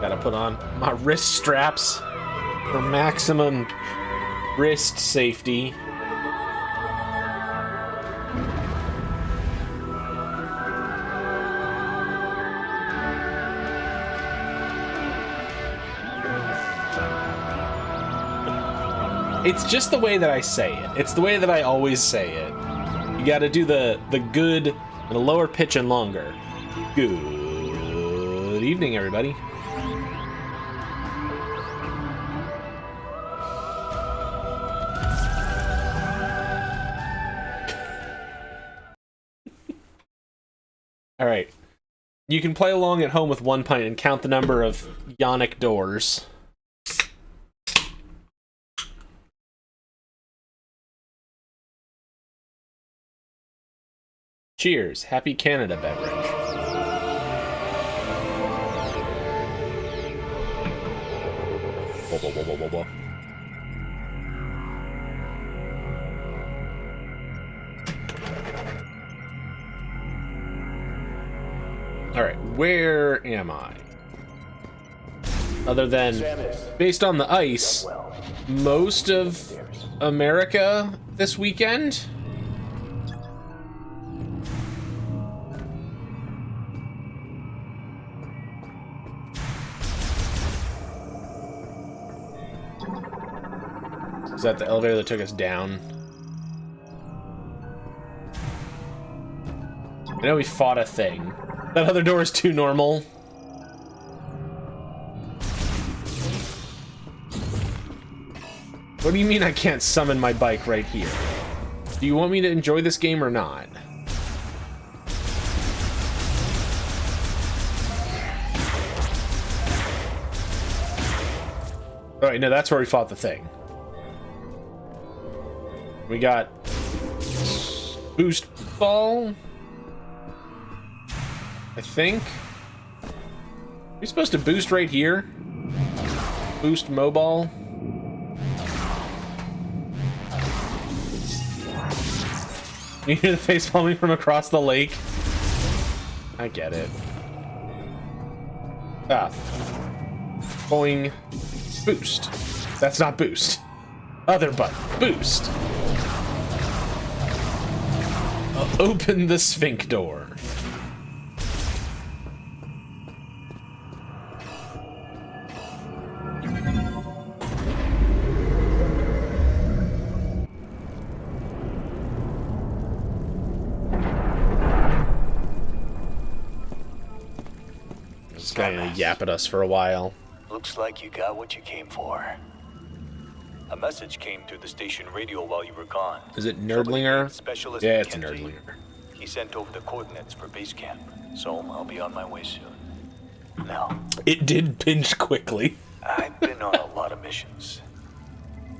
Gotta put on my wrist straps for maximum wrist safety. It's just the way that I say it. It's the way that I always say it. You gotta do the good in a lower pitch and longer. Good evening, everybody. All right. You can play along at home with 1 pint and count the number of yonic doors. Cheers. Happy Canada beverage. Whoa, whoa, whoa, whoa, whoa, whoa. Alright, where am I? Other than, based on the ice, most of America this weekend? Is that the elevator that took us down? I know we fought a thing. That other door is too normal. What do you mean I can't summon my bike right here? Do you want me to enjoy this game or not? Alright, no, that's where we fought the thing. We got boost ball, I think. Are we supposed to boost right here? Boost mobile. You hear the face palming from across the lake? I get it. Ah. Boing. Boost. That's not boost. Other button. Boost. Open the sphinx door. This guy gonna yap at us for a while. Looks like you got what you came for. A message came through the station radio while you were gone. Is it Nerdlinger? Specialist Yeah, it's Mackenzie. Nerdlinger. He sent over the coordinates for base camp, so I'll be on my way soon. Now, It did pinch quickly. I've been on a lot of missions.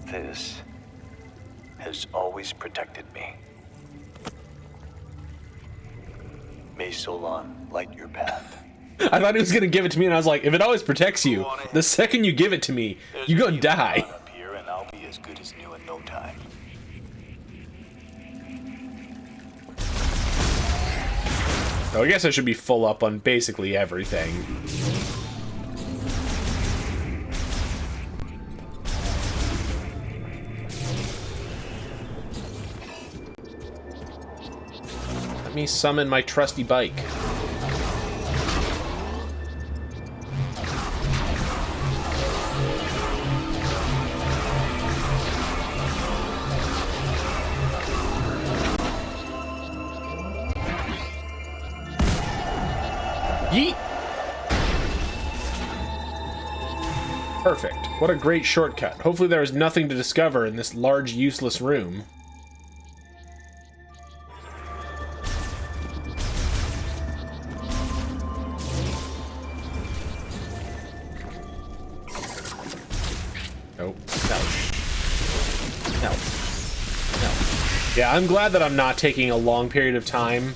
This has always protected me. May Solon light your path. I thought he was gonna give it to me, and I was like, if it always protects you, the second you give it to me, you're gonna die. Up here, and I'll be as good as new in no time. Oh, I guess I should be full up on basically everything. Let me summon my trusty bike. Yeet! Perfect. What a great shortcut. Hopefully there is nothing to discover in this large, useless room. Nope. No. No. No. Yeah, I'm glad that I'm not taking a long period of time.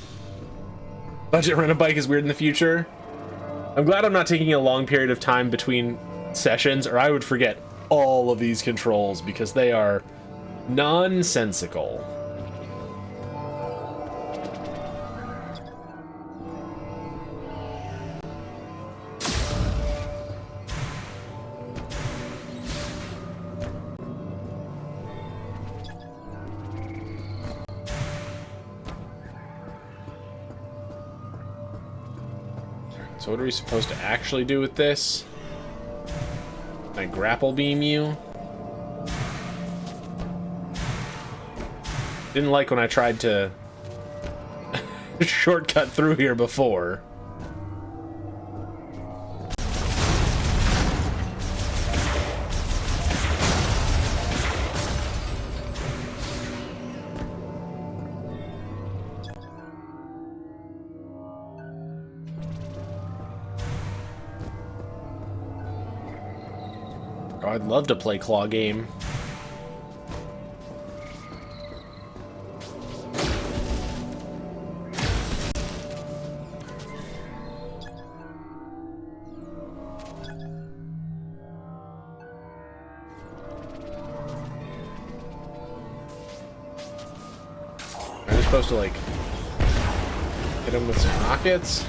Budget rent a bike is weird in the future. I'm glad I'm not taking a long period of time between sessions, or I would forget all of these controls because they are nonsensical. So what are we supposed to actually do with this? Can I grapple beam you? Didn't like when I tried to shortcut through here before. Oh, I'd love to play claw game. Am I supposed to, like, hit him with some rockets?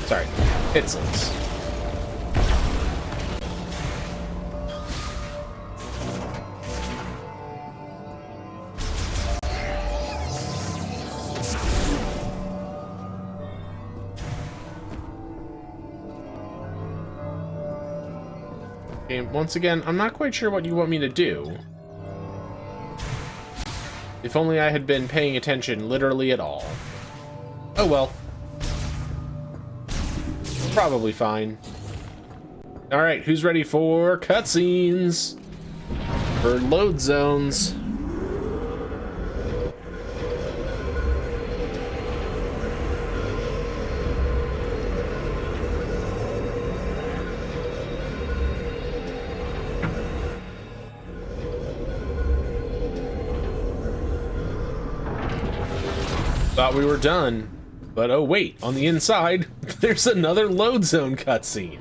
Sorry, pixels. Okay, once again, I'm not quite sure what you want me to do. If only I had been paying attention literally at all. Oh well. Probably fine. Alright, who's ready for cutscenes? For load zones. Thought we were done. But oh wait, on the inside, there's another load zone cutscene.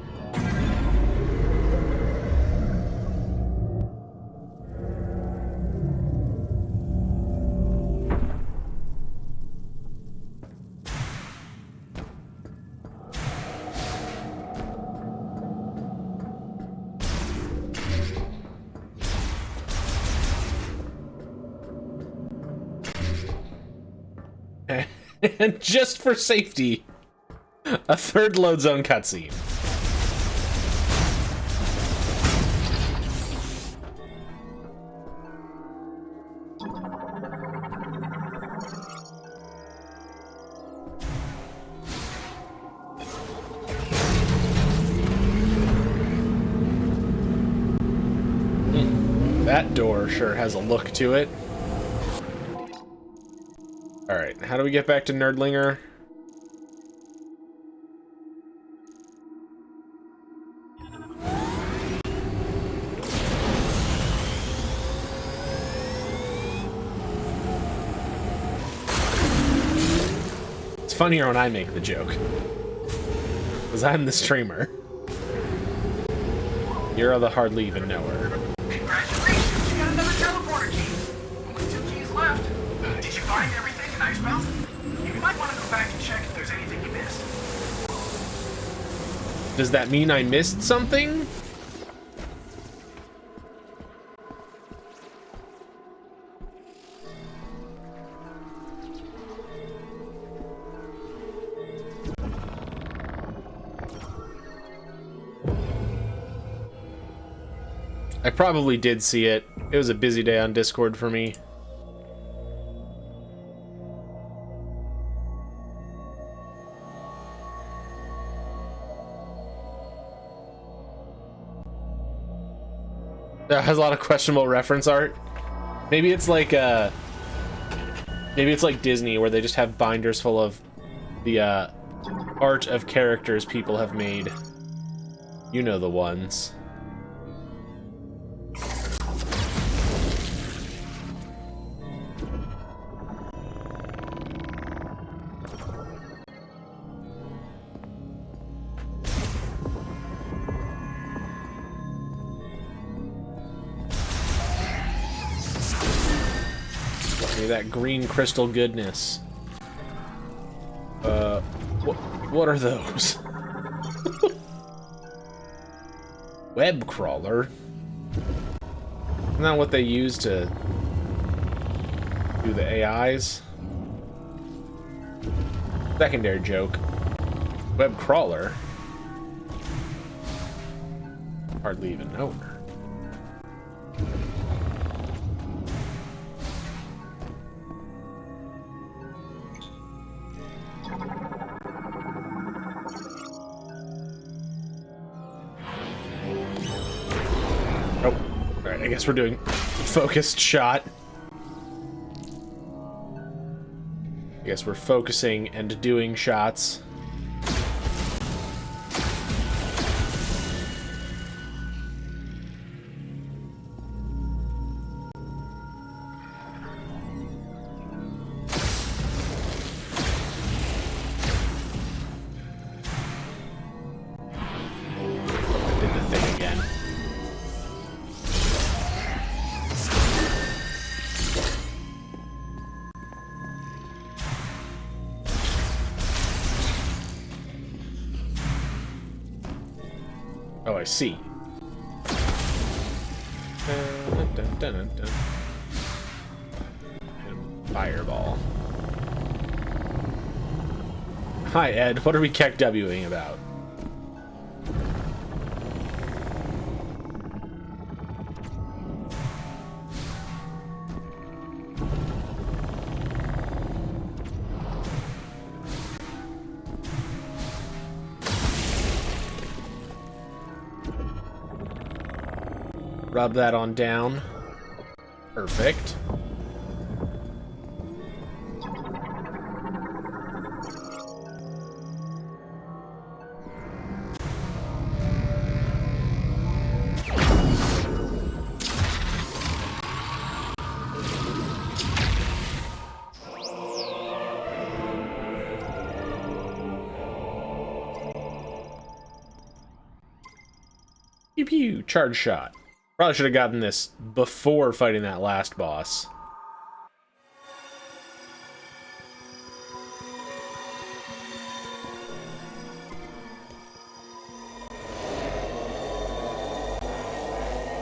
And just for safety, a third load zone cutscene. That door sure has a look to it. Alright, how do we get back to Nerdlinger? It's funnier when I make the joke. Because I'm the streamer. You're the hardly even knower. Congratulations, you got another teleporter key. Only 2 keys left. Did you find everything in Icebound? You might want to go back and check if there's anything you missed. Does that mean I missed something? I probably did see it. It was a busy day on Discord for me. That has a lot of questionable reference art. Maybe it's like Disney, where they just have binders full of the art of characters people have made. You know the ones. That green crystal goodness. What are those? Web crawler? Isn't that what they use to Do the AIs. Secondary joke. Web crawler. Hardly even know her. Oh, alright, I guess we're doing focused shot. I guess we're focusing and doing shots. Oh, I see. Dun, dun, dun, dun, dun. Fireball. Hi, Ed. What are we KEKWing about? Rub that on down. Perfect. Pew pew, charge shot. Probably should have gotten this before fighting that last boss.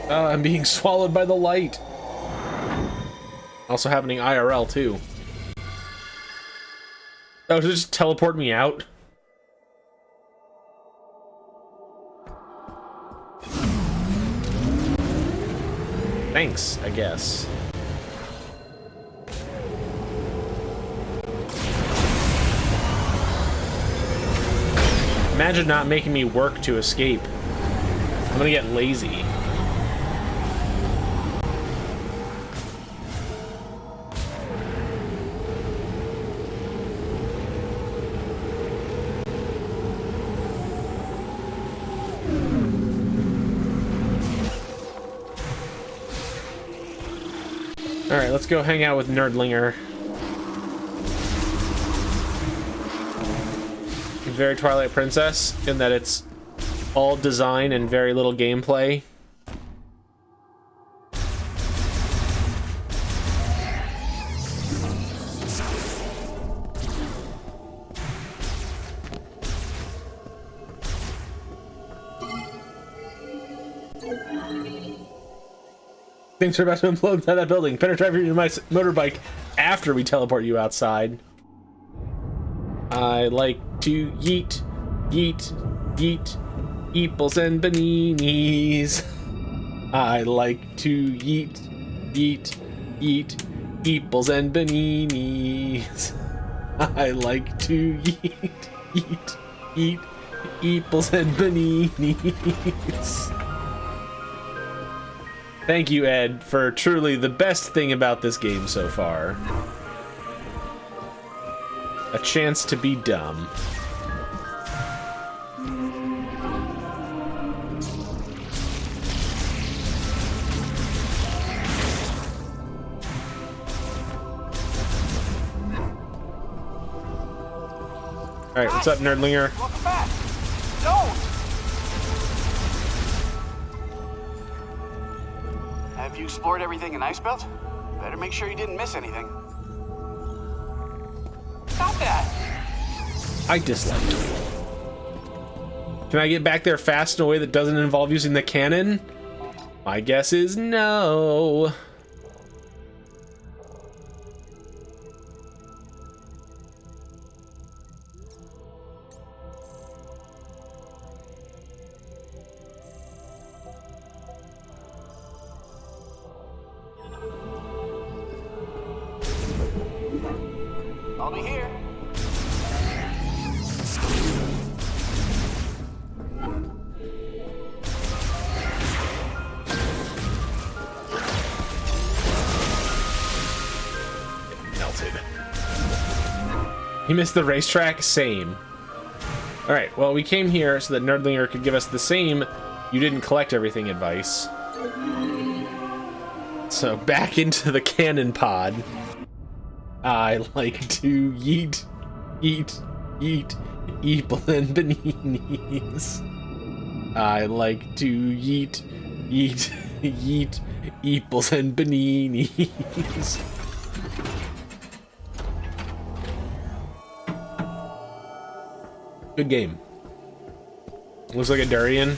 I'm being swallowed by the light. Also happening IRL too. Oh, did it just teleport me out? Thanks, I guess. Imagine not making me work to escape. I'm gonna get lazy. Alright, let's go hang out with Nerdlinger. Very Twilight Princess, in that it's all design and very little gameplay. Things are about to implode inside that building. Better drive your motorbike after we teleport you outside. I like to yeet, yeet, yeet, eeples and baninis. I like to yeet, yeet, yeet, eeples and baninis. I like to yeet, yeet, yeet, eeples and baninis. Thank you, Ed, for truly the best thing about this game so far. A chance to be dumb. Alright, what's up, Nerdlinger? Welcome back. Don't! Have you explored everything in Icebelt? Better make sure you didn't miss anything. Stop that! I dislike it. Can I get back there fast in a way that doesn't involve using the cannon? My guess is no. You missed the racetrack? Same. Alright, well, we came here so that Nerdlinger could give us the same you didn't collect everything advice. So, back into the cannon pod. I like to yeet, eeple and bananas. I like to yeet, eeples and bananas. Good game. Looks like a durian.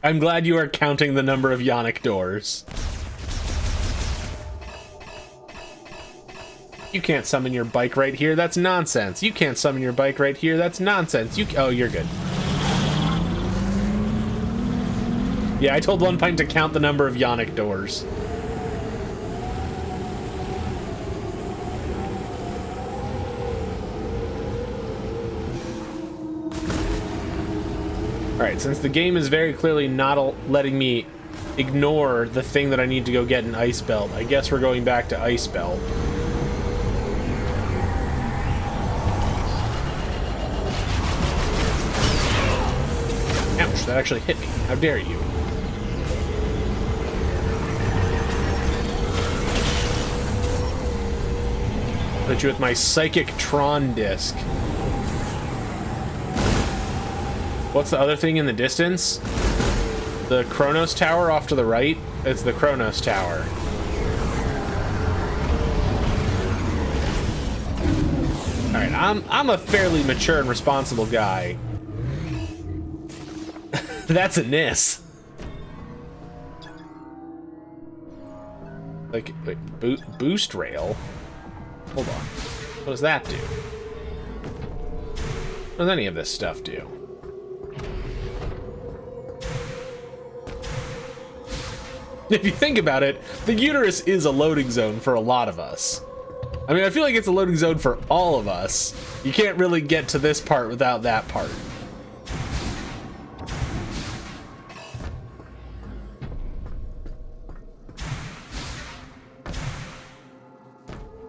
I'm glad you are counting the number of Yonic doors. You can't summon your bike right here, that's nonsense. You can't summon your bike right here, that's nonsense. Oh, you're good. Yeah, I told One Pint to count the number of Yonic doors. Alright, since the game is very clearly not letting me ignore the thing that I need to go get in Ice Belt, I guess we're going back to Ice Belt. Ouch, that actually hit me. How dare you? Hit you with my Psychic Tron disc. What's the other thing in the distance? The Kronos Tower off to the right? It's the Kronos Tower. Alright, I'm a fairly mature and responsible guy. That's a Nis. Like boost rail? Hold on. What does that do? What does any of this stuff do? If you think about it, the uterus is a loading zone for a lot of us. I mean, I feel like it's a loading zone for all of us. You can't really get to this part without that part.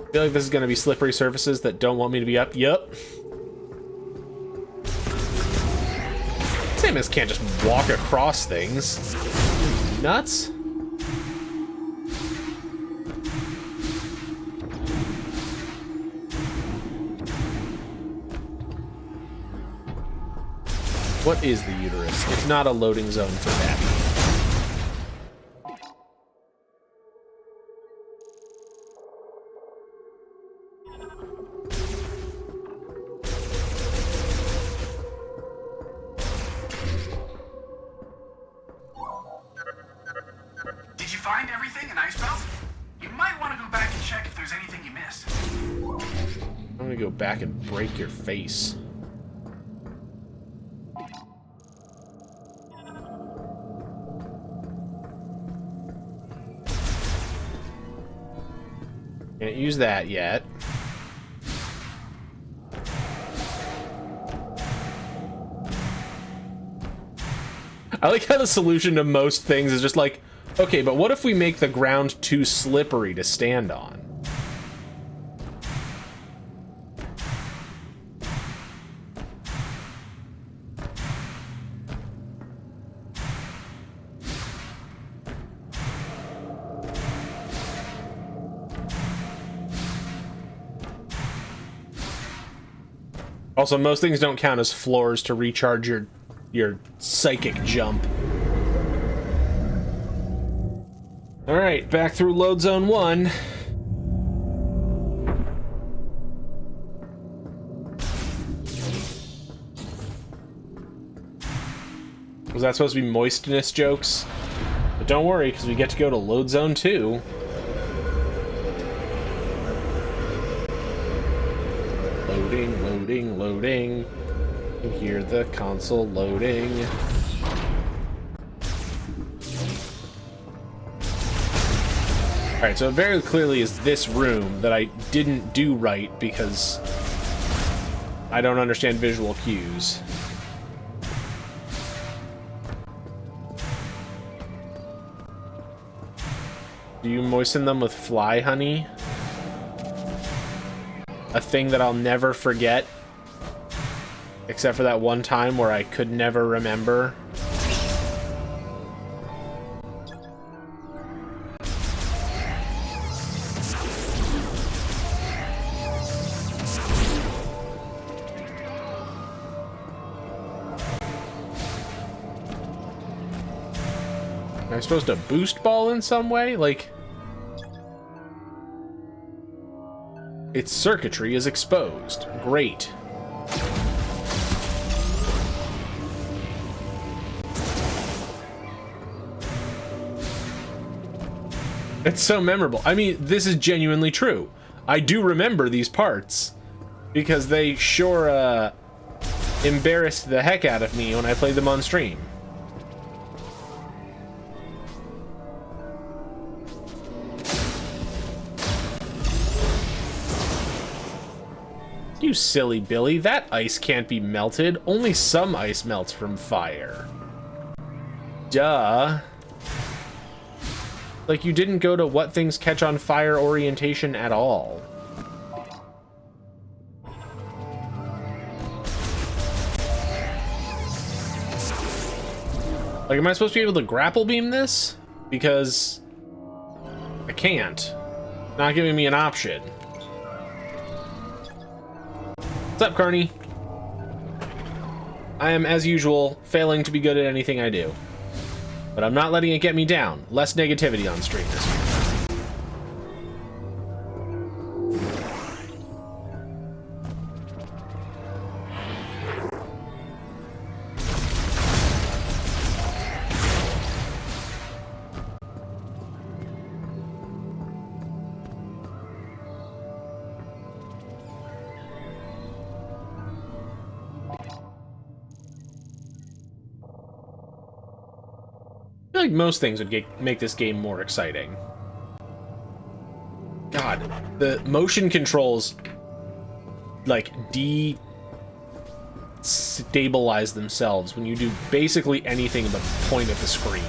I feel like this is going to be slippery surfaces that don't want me to be up. Yup. Samus can't just walk across things. Nuts? What is the uterus? If not a loading zone for that. Did you find everything in Ice Belt? You might want to go back and check if there's anything you missed. I'm gonna go back and break your face. Can't use that yet. I like how the solution to most things is just like, okay, but what if we make the ground too slippery to stand on? Also, most things don't count as floors to recharge your psychic jump. Alright, back through load zone 1. Was that supposed to be moistness jokes? But don't worry, because we get to go to load zone 2. Loading, loading, loading. You can hear the console loading. Alright, so it very clearly is this room that I didn't do right because I don't understand visual cues. Do you moisten them with fly honey? A thing that I'll never forget. Except for that one time where I could never remember. Am I supposed to boost ball in some way? Like, its circuitry is exposed. Great. It's so memorable. I mean, this is genuinely true. I do remember these parts because they sure embarrassed the heck out of me when I played them on stream. You silly Billy, that ice can't be melted. Only some ice melts from fire. Duh. Like, you didn't go to what things catch on fire orientation at all. Like, am I supposed to be able to grapple beam this? Because I can't. Not giving me an option. What's up, Carney? I am, as usual, failing to be good at anything I do. But I'm not letting it get me down. Less negativity on stream this week. I feel like most things would make this game more exciting. God, the motion controls like destabilize themselves when you do basically anything but point at the screen.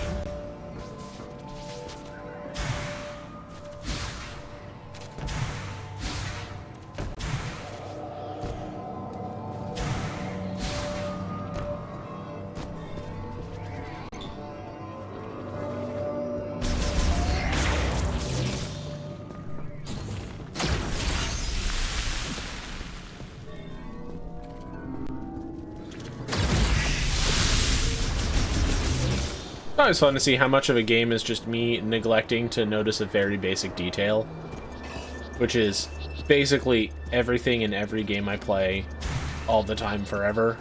It's always fun to see how much of a game is just me neglecting to notice a very basic detail, which is basically everything in every game I play all the time forever.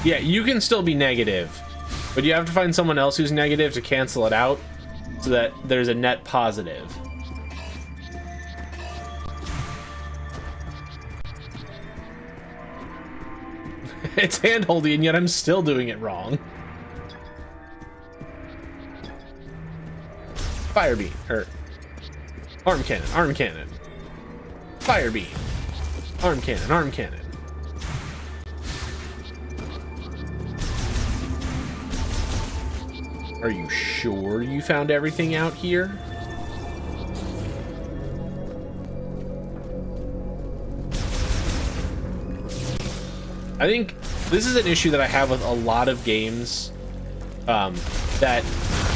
Yeah, you can still be negative, but you have to find someone else who's negative to cancel it out so that there's a net positive. It's hand-holdy, and yet I'm still doing it wrong. Fire beam, or arm cannon, arm cannon. Fire beam, arm cannon, arm cannon. Are you sure you found everything out here? I think this is an issue that I have with a lot of games that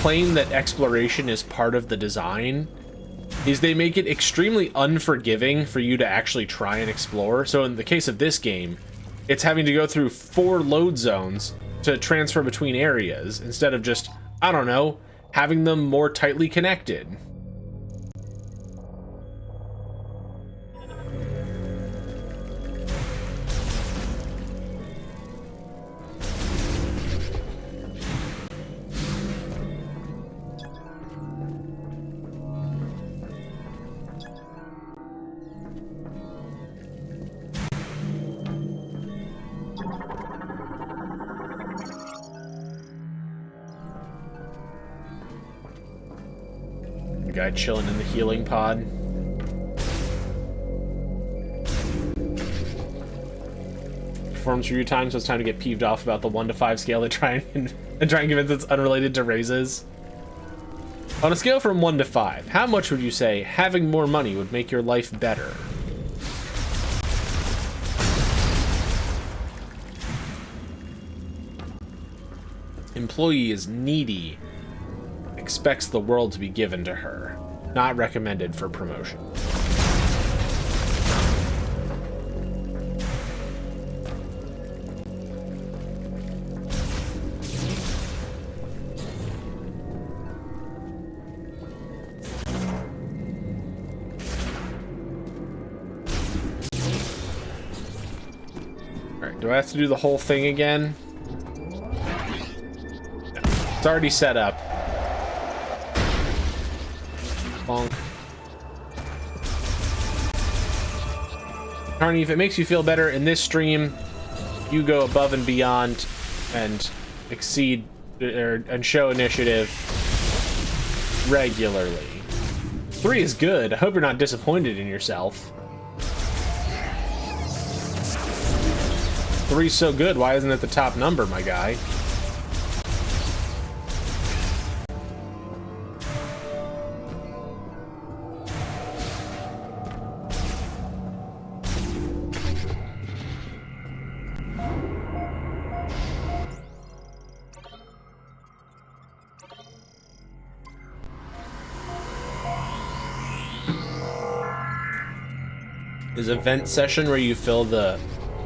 claim that exploration is part of the design, is they make it extremely unforgiving for you to actually try and explore. So in the case of this game, it's having to go through 4 load zones to transfer between areas instead of just, I don't know, having them more tightly connected. The guy chilling in the healing pod. Performance review time, so it's time to get peeved off about the 1 to 5 scale and try and convince it's unrelated to raises. On a scale from 1 to 5, how much would you say having more money would make your life better? Employee is needy, expects the world to be given to her, not recommended for promotion. Alright, do I have to do the whole thing again? It's already set up. Bonk. Carney, if it makes you feel better, in this stream, you go above and beyond and exceed and show initiative regularly. 3 is good. I hope you're not disappointed in yourself. 3's so good, why isn't it the top number, my guy? Is a vent session where you fill the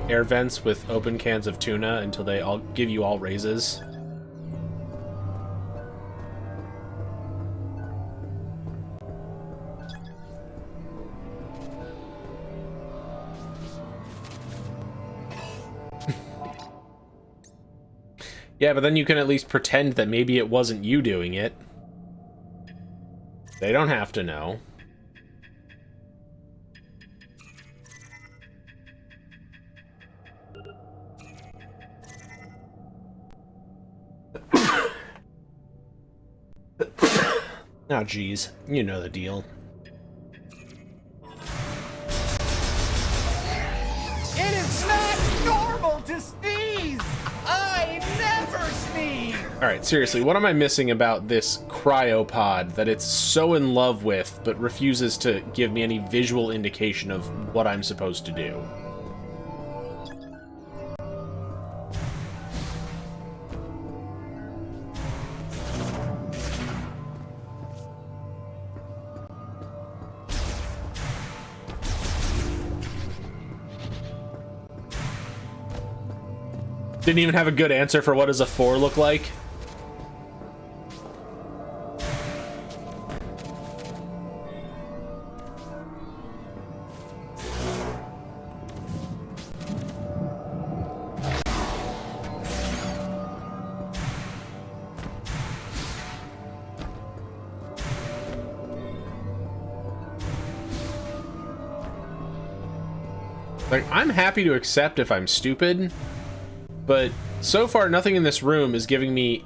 air vents with open cans of tuna until they all give you all raises? Yeah, but then you can at least pretend that maybe it wasn't you doing it. They don't have to know. Oh, geez. You know the deal. It is not normal to sneeze! I never sneeze! Alright, seriously, what am I missing about this cryopod that it's so in love with, but refuses to give me any visual indication of what I'm supposed to do? Didn't even have a good answer for what does a 4 look like. Like, I'm happy to accept if I'm stupid, but so far nothing in this room is giving me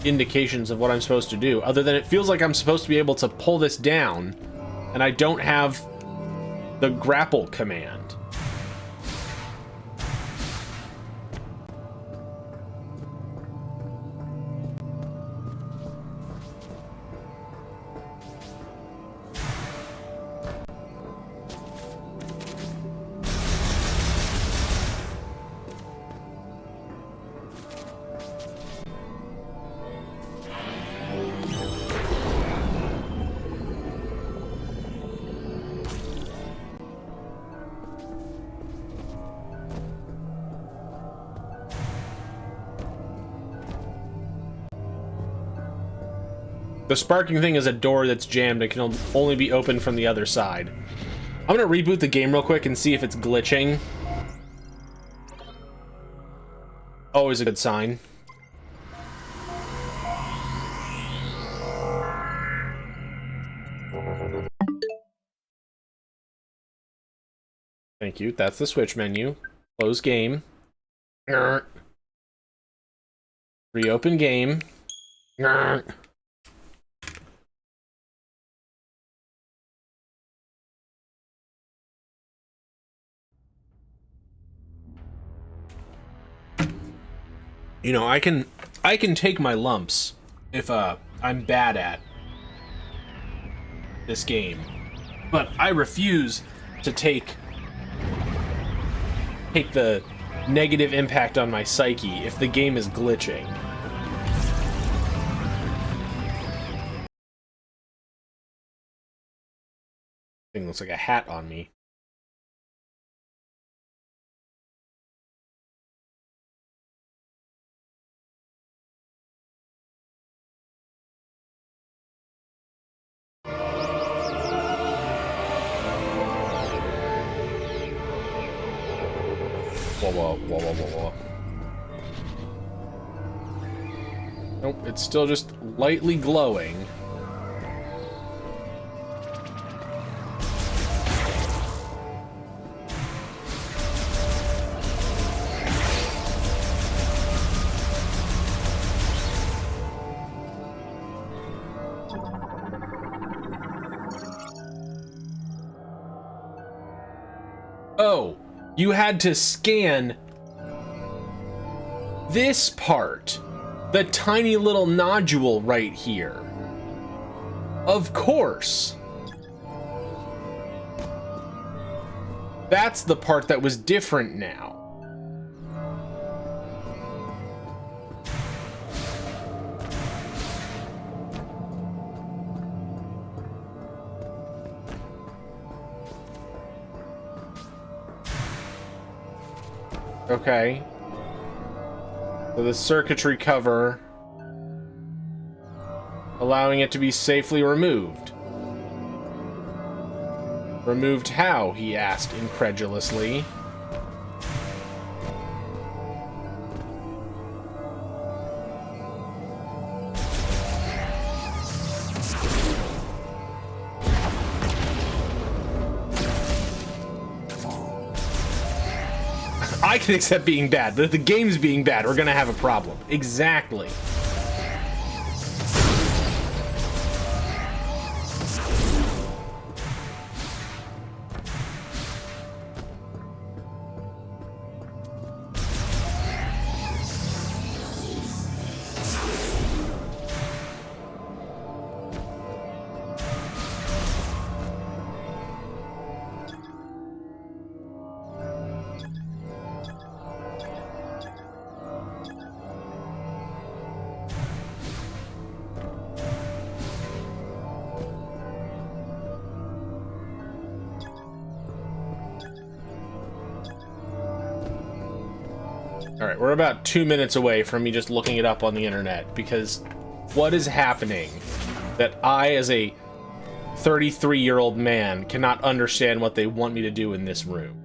indications of what I'm supposed to do, other than it feels like I'm supposed to be able to pull this down, and I don't have the grapple command. The sparking thing is a door that's jammed and can only be opened from the other side. I'm gonna reboot the game real quick and see if it's glitching. Always a good sign. Thank you. That's the switch menu. Close game. Reopen game. You know, I can take my lumps if I'm bad at this game, but I refuse to take the negative impact on my psyche if the game is glitching. Thing looks like a hat on me. Whoa, whoa, whoa, whoa, whoa. Nope, it's still just lightly glowing. Oh, you had to scan this part. The tiny little nodule right here. Of course. That's the part that was different now. Okay. So the circuitry cover, allowing it to be safely removed. Removed how? He asked incredulously. I can accept being bad, but if the game's being bad, we're gonna have a problem. Exactly. Alright, we're about 2 minutes away from me just looking it up on the internet, because what is happening that I, as a 33-year-old man, cannot understand what they want me to do in this room?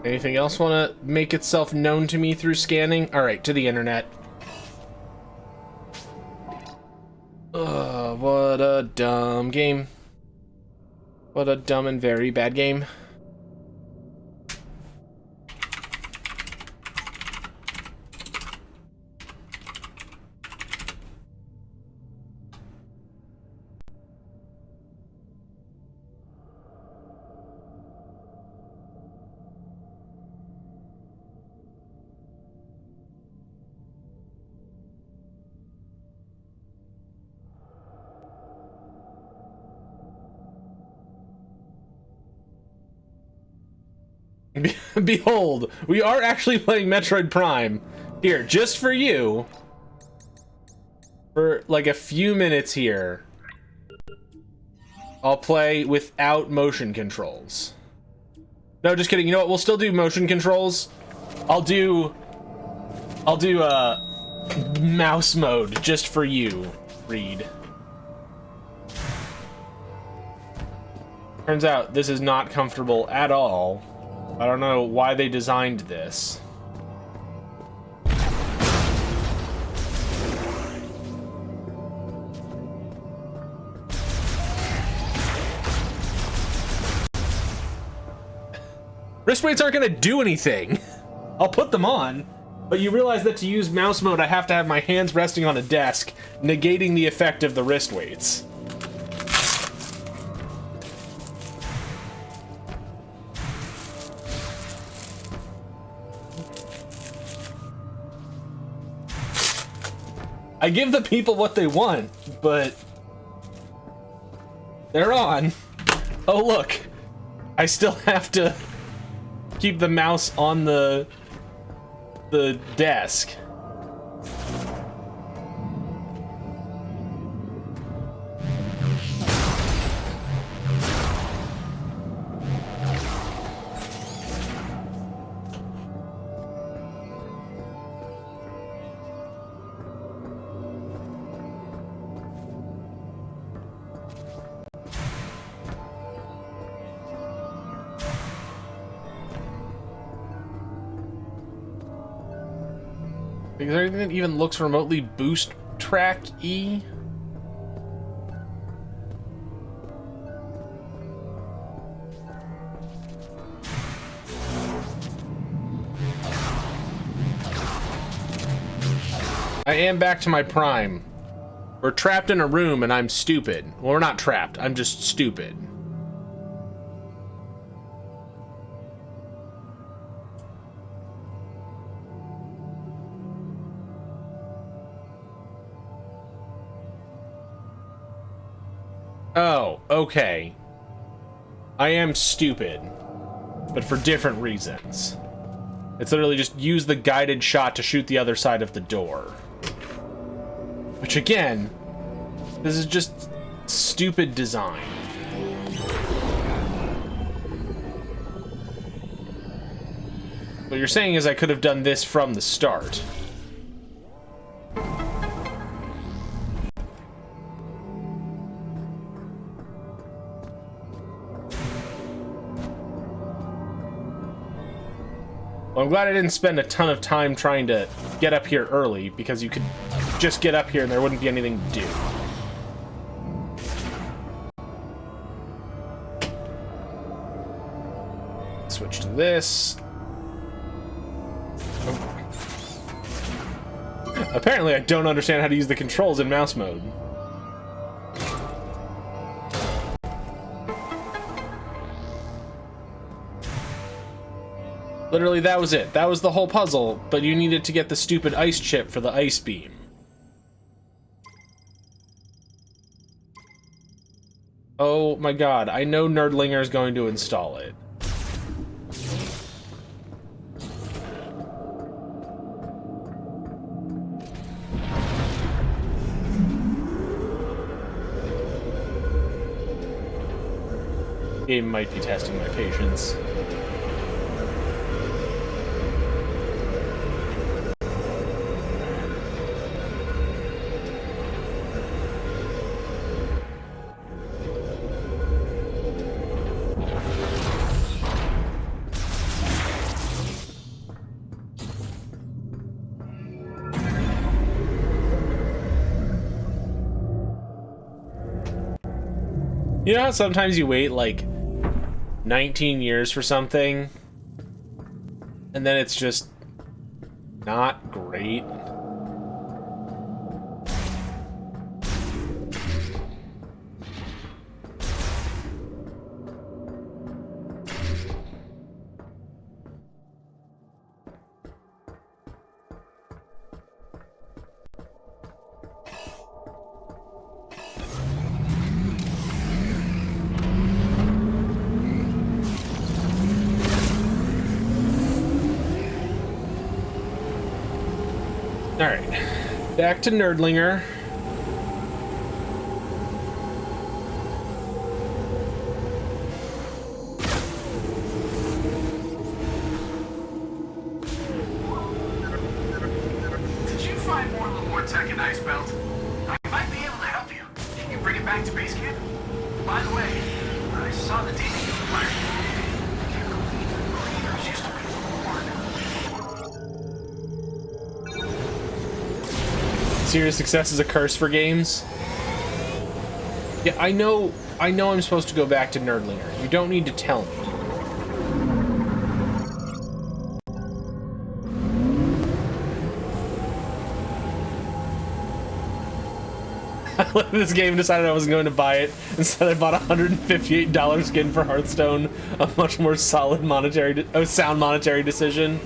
Anything else want to make itself known to me through scanning? Alright, to the internet. What a dumb game. What a dumb and very bad game. Behold, we are actually playing Metroid Prime. Here, just for you. For like a few minutes here. I'll play without motion controls. No, just kidding. You know what? We'll still do motion controls. I'll do mouse mode just for you, Reed. Turns out this is not comfortable at all. I don't know why they designed this. Wrist weights aren't gonna do anything. I'll put them on, but you realize that to use mouse mode, I have to have my hands resting on a desk, negating the effect of the wrist weights. I give the people what they want, but they're on. Oh, look. I still have to keep the mouse on the desk. Is there anything that even looks remotely boost track-y? I am back to my prime. We're trapped in a room and I'm stupid. Well, we're not trapped. I'm just stupid. Oh, okay. I am stupid, but for different reasons. It's literally just use the guided shot to shoot the other side of the door. Which again, this is just stupid design. What you're saying is I could have done this from the start. Well, I'm glad I didn't spend a ton of time trying to get up here early, because you could just get up here and there wouldn't be anything to do. Switch to this. Oh. Apparently I don't understand how to use the controls in mouse mode. Literally, that was it. That was the whole puzzle, but you needed to get the stupid ice chip for the ice beam. Oh my god, I know Nerdlinger is going to install it. Game might be testing my patience. You know how sometimes you wait like 19 years for something and then it's just not great? Alright, back to Nerdlinger. Serious success is a curse for games. Yeah, I know I'm supposed to go back to Nerdlinger. You don't need to tell me. I looked at this game and decided I wasn't going to buy it. Instead, I bought a $158 skin for Hearthstone. A much more solid sound monetary decision.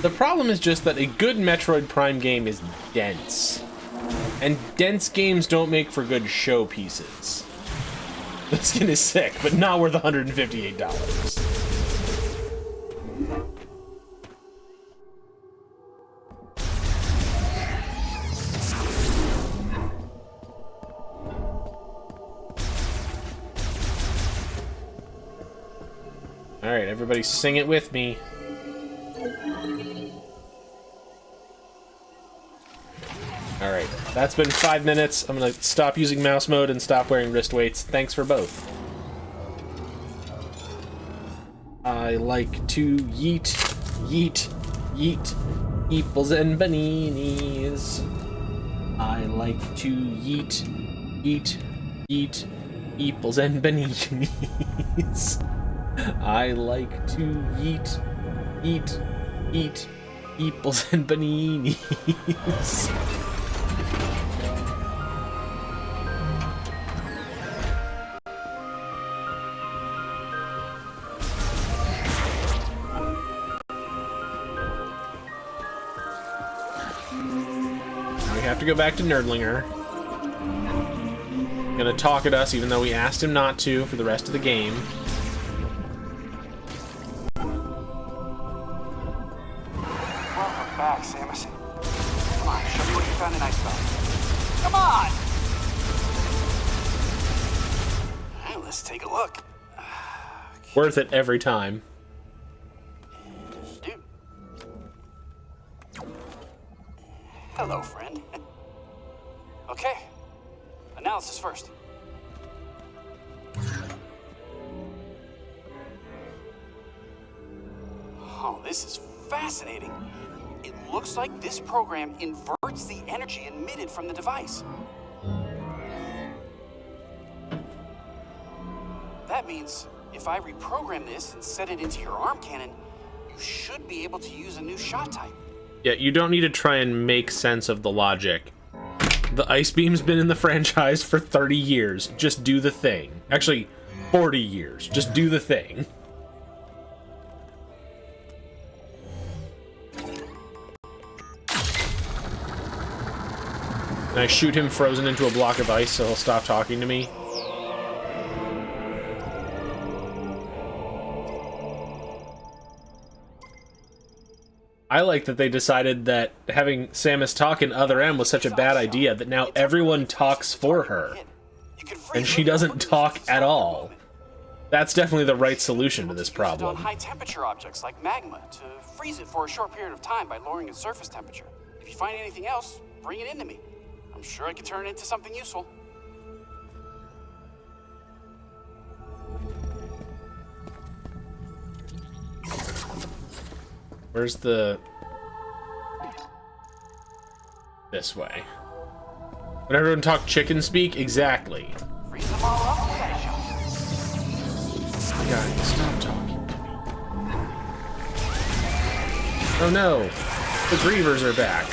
The problem is just that a good Metroid Prime game is dense. And dense games don't make for good showpieces. The skin is sick, but not worth $158. Alright, everybody sing it with me. Alright, that's been 5 minutes. I'm gonna stop using mouse mode and stop wearing wrist weights. Thanks for both. I like to yeet, yeet, yeet, eeples and baninis. I like to yeet, yeet, yeet, eeples and baninis. I like to yeet, yeet, yeet, eeples and baninis. To go back to Nerdlinger. Gonna talk at us even though we asked him not to for the rest of the game. Welcome back, Samus. Come on, show me what you found in Icebound. Come on! Alright, let's take a look. Worth it every time. Dude. Hello, friend. Okay, analysis first. Oh, this is fascinating. It looks like this program inverts the energy emitted from the device. That means if I reprogram this and set it into your arm cannon, you should be able to use a new shot type. Yeah, you don't need to try and make sense of the logic. The Ice Beam's been in the franchise for 30 years. Just do the thing. Actually, 40 years. Just do the thing. And I shoot him frozen into a block of ice so he'll stop talking to me. I like that they decided that having Samus talk in Other M was such a bad idea that now everyone talks for her. And she doesn't talk at all. That's definitely the right solution to this problem. On high temperature objects like magma to freeze it for a short period of time by lowering its surface temperature. If you find anything else, bring it into me. I'm sure I can turn it into something useful. Where's the... This way. When everyone talk chicken speak? Exactly. Freeze them all up with that shot. God, stop talking to me. Oh no! The Grievers are back.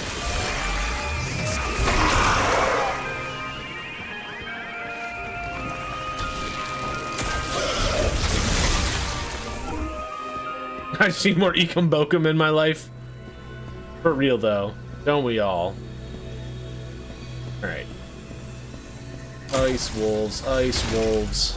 I've seen more Ekum Bokum in my life. For real though. Don't we all? Alright. Ice wolves, ice wolves.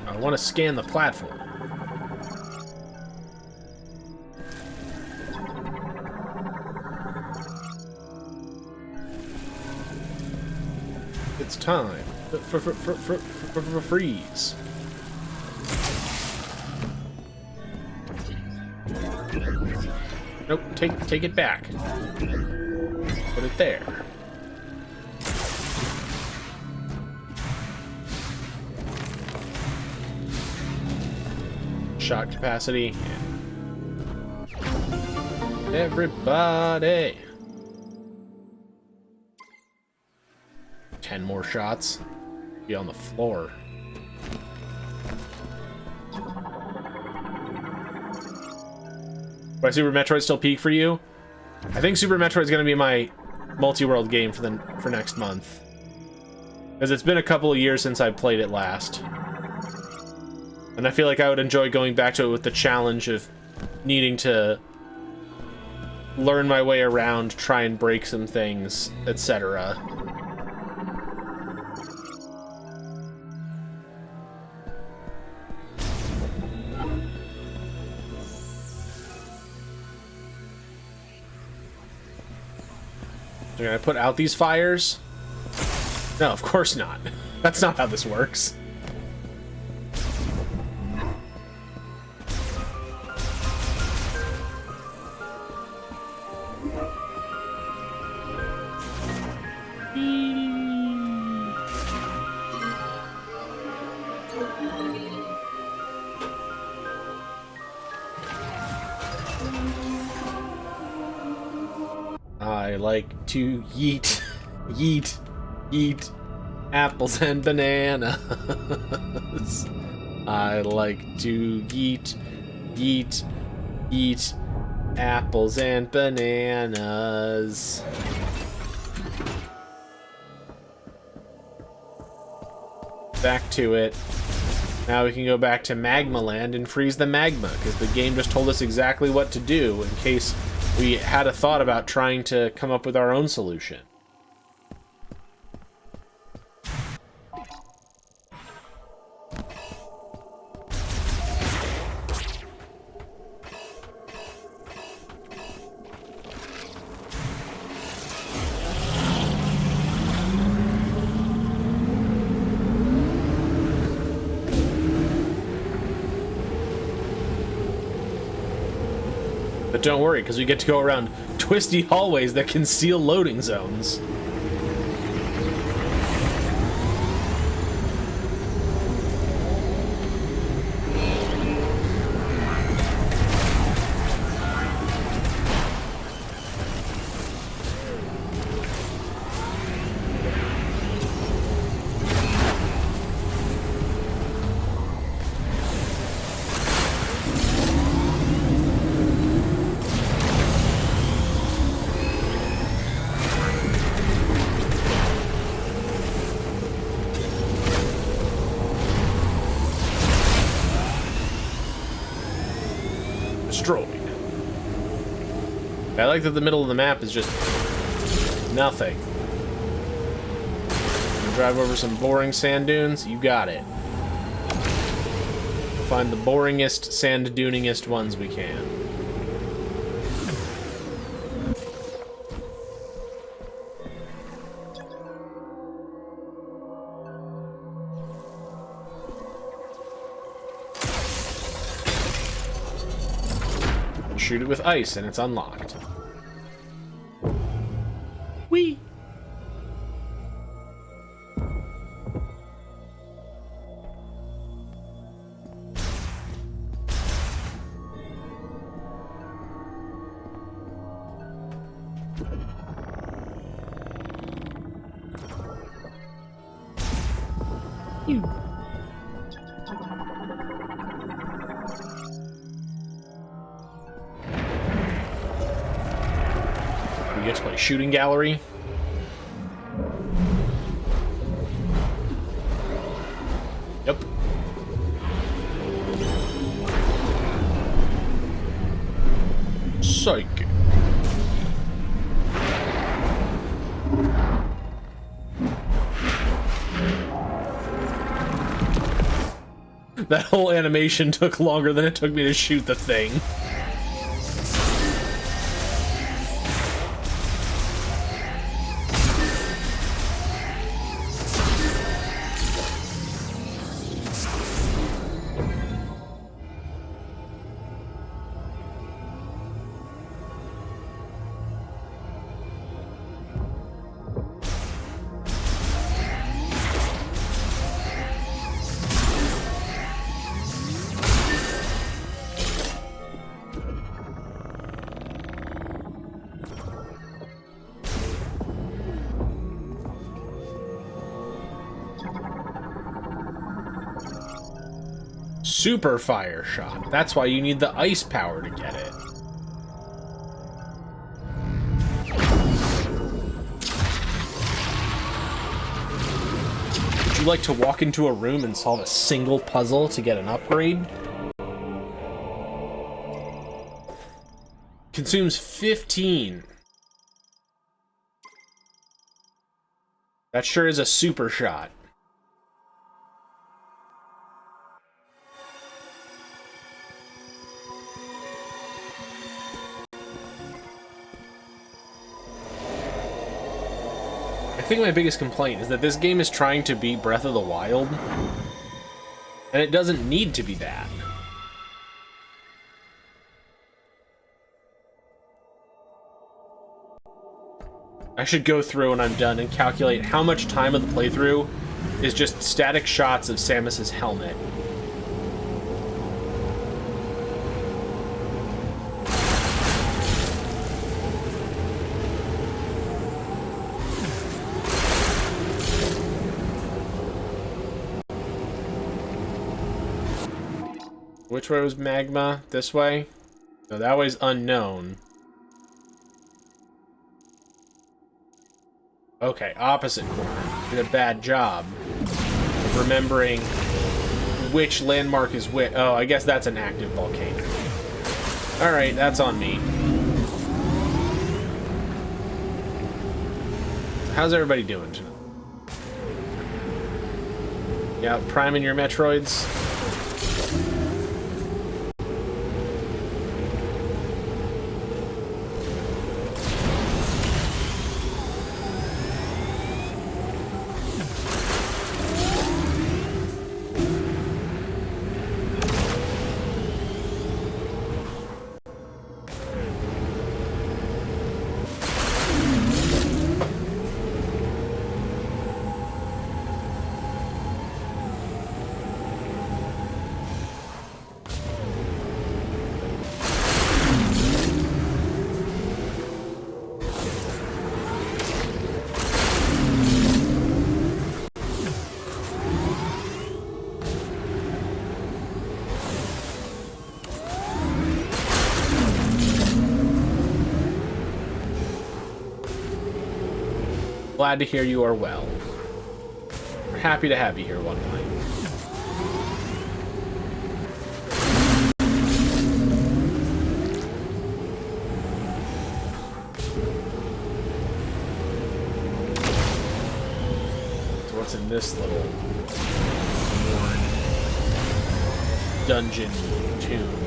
I want to scan the platform. It's time. freeze. Nope, take it back. Put it there. Shot capacity. Everybody. 10 more shots. Be on the floor. Why Super Metroid still peak for you? I think Super Metroid's gonna be my multi-world game for next month. Because it's been a couple of years since I played it last. And I feel like I would enjoy going back to it with the challenge of needing to learn my way around, try and break some things, etc. They're gonna put out these fires? No, of course not. That's not how this works. I like to yeet, yeet, yeet apples and bananas. I like to yeet, yeet, yeet apples and bananas. Back to it. Now we can go back to Magma Land and freeze the magma, because the game just told us exactly what to do in case we had a thought about trying to come up with our own solution. But don't worry, because we get to go around twisty hallways that conceal loading zones. Destroyed. I like that the middle of the map is just nothing. Drive over some boring sand dunes, you got it. Find the boringest, sand duningest ones we can. Shoot it with ice and it's unlocked. Whee! You. We get to play shooting gallery. Yep. Psych. That whole animation took longer than it took me to shoot the thing. super fire shot. That's why you need the ice power to get it. Would you like to walk into a room and solve a single puzzle to get an upgrade? Consumes 15. That sure is a super shot. I think my biggest complaint is that this game is trying to be Breath of the Wild, and it doesn't need to be that. I should go through when I'm done and calculate how much time of the playthrough is just static shots of Samus's helmet. Which way was magma? This way? No, that way's unknown. Okay, opposite corner. Did a bad job of remembering which landmark is which. Oh, I guess that's an active volcano. Alright, that's on me. How's everybody doing tonight? Yeah, priming your Metroids? Glad to hear you are well. We're happy to have you here one night. So what's in this little dungeon tomb?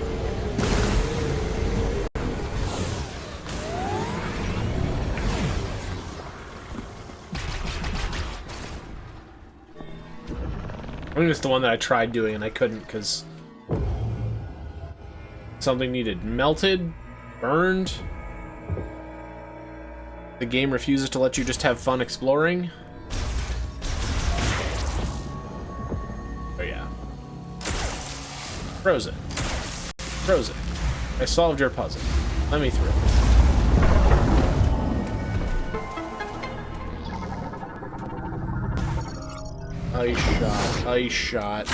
I think it's the one that I tried doing and I couldn't because something needed melted, burned. The game refuses to let you just have fun exploring. Oh yeah. Frozen. Frozen. I solved your puzzle. Let me through. Ice shot.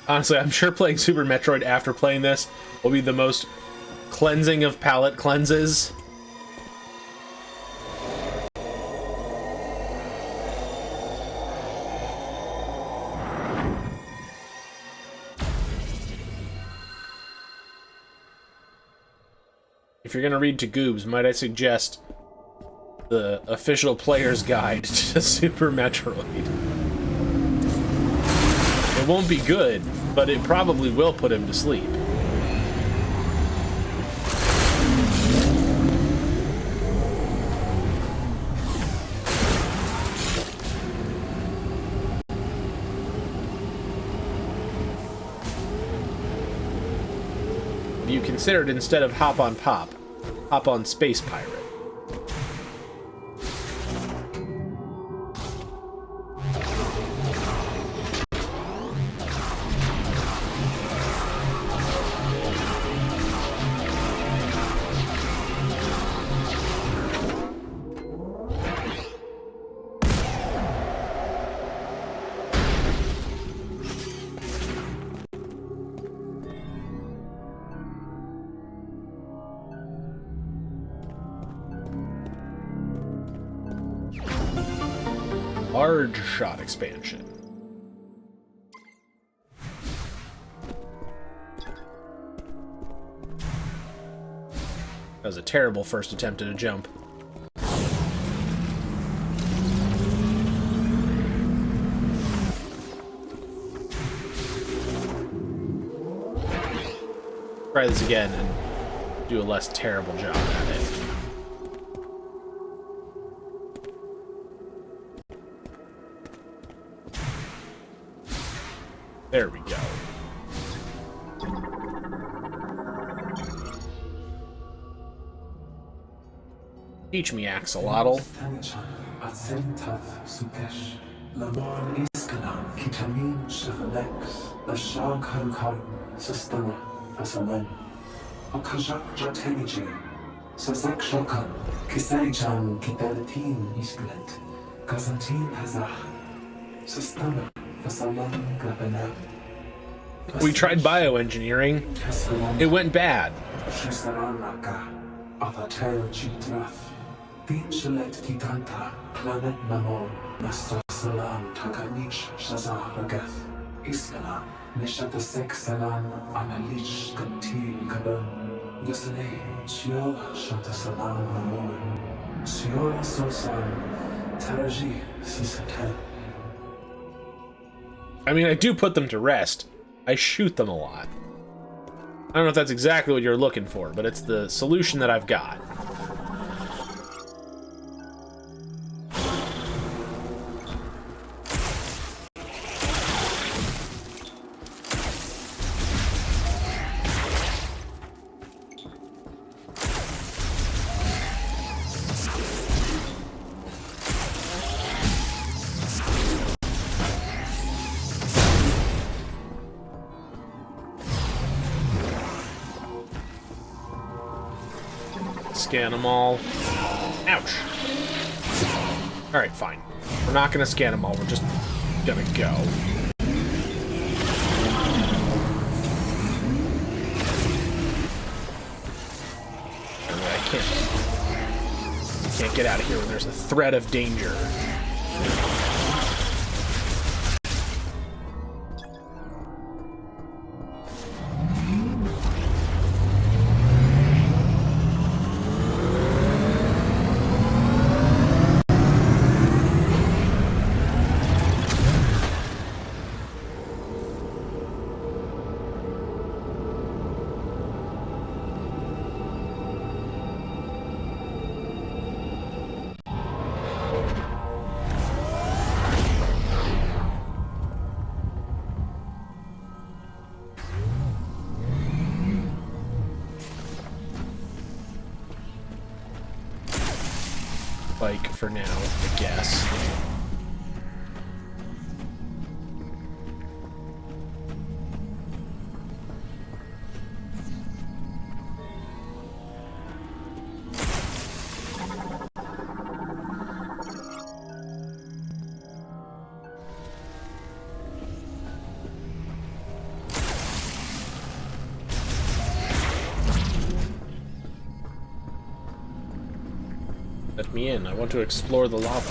Honestly, I'm sure playing Super Metroid after playing this will be the most cleansing of palate cleanses. If you're gonna read to Goobs, might I suggest the official player's guide to Super Metroid? It won't be good, but it probably will put him to sleep. You considered instead of hop on pop, hop on space pirate. large shot expansion. That was a terrible first attempt at a jump. Try this again and do a less terrible job at it. There we go. Teach me, Axolotl. We tried bioengineering. It went bad. I mean, I do put them to rest. I shoot them a lot. I don't know if that's exactly what you're looking for, but it's the solution that I've got. Scan them all. Ouch. Alright, fine. We're not gonna scan them all, we're just gonna go. I can't get out of here when there's a threat of danger. Bike for now, I guess. Let me in. I want to explore the lava.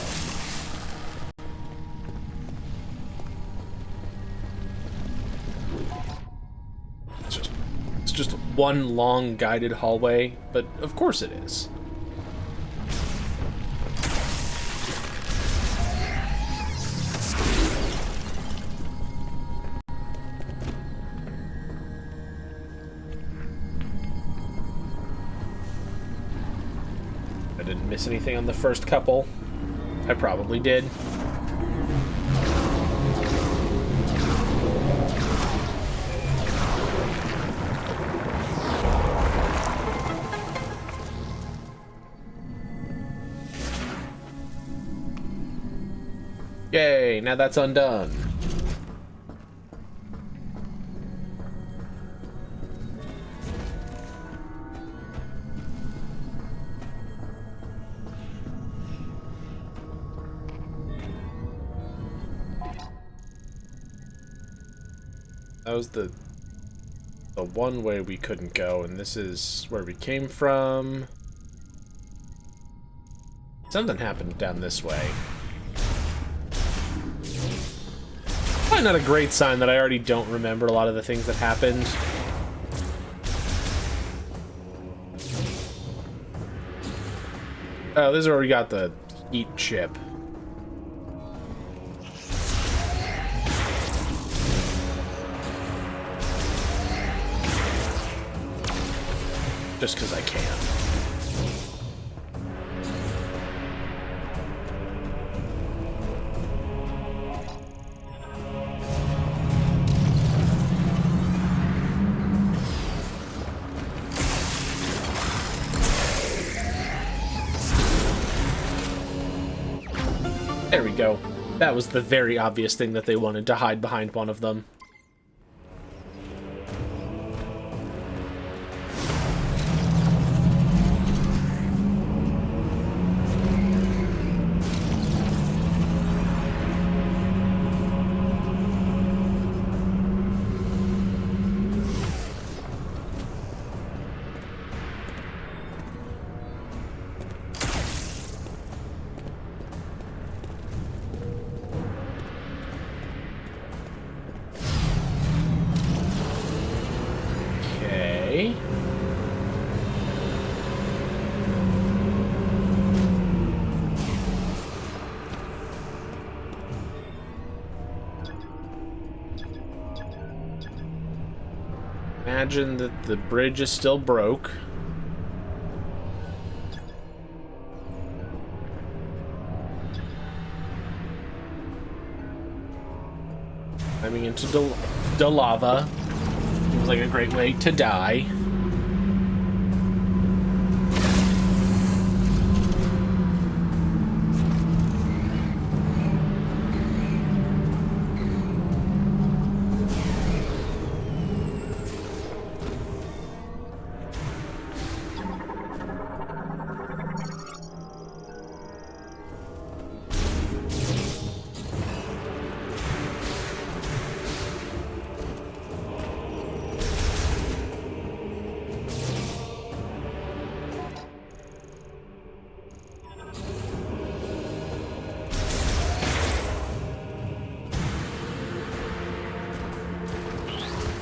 It's just one long guided hallway, but of course it is. Didn't miss anything on the first couple. I probably did. Yay, now that's undone. That was the one way we couldn't go, and this is where we came from. Something happened down this way. probably not a great sign that I already don't remember a lot of the things that happened. Oh, this is where we got the heat chip. Just because I can. There we go. That was the very obvious thing that they wanted, to hide behind one of them. Imagine that the bridge is still broke. Climbing into the lava seems like a great way to die.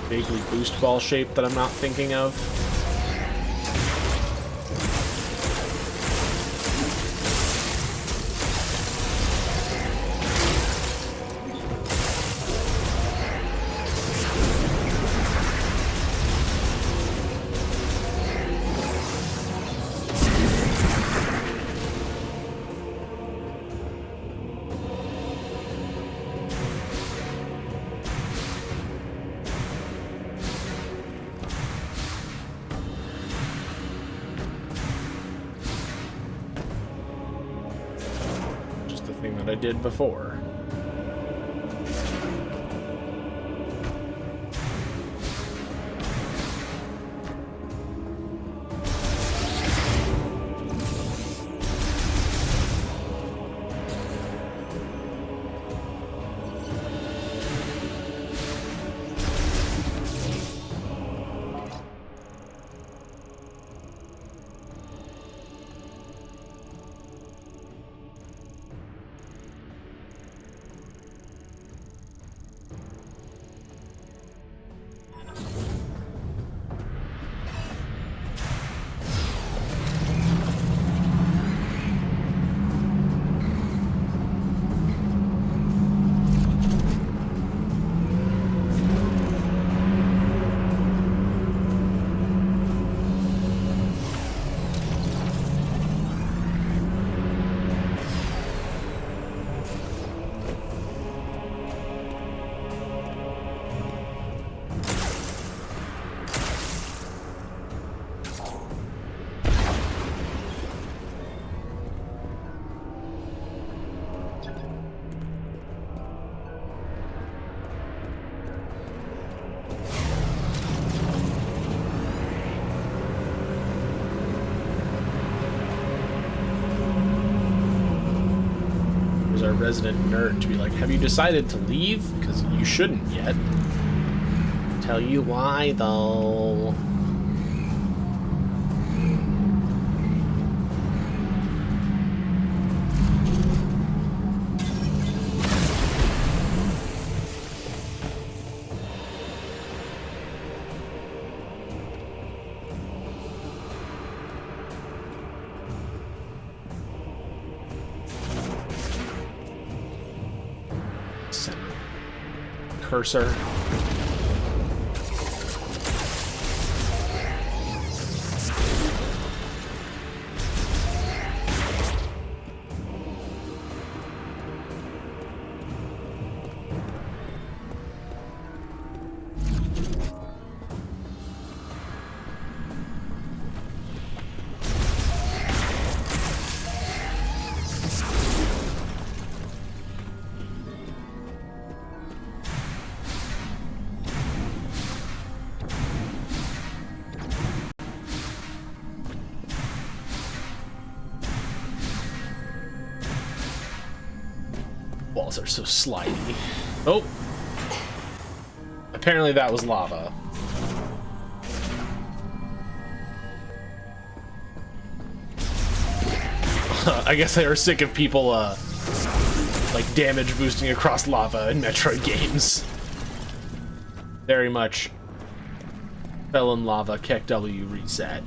Vaguely boost ball shape that I'm not thinking of. That I did before. Our resident nerd to be like, have you decided to leave? Because you shouldn't yet. Tell you why, though. cursor. Walls are so slidey. Oh! Apparently that was lava. I guess they are sick of people, like, damage boosting across lava in Metroid games. Very much. Fell in lava, Kek W reset.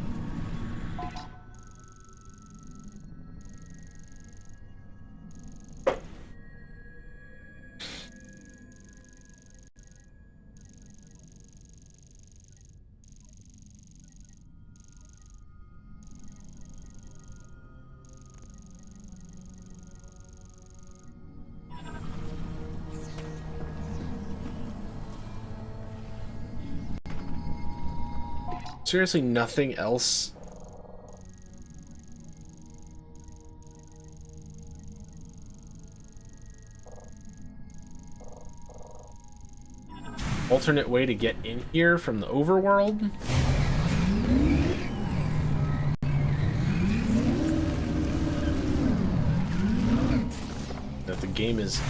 Seriously, nothing else? Alternate way to get in here from the overworld? That the game is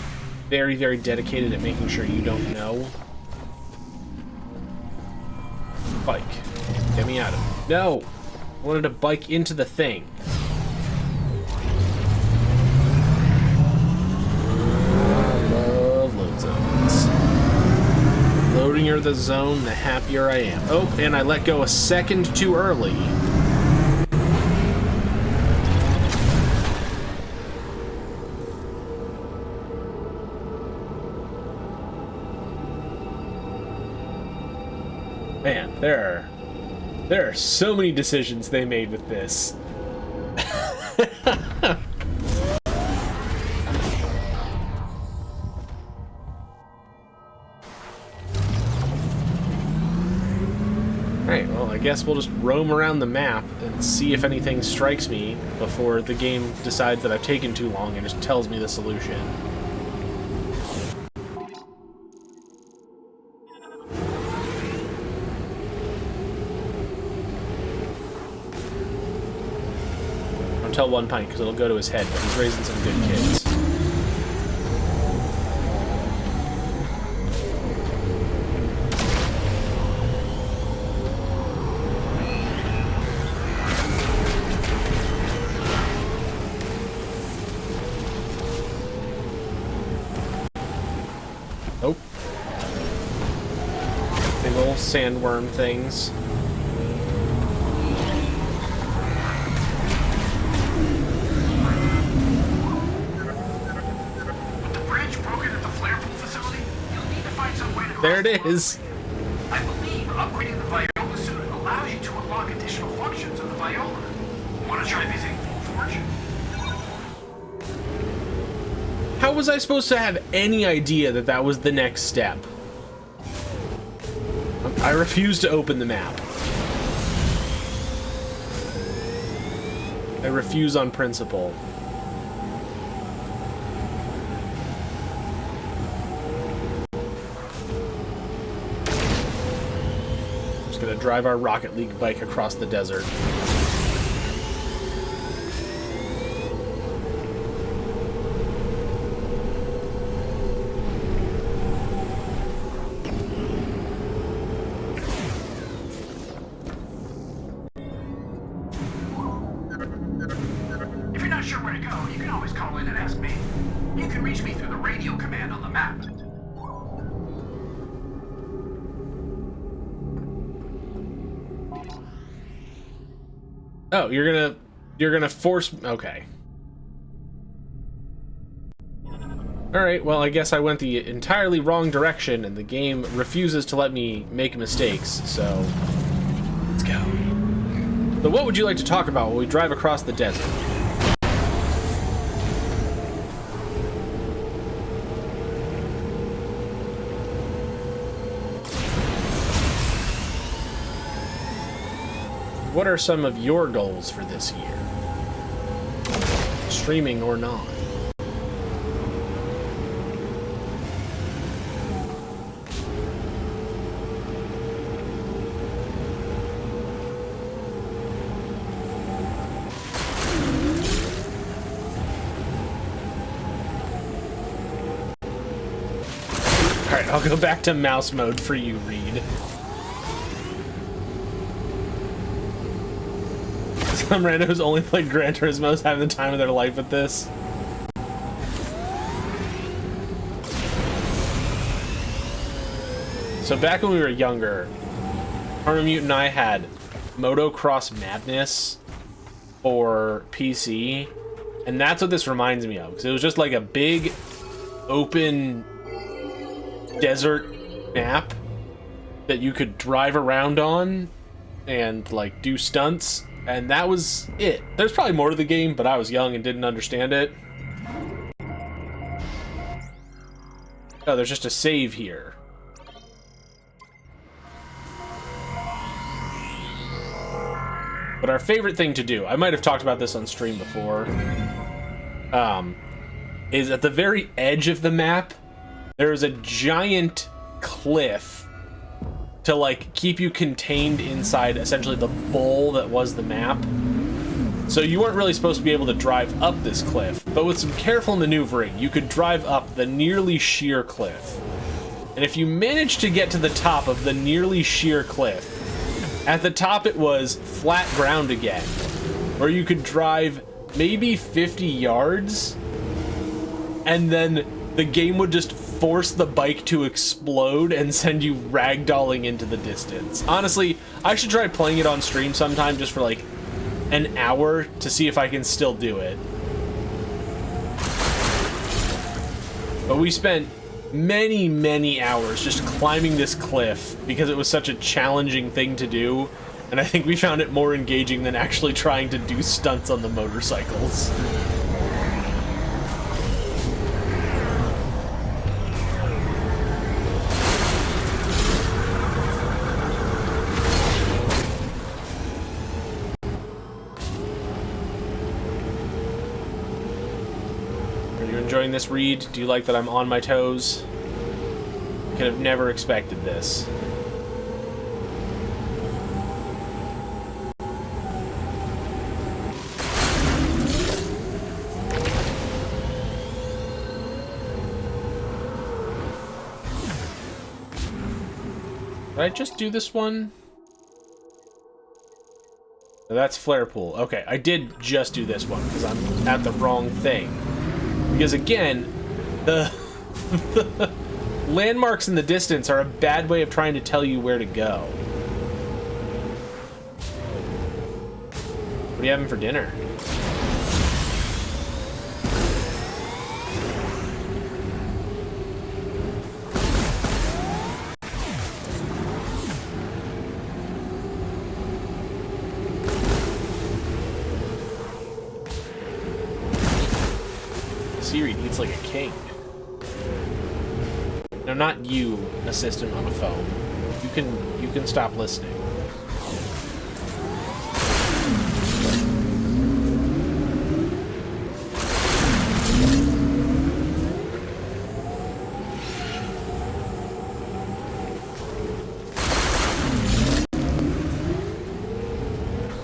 very, very dedicated at making sure you don't know. Bike. Get me out of it. No! I wanted to bike into the thing. I love load zones. The loadier the zone, the happier I am. Oh, and I let go a second too early. Man, there are so many decisions they made with this. Alright, well, I guess we'll just roam around the map and see if anything strikes me before the game decides that I've taken too long and just tells me the solution. Tell one pint because it'll go to his head, but he's raising some good kids. Oh. Big ol' sandworm things. There it is. I believe upgrading the Viola suit allows you to unlock additional functions of the Viola. Want to try visiting Full Forge? How was I supposed to have any idea that that was the next step? I refuse to open the map. I refuse on principle. Gonna drive our Rocket League bike across the desert. If you're not sure where to go, you can always call in and ask me. You can reach me through the radio command on the map. Oh, you're gonna force... Okay. Alright, well, I guess I went the entirely wrong direction, and the game refuses to let me make mistakes, so let's go. So what would you like to talk about while we drive across the desert? What are some of your goals for this year? Streaming or not? Alright, I'll go back to mouse mode for you, Reed. Some rando who's only played Gran Turismo is having the time of their life with this. So back when we were younger, Mute and I had Motocross Madness for PC, and that's what this reminds me of, because it was just like a big open desert map that you could drive around on and like do stunts, and that was it. There's probably more to the game, but I was young and didn't understand it. Oh, there's just a save here. But our favorite thing to do, I might have talked about this on stream before, is at the very edge of the map, there is a giant cliff to like keep you contained inside essentially the bowl that was the map. So you weren't really supposed to be able to drive up this cliff, but with some careful maneuvering, you could drive up the nearly sheer cliff. And if you managed to get to the top of the nearly sheer cliff, at the top it was flat ground again, where you could drive maybe 50 yards, and then the game would just force the bike to explode and send you ragdolling into the distance. Honestly, I should try playing it on stream sometime just for like an hour to see if I can still do it. But we spent many, many hours just climbing this cliff because it was such a challenging thing to do, and I think we found it more engaging than actually trying to do stunts on the motorcycles. Enjoying this, Reed? Do you like that I'm on my toes? Could have never expected this. Did I just do this one? No, that's Flare Pool. Okay, I did just do this one because I'm at the wrong thing. Because again, the landmarks in the distance are a bad way of trying to tell you where to go. What are you having for dinner? Siri eats like a king. No, not you, assistant on a phone. You can stop listening.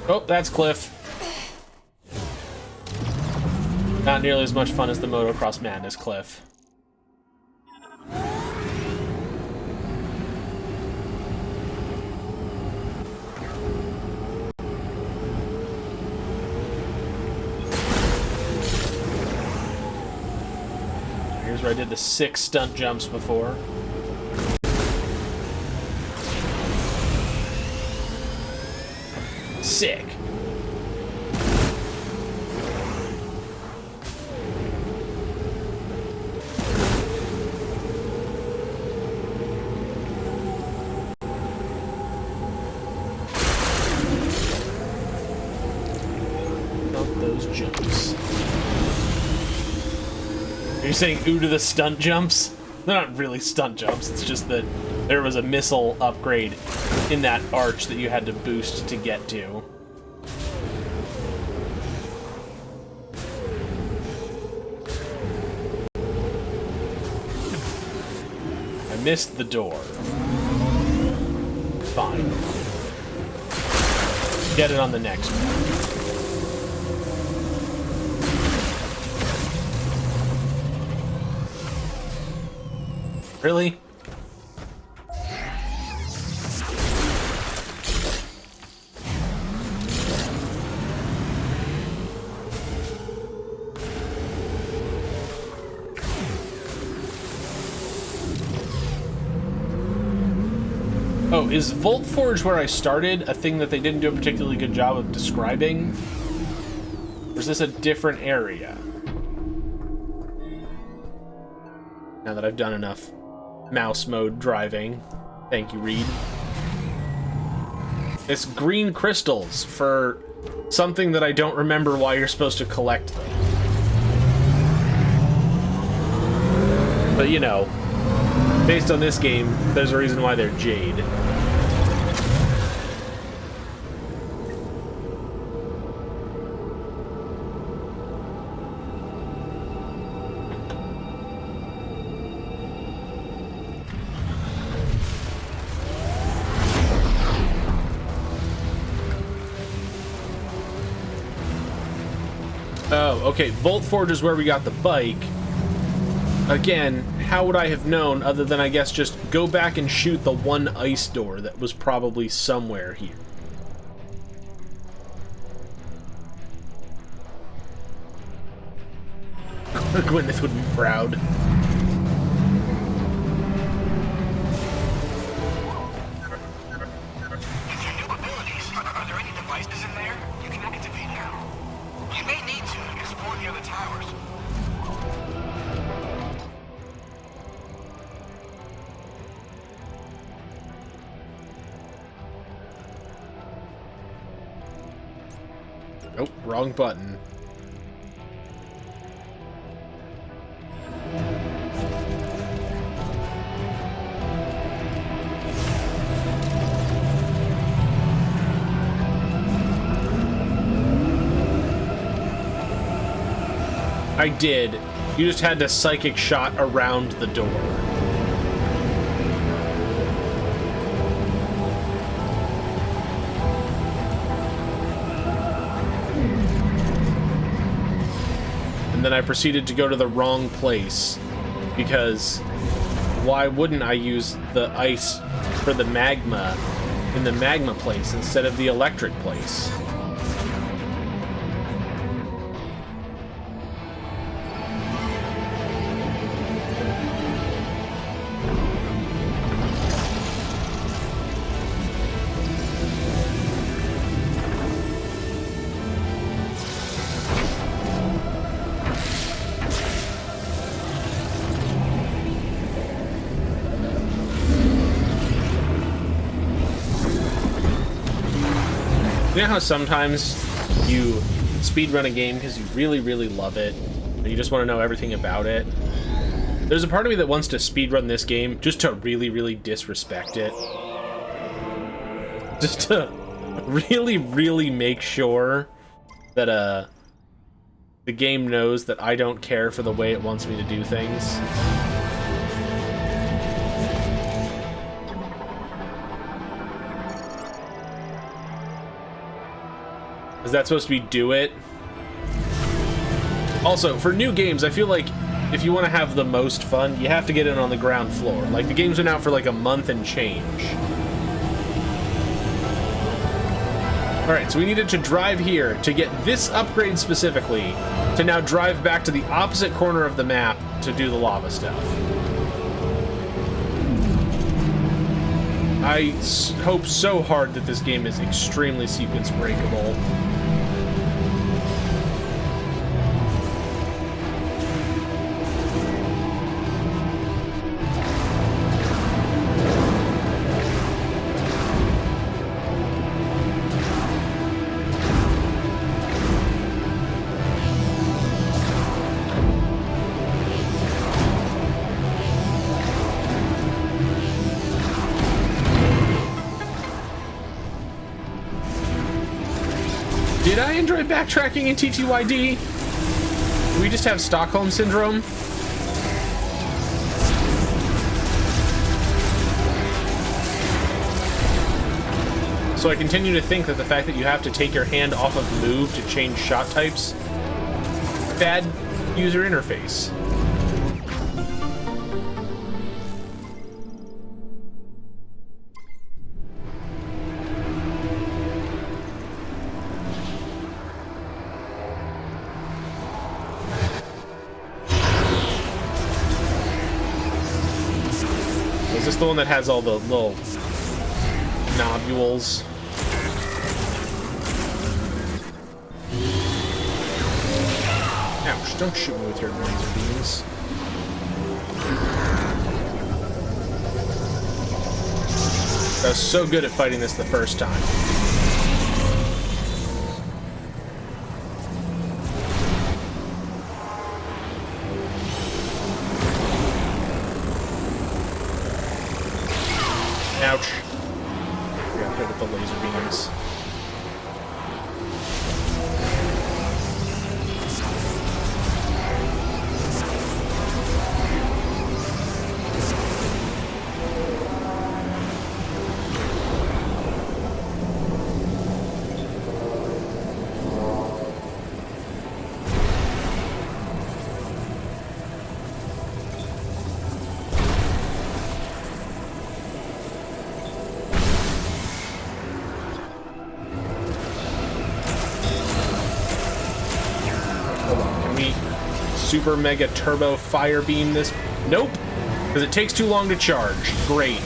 Oh, that's Cliff. Not nearly as much fun as the Motocross Madness Cliff. Here's where I did the 6 stunt jumps before. Sick. those jumps. Are you saying ooh to the stunt jumps? They're not really stunt jumps, it's just that there was a missile upgrade in that arch that you had to boost to get to. I missed the door. Fine. Get it on the next one. Really? Oh, is Volt Forge where I started a thing that they didn't do a particularly good job of describing? Or is this a different area? Now that I've done enough mouse mode driving. Thank you, Reed. It's green crystals for something that I don't remember why you're supposed to collect them. But you know, based on this game, there's a reason why they're jade. Oh, okay, Volt Forge is where we got the bike. Again, how would I have known other than, I guess, just go back and shoot the one ice door that was probably somewhere here. Gwyneth would be proud. With your new abilities, are there any devices in there you can activate now? You may need to explore the other towers. Nope, wrong button. I did. You just had to psychic shot around the door. And then I proceeded to go to the wrong place, because why wouldn't I use the ice for the magma in the magma place instead of the electric place? You know how sometimes you speedrun a game because you really, really love it, and you just want to know everything about it? There's a part of me that wants to speedrun this game just to really, really disrespect it. Just to really, really make sure that the game knows that I don't care for the way it wants me to do things. Is that supposed to be do it? Also, for new games, I feel like if you want to have the most fun, you have to get in on the ground floor. Like, the game's been out for like a month and change. Alright, so we needed to drive here to get this upgrade specifically, to now drive back to the opposite corner of the map to do the lava stuff. I hope so hard that this game is extremely sequence breakable. Did I enjoy backtracking in TTYD? Do we just have Stockholm Syndrome? So I continue to think that the fact that you have to take your hand off of move to change shot types, bad user interface. Is this the one that has all the little nodules? Ouch, don't shoot me with your laser beams. I was so good at fighting this the first time. Ouch. I got hit with the laser beams. Super mega turbo fire beam this? Nope, because it takes too long to charge. Great.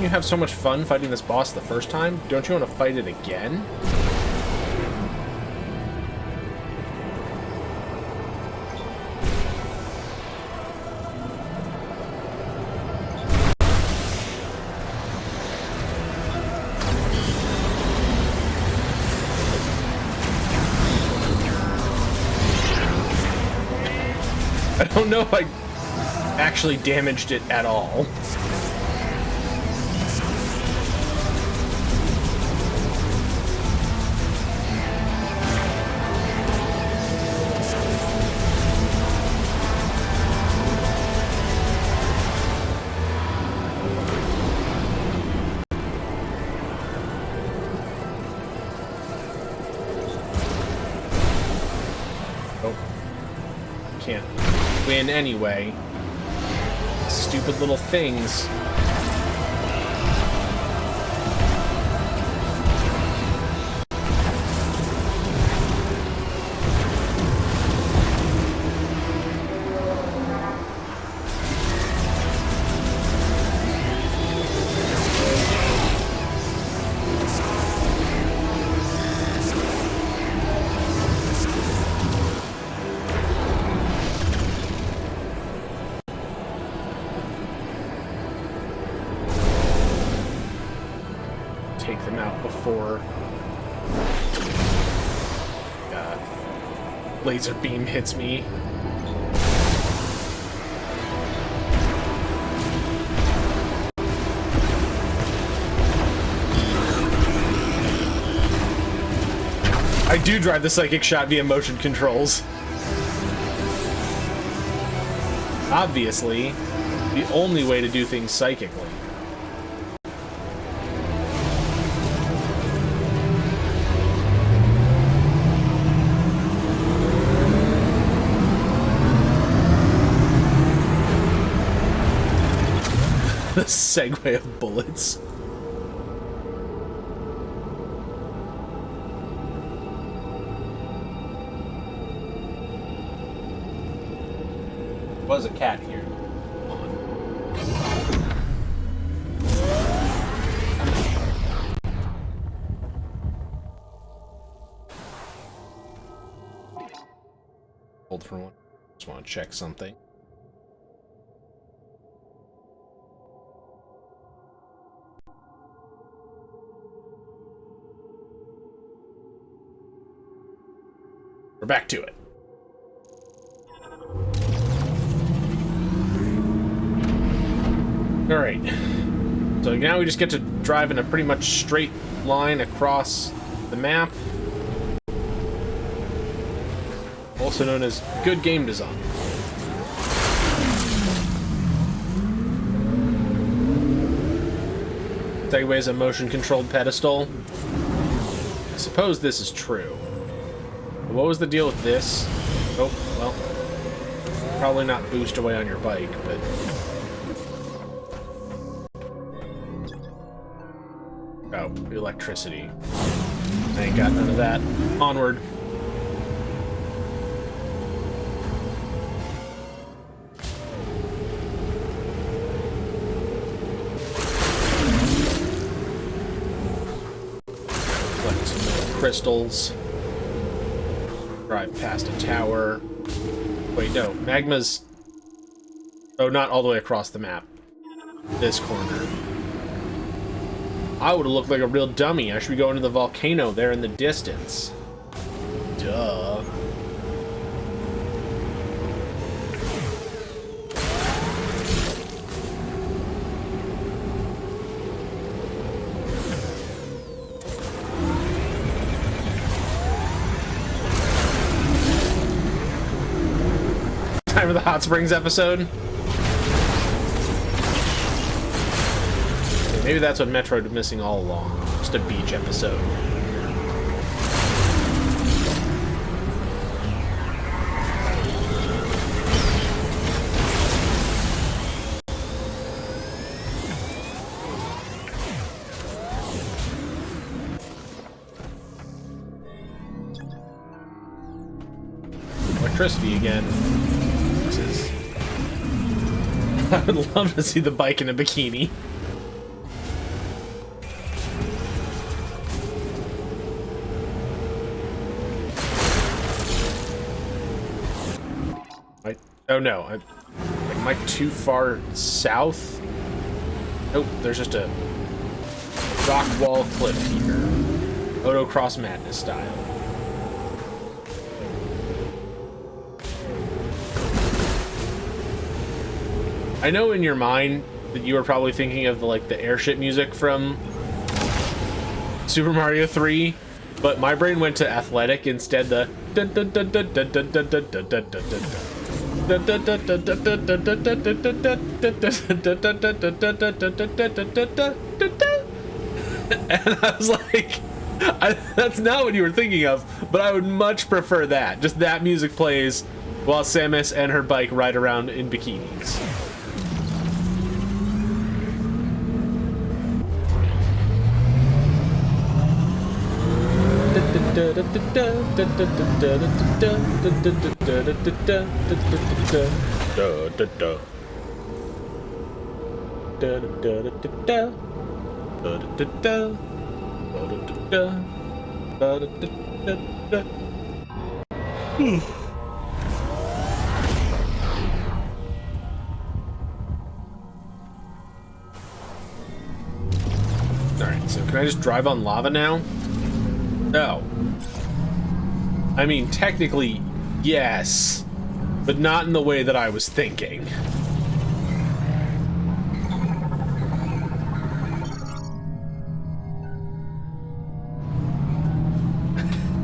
You have so much fun fighting this boss the first time. Don't you want to fight it again? I don't know if I actually damaged it at all. Can't win anyway. Stupid little things. Take them out before laser beam hits me. I do drive the psychic shot via motion controls. Obviously, the only way to do things psychically. The segue of bullets. Was a cat here. Hold for 1, Just want to check something. We're back to it. All right. So now we just get to drive in a pretty much straight line across the map. Also known as good game design. Segway's a motion-controlled pedestal. I suppose this is true. But what was the deal with this? Oh, well, probably not boost away on your bike, but... Oh, electricity. I ain't got none of that. Onward. Collect some more crystals. Drive past a tower. Wait, no. Magma's... Oh, not all the way across the map. This corner. I would have looked like a real dummy. I should be going to the volcano there in the distance. Duh. Time for the Hot Springs episode. Maybe that's what Metroid was missing all along. Just a beach episode. Electricity again. This is... I would love to see the bike in a bikini. Oh no, am I too far south? Nope, there's just a rock wall cliff here. Motocross Madness style. I know in your mind that you were probably thinking of the airship music from Super Mario 3, but my brain went to Athletic instead. The and I was like, that's not what you were thinking of, but I would much prefer that. Just that music plays while Samus and her bike ride around in bikinis. Alright, so can I just drive on lava now? No. I mean, technically, yes, but not in the way that I was thinking.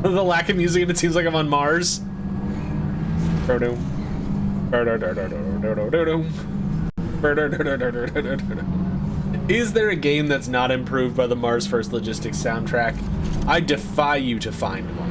The lack of music and it seems like I'm on Mars. Is there a game that's not improved by the Mars First Logistics soundtrack? I defy you to find one.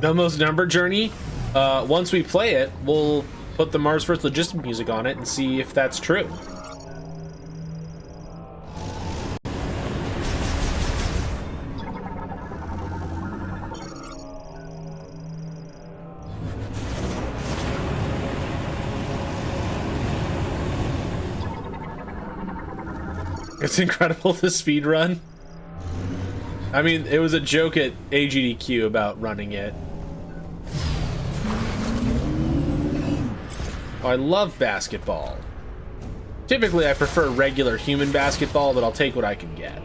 No Most Number Journey. Once we play it, we'll put the Mars First Logistic music on it and see if that's true. It's incredible, the speed run. I mean, it was a joke at AGDQ about running it. Oh, I love basketball. Typically, I prefer regular human basketball, but I'll take what I can get.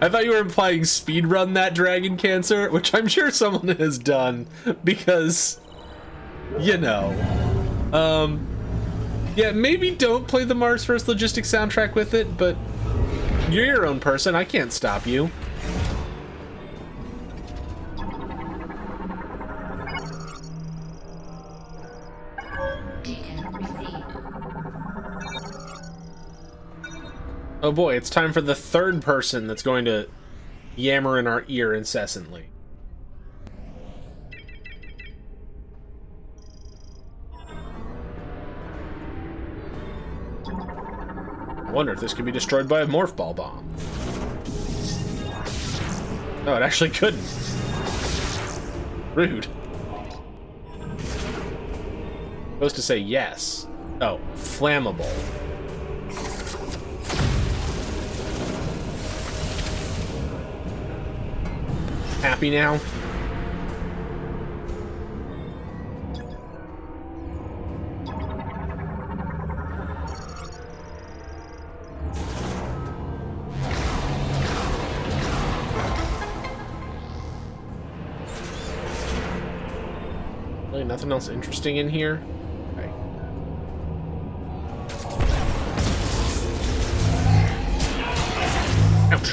I thought you were implying speedrun that Dragon Cancer, which I'm sure someone has done, because, you know. Yeah, maybe don't play the Mars First Logistics soundtrack with it, but you're your own person. I can't stop you. Data received. Oh boy, it's time for the third person that's going to yammer in our ear incessantly. I wonder if this could be destroyed by a morph ball bomb. No, it actually couldn't. Rude. Supposed to say yes. Oh, flammable. Happy now? Really nothing else interesting in here? Okay. Ouch.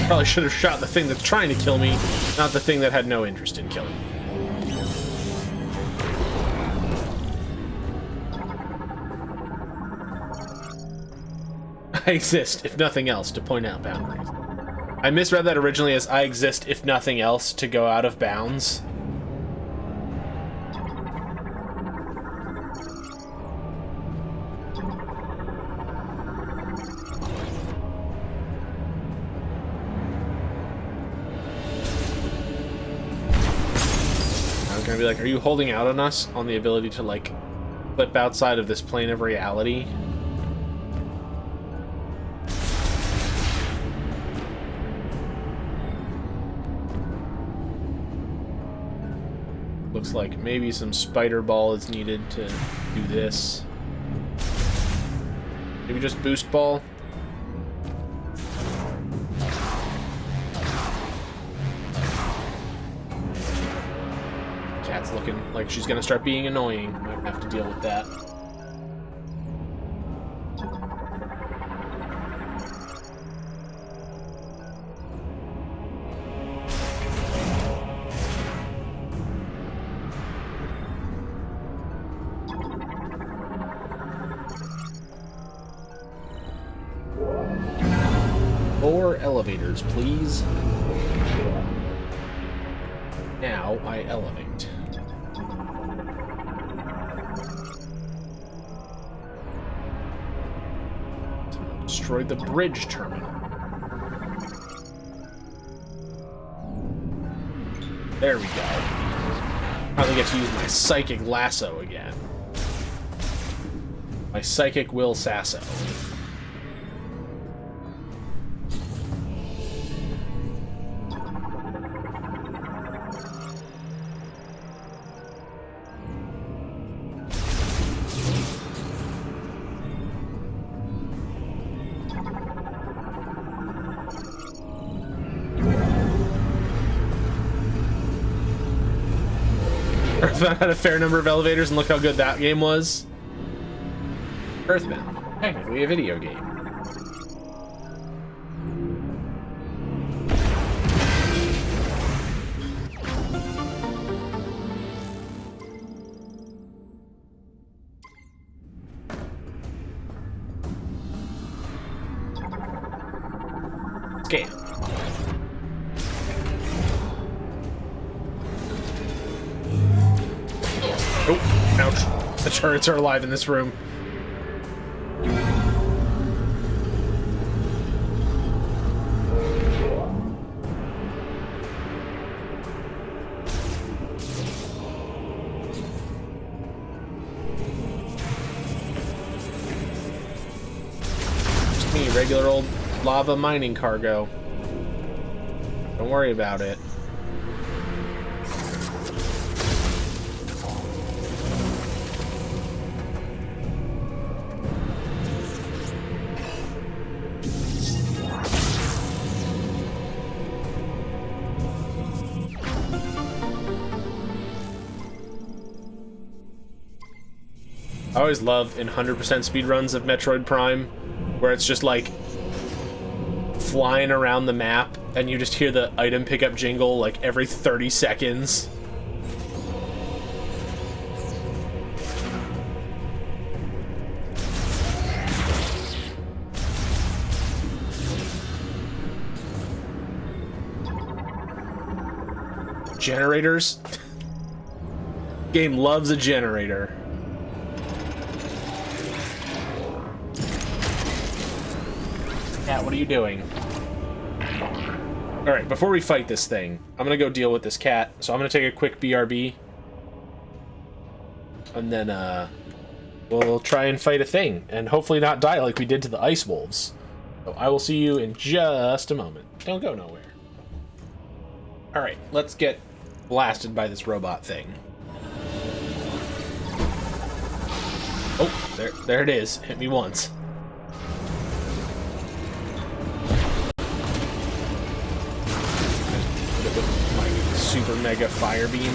Probably should have shot the thing that's trying to kill me, not the thing that had no interest in killing me. I exist, if nothing else, to point out boundaries. I misread that originally as I exist, if nothing else, to go out of bounds. Gonna be like, are you holding out on us on the ability to, like, flip outside of this plane of reality? Looks like maybe some spider ball is needed to do this. Maybe just boost ball? Cat's looking like she's gonna start being annoying. Might have to deal with that. More elevators, please. Now I elevate. Destroy the bridge terminal. There we go. Finally get to use my psychic lasso again. My psychic will sasso. Earthbound had a fair number of elevators, and look how good that game was. Earthbound, technically a video game. Scam. Oh, ouch. The turrets are alive in this room. Just me, regular old lava mining cargo. Don't worry about it. I always love in 100% speedruns of Metroid Prime, where it's just like flying around the map and you just hear the item pickup jingle like every 30 seconds. Generators? Game loves a generator. Cat, what are you doing? Alright, before we fight this thing, I'm gonna go deal with this cat. So I'm gonna take a quick BRB. And then, we'll try and fight a thing. And hopefully not die like we did to the ice wolves. So I will see you in just a moment. Don't go nowhere. Alright, let's get blasted by this robot thing. Oh, there it is. Hit me once. My super mega fire beam.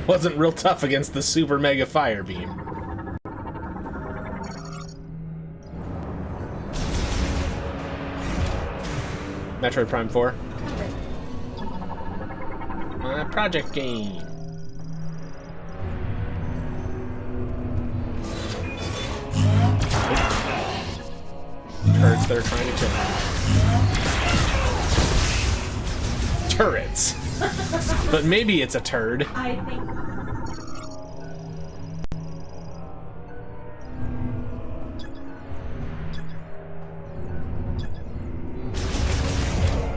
Wasn't real tough against the super mega fire beam. Metroid Prime 4. Project game. Turrets that are trying to kill me. Turrets. But maybe it's a turd. I think.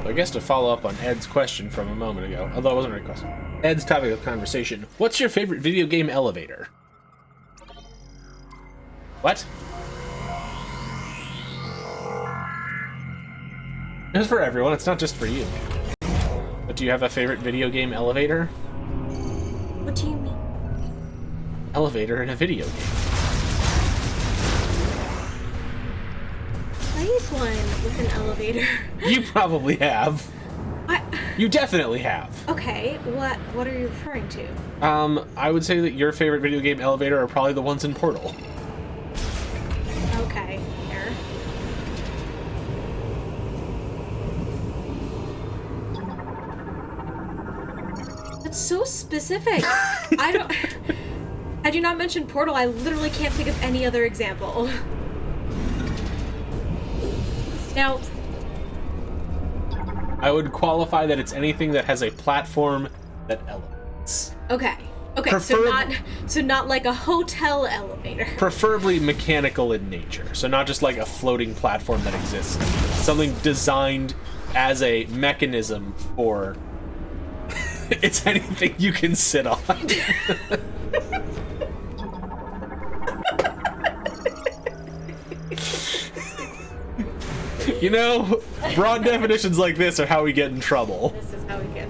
I guess to follow up on Ed's question from a moment ago, although it wasn't a question. Ed's topic of conversation. What's your favorite video game elevator? What? It's for everyone, it's not just for you. But do you have a favorite video game elevator? What do you mean? Elevator in a video game. Played one with an elevator. You probably have. You definitely have. Okay, what are you referring to? I would say that your favorite video game elevator are probably the ones in Portal. Okay, here. That's so specific. I do not mention Portal, I literally can't think of any other example. Now, I would qualify that it's anything that has a platform that elevates. okay, so not like a hotel elevator. Preferably mechanical in nature, so not just like a floating platform that exists. Something designed as a mechanism for... It's anything you can sit on. You know, broad definitions like this are how we get in trouble. This is how we get.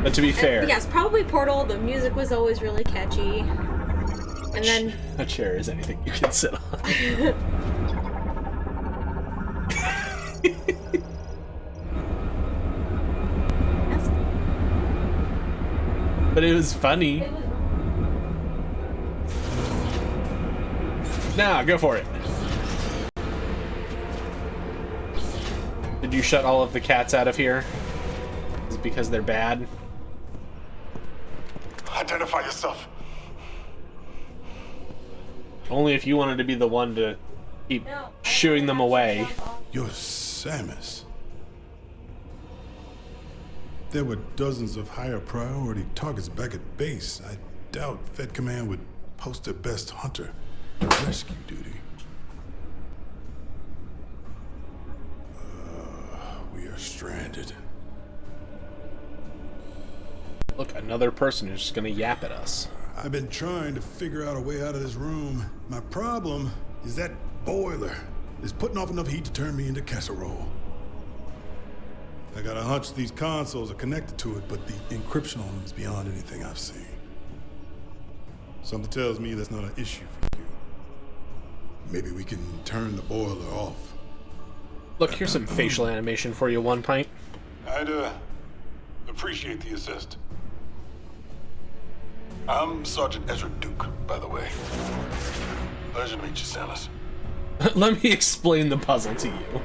But to be fair... Yes, probably Portal, the music was always really catchy. And then... A chair is anything you can sit on. But it was funny. Nah, go for it. Did you shut all of the cats out of here? because they're bad. Identify yourself. Only if you wanted to be the one to keep shooing them away. You're Samus. There were dozens of higher priority targets back at base. I doubt Fed Command would post their best hunter to rescue duty. We are stranded. Look, another person who's just gonna yap at us. I've been trying to figure out a way out of this room. My problem is that boiler is putting off enough heat to turn me into casserole. I got a hunch these consoles are connected to it, but the encryption on them is beyond anything I've seen. Something tells me that's not an issue for you. Maybe we can turn the boiler off. Look, here's some facial animation for you, One Pint. I'd appreciate the assist. I'm Sergeant Ezra Duke, by the way. Pleasure to meet you, Samus. Let me explain the puzzle to you.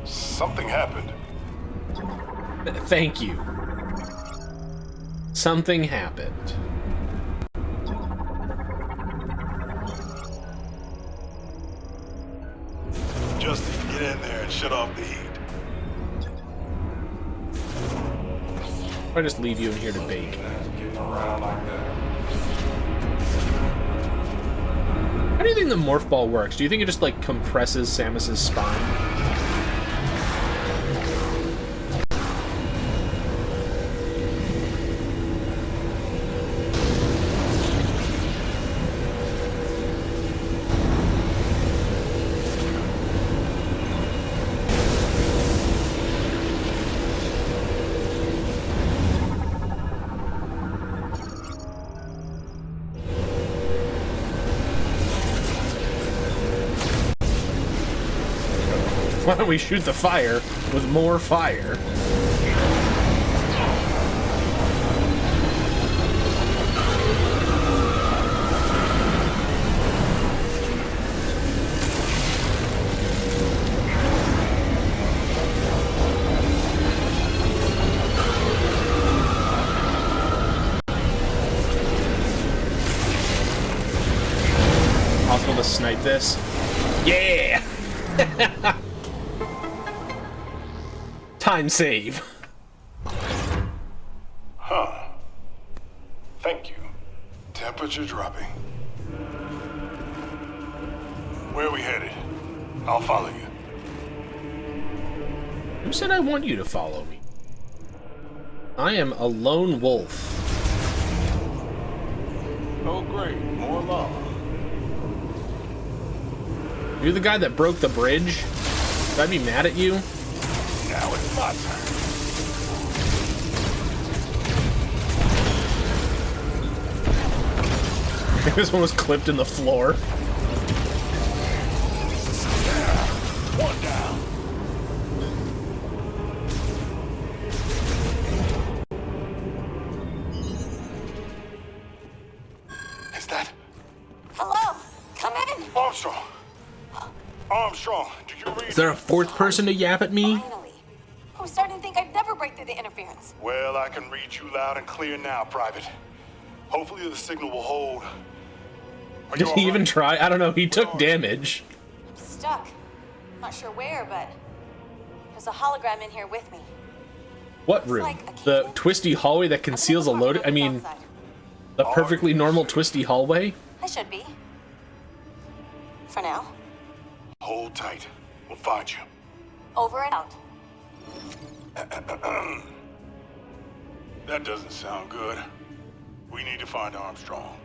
Something happened. Thank you. Something happened. Just get in there and shut off the heat. Or just leave you in here to bake. How do you think the morph ball works? Do you think it just like compresses Samus's spine? Why don't we shoot the fire with more fire? Possible to snipe this? Yeah! Time save. Huh. Thank you. Temperature dropping. Where are we headed? I'll follow you. Who said I want you to follow me? I am a lone wolf. Oh, great. More lava. You're the guy that broke the bridge? Should I be mad at you? Now it's my turn. This one was clipped in the floor. One down. Is that Hello? Come in! Armstrong? Armstrong, do you read? Is there a fourth person to yap at me? Finally. I was starting to think I'd never break through the interference. Well, I can read you loud and clear now, Private. Hopefully the signal will hold. Are you Did he all even right? try? I don't know. He took damage. I'm stuck. Not sure where, but there's a hologram in here with me. What room? like a The cave. twisty hallway that conceals a load. I mean, the perfectly normal twisty hallway. I should be. For now. Hold tight. We'll find you. Over and out. That doesn't sound good. We need to find Armstrong.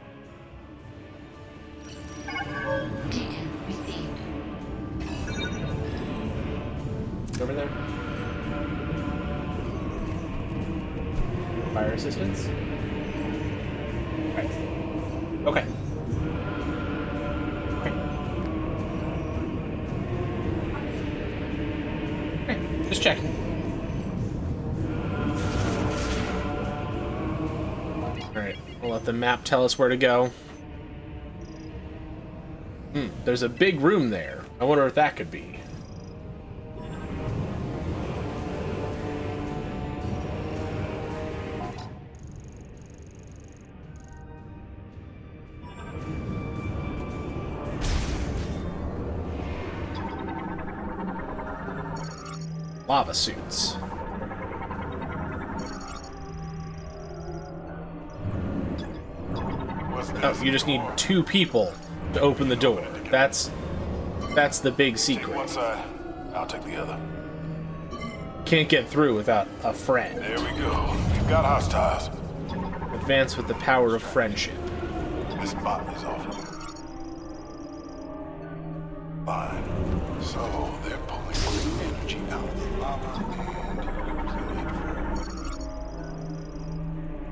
Data received. Over there. Fire assistance. Right. Okay. Okay. Just checking. Alright, we'll let the map tell us where to go. There's a big room there. I wonder what that could be. Lava suits. Oh, you just need 2 people to open the door. That's the big secret. One side, I'll take the other. Can't get through without a friend. There we go. We've got hostiles. Advance with the power of friendship. This bot is off. Fine. So they're pulling energy out of the lava and using it.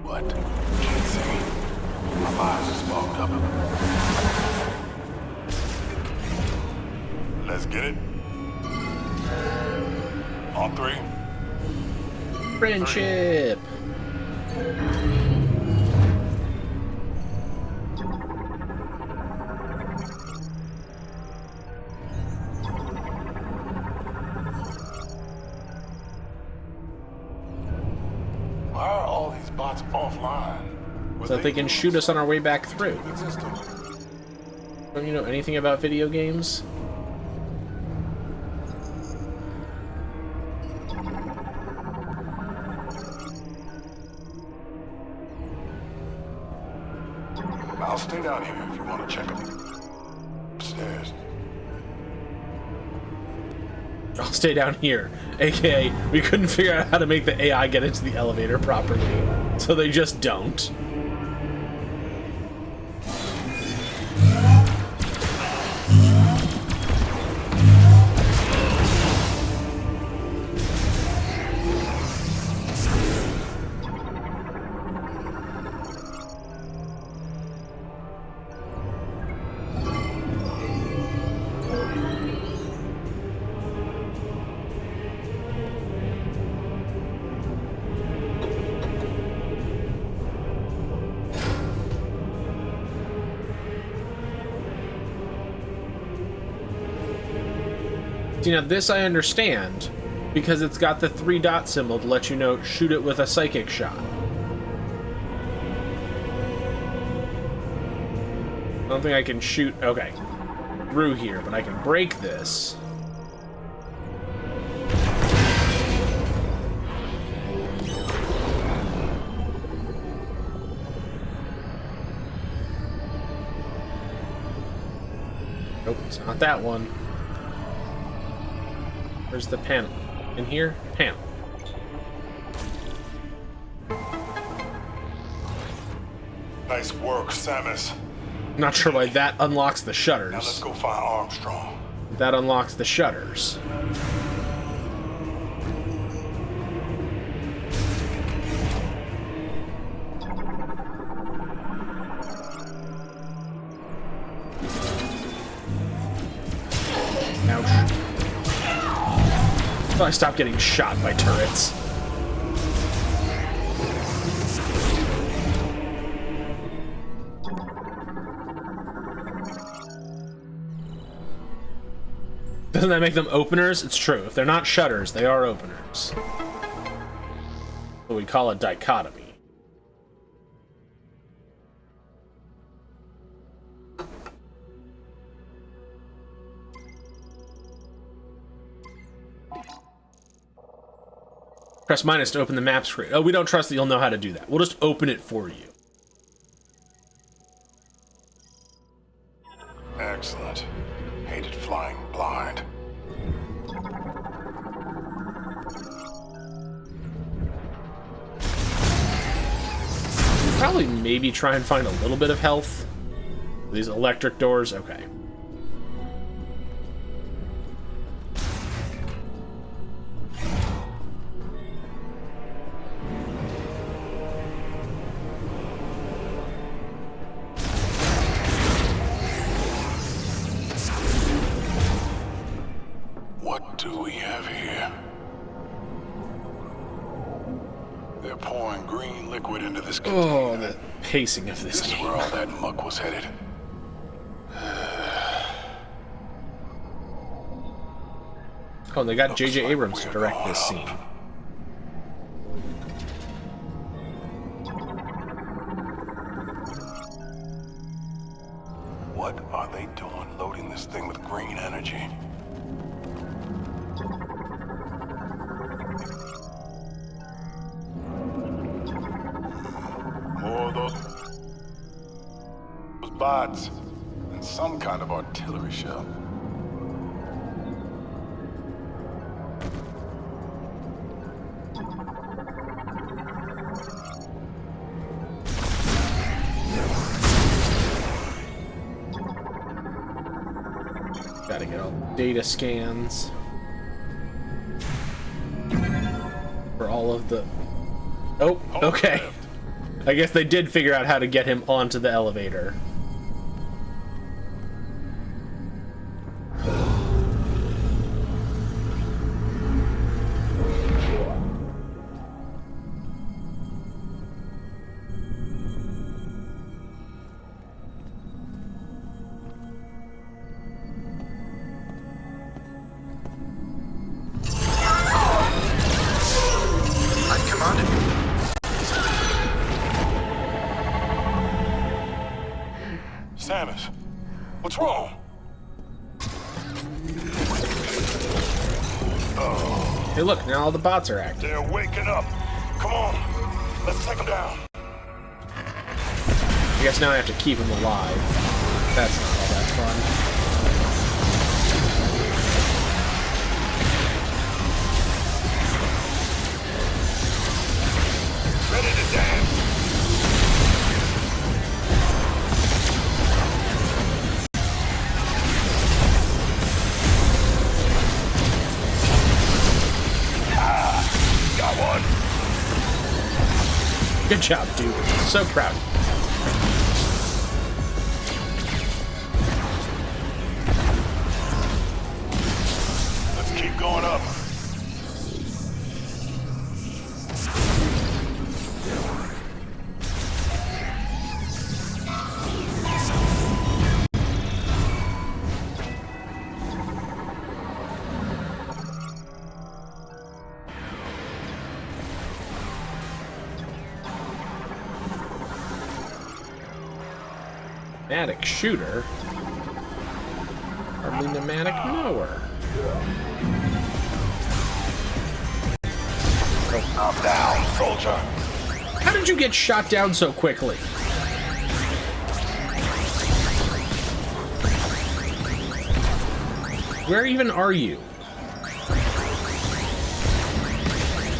What? Can't see. My eyes are fogged up. Let's get it. On 3. Friendship. Why are all these bots offline? So that they can shoot us on our way back through. Don't you know anything about video games? I'll stay down here if you want to check them. Upstairs. I'll stay down here. AKA, we couldn't figure out how to make the AI get into the elevator properly. So they just don't. See, now this I understand, because it's got the 3 dot symbol to let you know, shoot it with a psychic shot. I don't think I can shoot, okay, through here, but I can break this. Nope, it's not that one. Where's the panel? In here? Panel. Nice work, Samus. Not sure why that unlocks the Now let's shutters. go find Armstrong. That unlocks the shutters. Ouch. I stopped getting shot by turrets. Doesn't that make them openers? It's true. If they're not shutters, they are openers. What we call a dichotomy. Press minus to open the map screen. Oh, we don't trust that you'll know how to do that. We'll just open it for you. Excellent. Hated flying blind. Probably maybe try and find a little bit of health. These electric doors, okay. What do we have here? liquid into this Oh, container. the pacing of this This is game. where all that muck was headed. Oh, and they got Looks J.J. like Abrams to we're direct going this up. scene. What are they doing loading this thing with green energy? More of those bots and some kind of artillery shell. Gotta get all data scans for all of the... Oh, okay. I guess they did figure out how to get him onto the elevator. I've commanded you. Samus, what's wrong? Hey, look, now all the bots are active. They're waking up. Come on, let's take them down. I guess now I have to keep him alive. That's not all that fun. Ready to dance. Got one. Good job, dude. So proud. Let's keep going up. Pneumatic shooter. Hardly pneumatic mower. I'm down, soldier. How did you get shot down so quickly? Where even are you?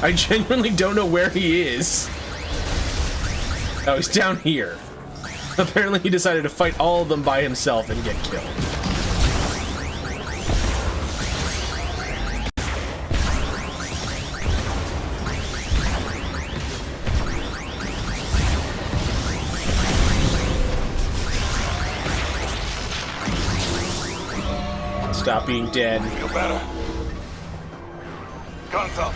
I genuinely don't know where he is. Oh, he's down here. Apparently he decided to fight all of them by himself and get killed. Stop being dead. Feel better? Guns up.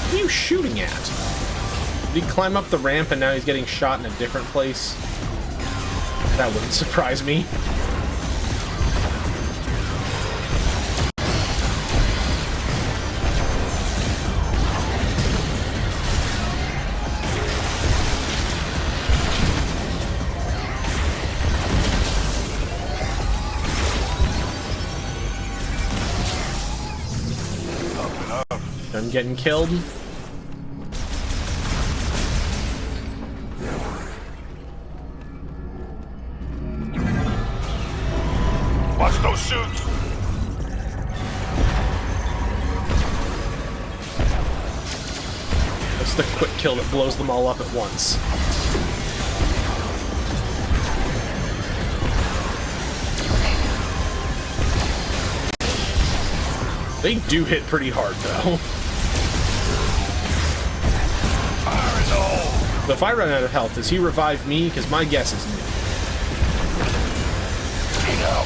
What are you shooting at? Did he climb up the ramp and now he's getting shot in a different place? That wouldn't surprise me. I'm getting killed. Watch those shoots. That's the quick kill that blows them all up at once. They do hit pretty hard, though. Fire in the hole. So if I run out of health, does he revive me? Because my guess is no.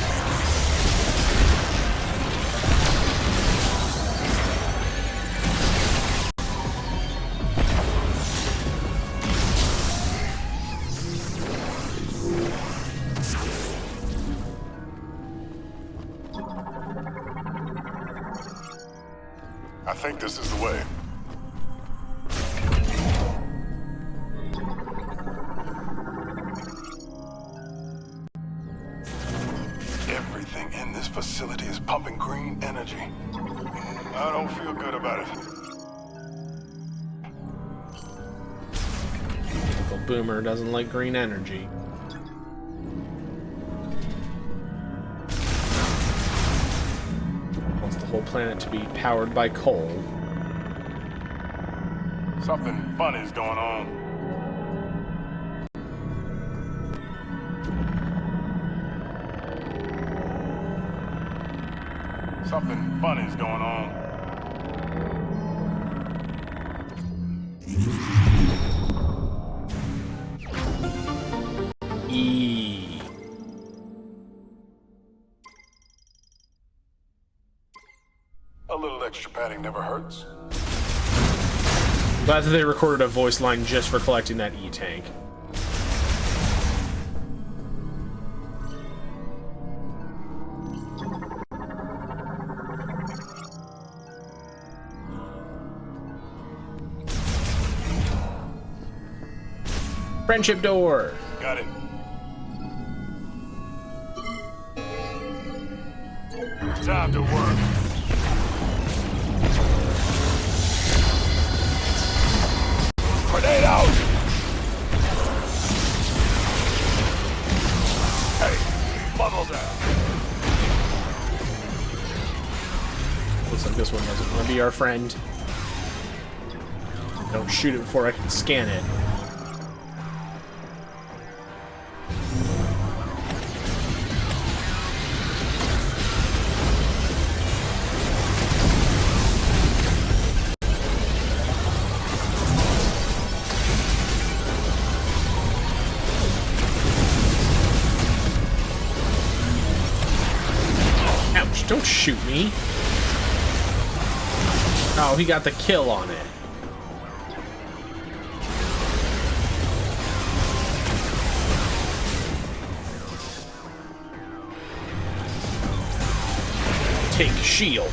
I think this is the way. Everything in this facility is pumping green energy. I don't feel good about it. The boomer doesn't like green energy. Wants the whole planet to be powered by coal. Something funny's going on. Something funny's going on. E. A little extra padding never hurts. Glad that they recorded a voice line just for collecting that E-tank. Friendship door. Got it. Time to work. Grenade out! Hey, muzzle down. Looks like this one doesn't want to be our friend. Don't shoot it before I can scan it. Ouch, don't shoot me. Oh, he got the kill on it. Take shield.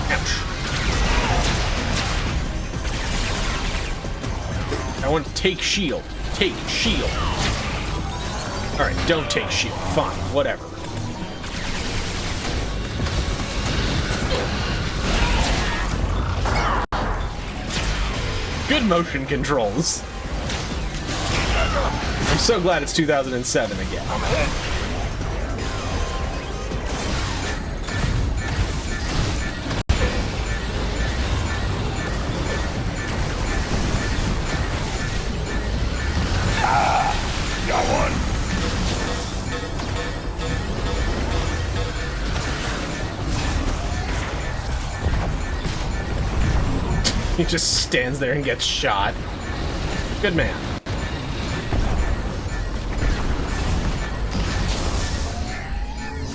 Ouch. I want to take shield. Take shield. Alright, don't take shield. Fine, whatever. Good motion controls. I'm so glad it's 2007 again. Got one. He just stands there and gets shot. Good man.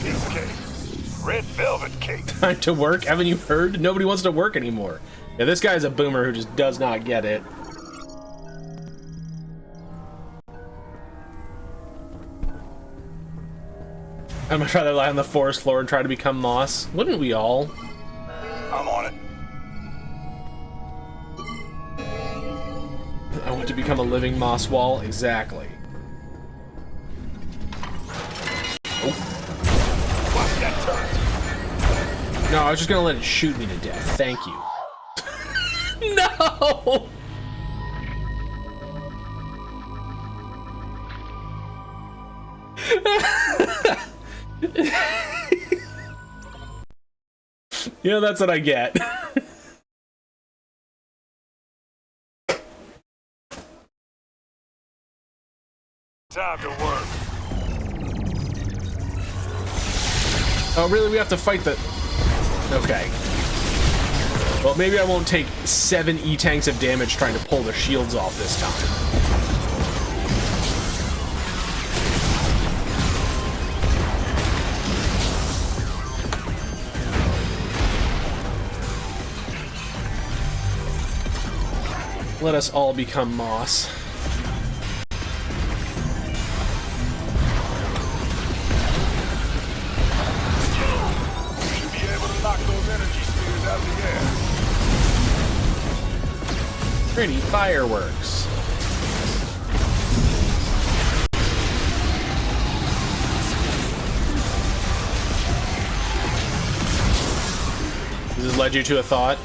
Piece of cake. Red velvet cake. Time to work. Haven't you heard? Nobody wants to work anymore. Yeah, this guy's a boomer who just does not get it. I'd much rather lie on the forest floor and try to become moss. Wouldn't we all? I'm on it. I want to become a living moss wall. Exactly. Oh. Watch that turret. No, I was just gonna let it shoot me to death. Thank you. No! Yeah, that's what I get. Time to work. Oh, really? We have to fight the... Okay. Well, maybe I won't take 7 E-tanks of damage trying to pull the shields off this time. Let us all become moss. Should be able to knock those energy spheres out of the air. Pretty fireworks. This has led you to a thought.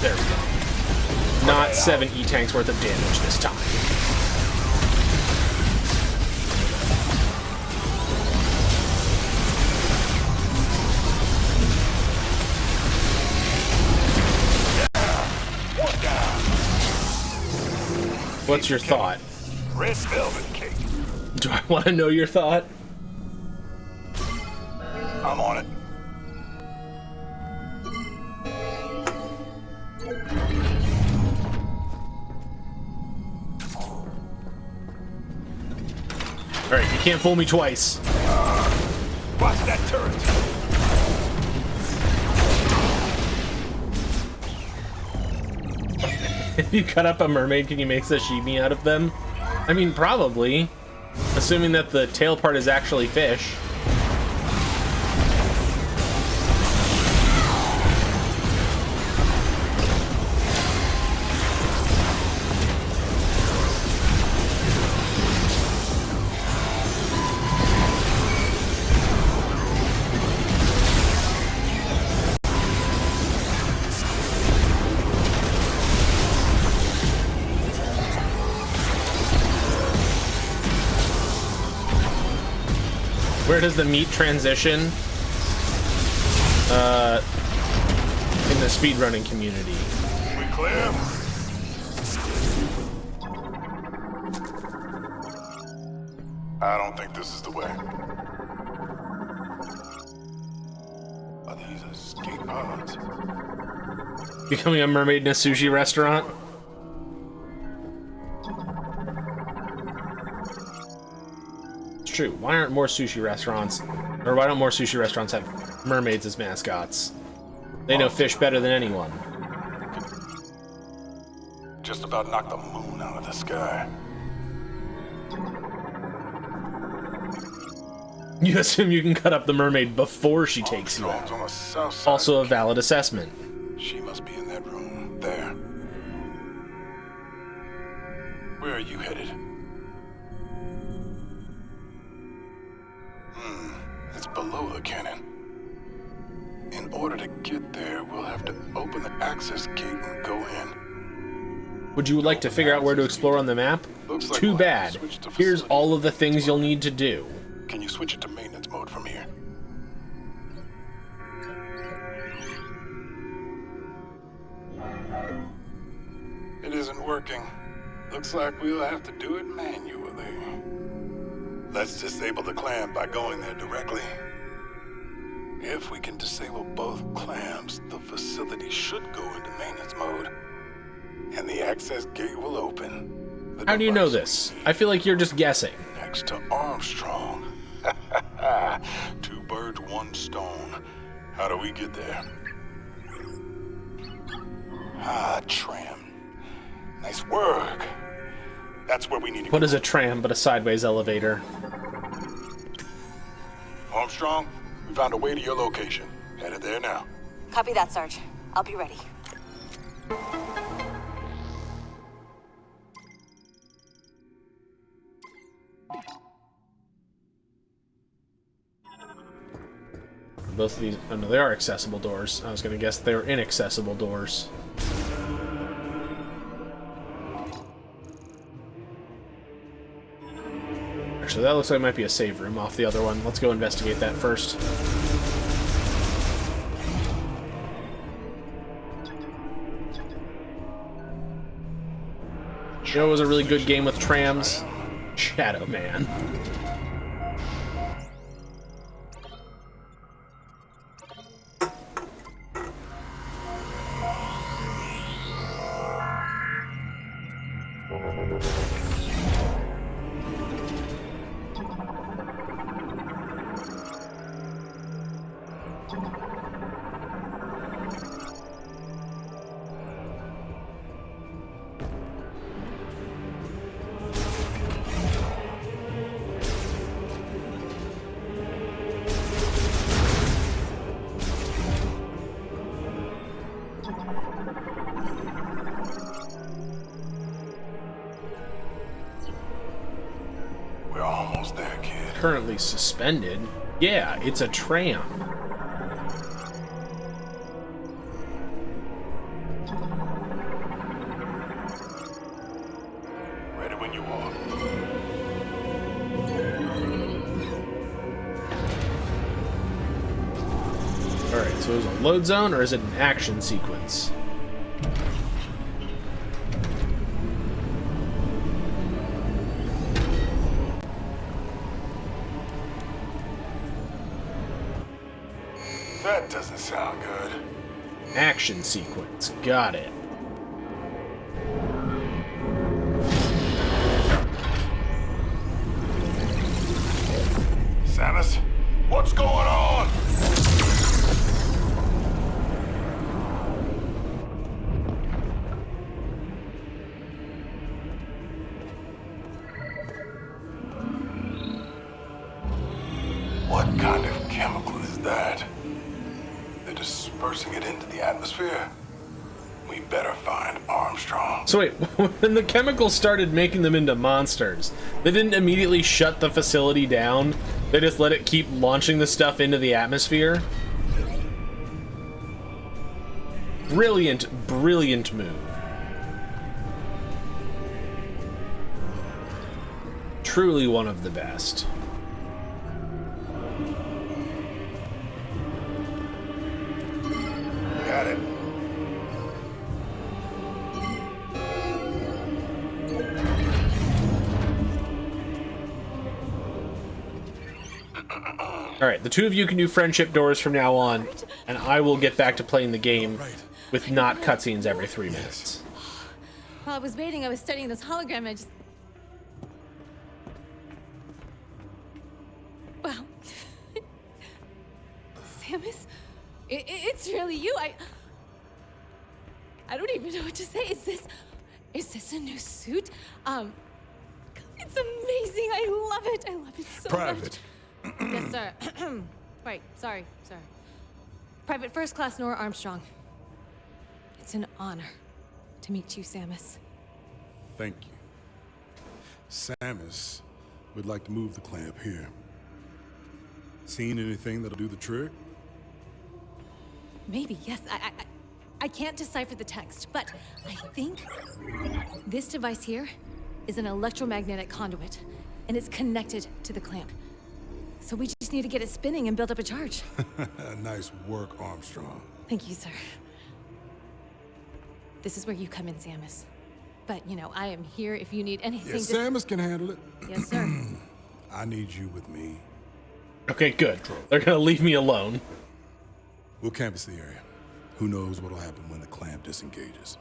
There we go. Not 7 E-tanks worth of damage this time. What's your thought? Red velvet cake. Do I want to know your thought? I'm on it. Alright, you can't fool me twice. Watch that turret. If you cut up a mermaid, can you make sashimi out of them? I mean, probably. Assuming that the tail part is actually fish. Where does the meat transition? In the speedrunning community. We clear? I don't think this is the way. Are these escape pods? Becoming a mermaid in a sushi restaurant? It's true. Why aren't more sushi restaurants, or why don't more sushi restaurants have mermaids as mascots? They know fish better than anyone. Just about knocked the moon out of the sky. You assume you can cut up the mermaid before she takes you Armstrong's out. on the south side. Also a valid assessment. She must be in that room there. Where are you headed? It's below the cannon. In order to get there, we'll have to open the access gate and go in. Would you like to figure out where to explore on the map? Looks like Too we'll have bad. to switch to Here's facility. all of the things you'll need to do. Can you switch it to maintenance mode from here? It isn't working. Looks like we'll have to do it manually. Let's disable the clamp by going there directly. If we can disable both clamps, the facility should go into maintenance mode. And the access gate will open. The How do you know device this? I feel like you're just guessing. next to Armstrong. 2 birds, 1 stone. How do we get there? Tram. Nice work. That's where we need to What go. is a tram but a sideways elevator? Armstrong, we found a way to your location. Headed there now. Copy that, Sarge. I'll be ready. Both of these, oh no, they are accessible doors. I was gonna guess they were inaccessible doors. Actually, that looks like it might be a save room off the other one. Let's go investigate that first. You know, it was a really good game with trams. Shadow Man. We're almost there, kid. Currently suspended. Yeah, it's a tram. Ready when you are. Alright, so is it a load zone or is it an action sequence? That doesn't sound good. Action sequence. Got it. Samus, what's going on? What kind of chemical is that? They're dispersing it into the atmosphere? We better find Armstrong. So wait, when the chemicals started making them into monsters, they didn't immediately shut the facility down. They just let it keep launching the stuff into the atmosphere. Brilliant, brilliant move. Truly one of the best. Got it. Alright, the two of you can do friendship doors from now on, and I will get back to playing the game with not cutscenes every 3 minutes. While I was waiting, I was studying this hologram and I just... Wow. Samus? It's really you. I don't even know what to say. Is this a new suit? It's amazing. I love it. I love it so Private. much. Yes, sir. Right, sorry. Private First Class Nora Armstrong. It's an honor to meet you, Samus. Thank you. Samus would like to move the clamp here. Seen anything that'll do the trick? Maybe, yes. I can't decipher the text, but I think this device here is an electromagnetic conduit, and it's connected to the clamp. So we just need to get it spinning and build up a charge. Nice work, Armstrong. Thank you, sir. This is where you come in, Samus. But, you know, I am here if you need anything. Yes, Samus can handle it. Yes, sir. I need you with me. Okay, good. They're gonna leave me alone. We'll canvass the area. Who knows what'll happen when the clamp disengages.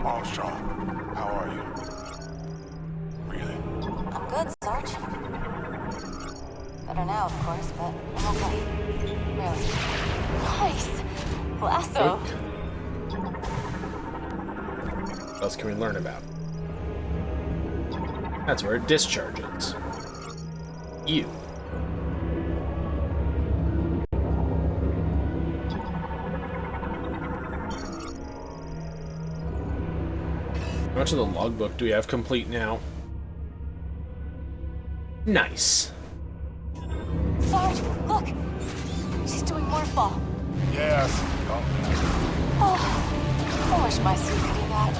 Armstrong, how are you? Really? I'm good, Sarge. Better now, of course, but I'm okay. Really. Nice! Lasso! What else can we learn about? That's where it discharges. You. How much of the logbook do we have complete now? Nice. Sarge, look! She's doing waterfall. Yes. Oh, I wish my suit could do that.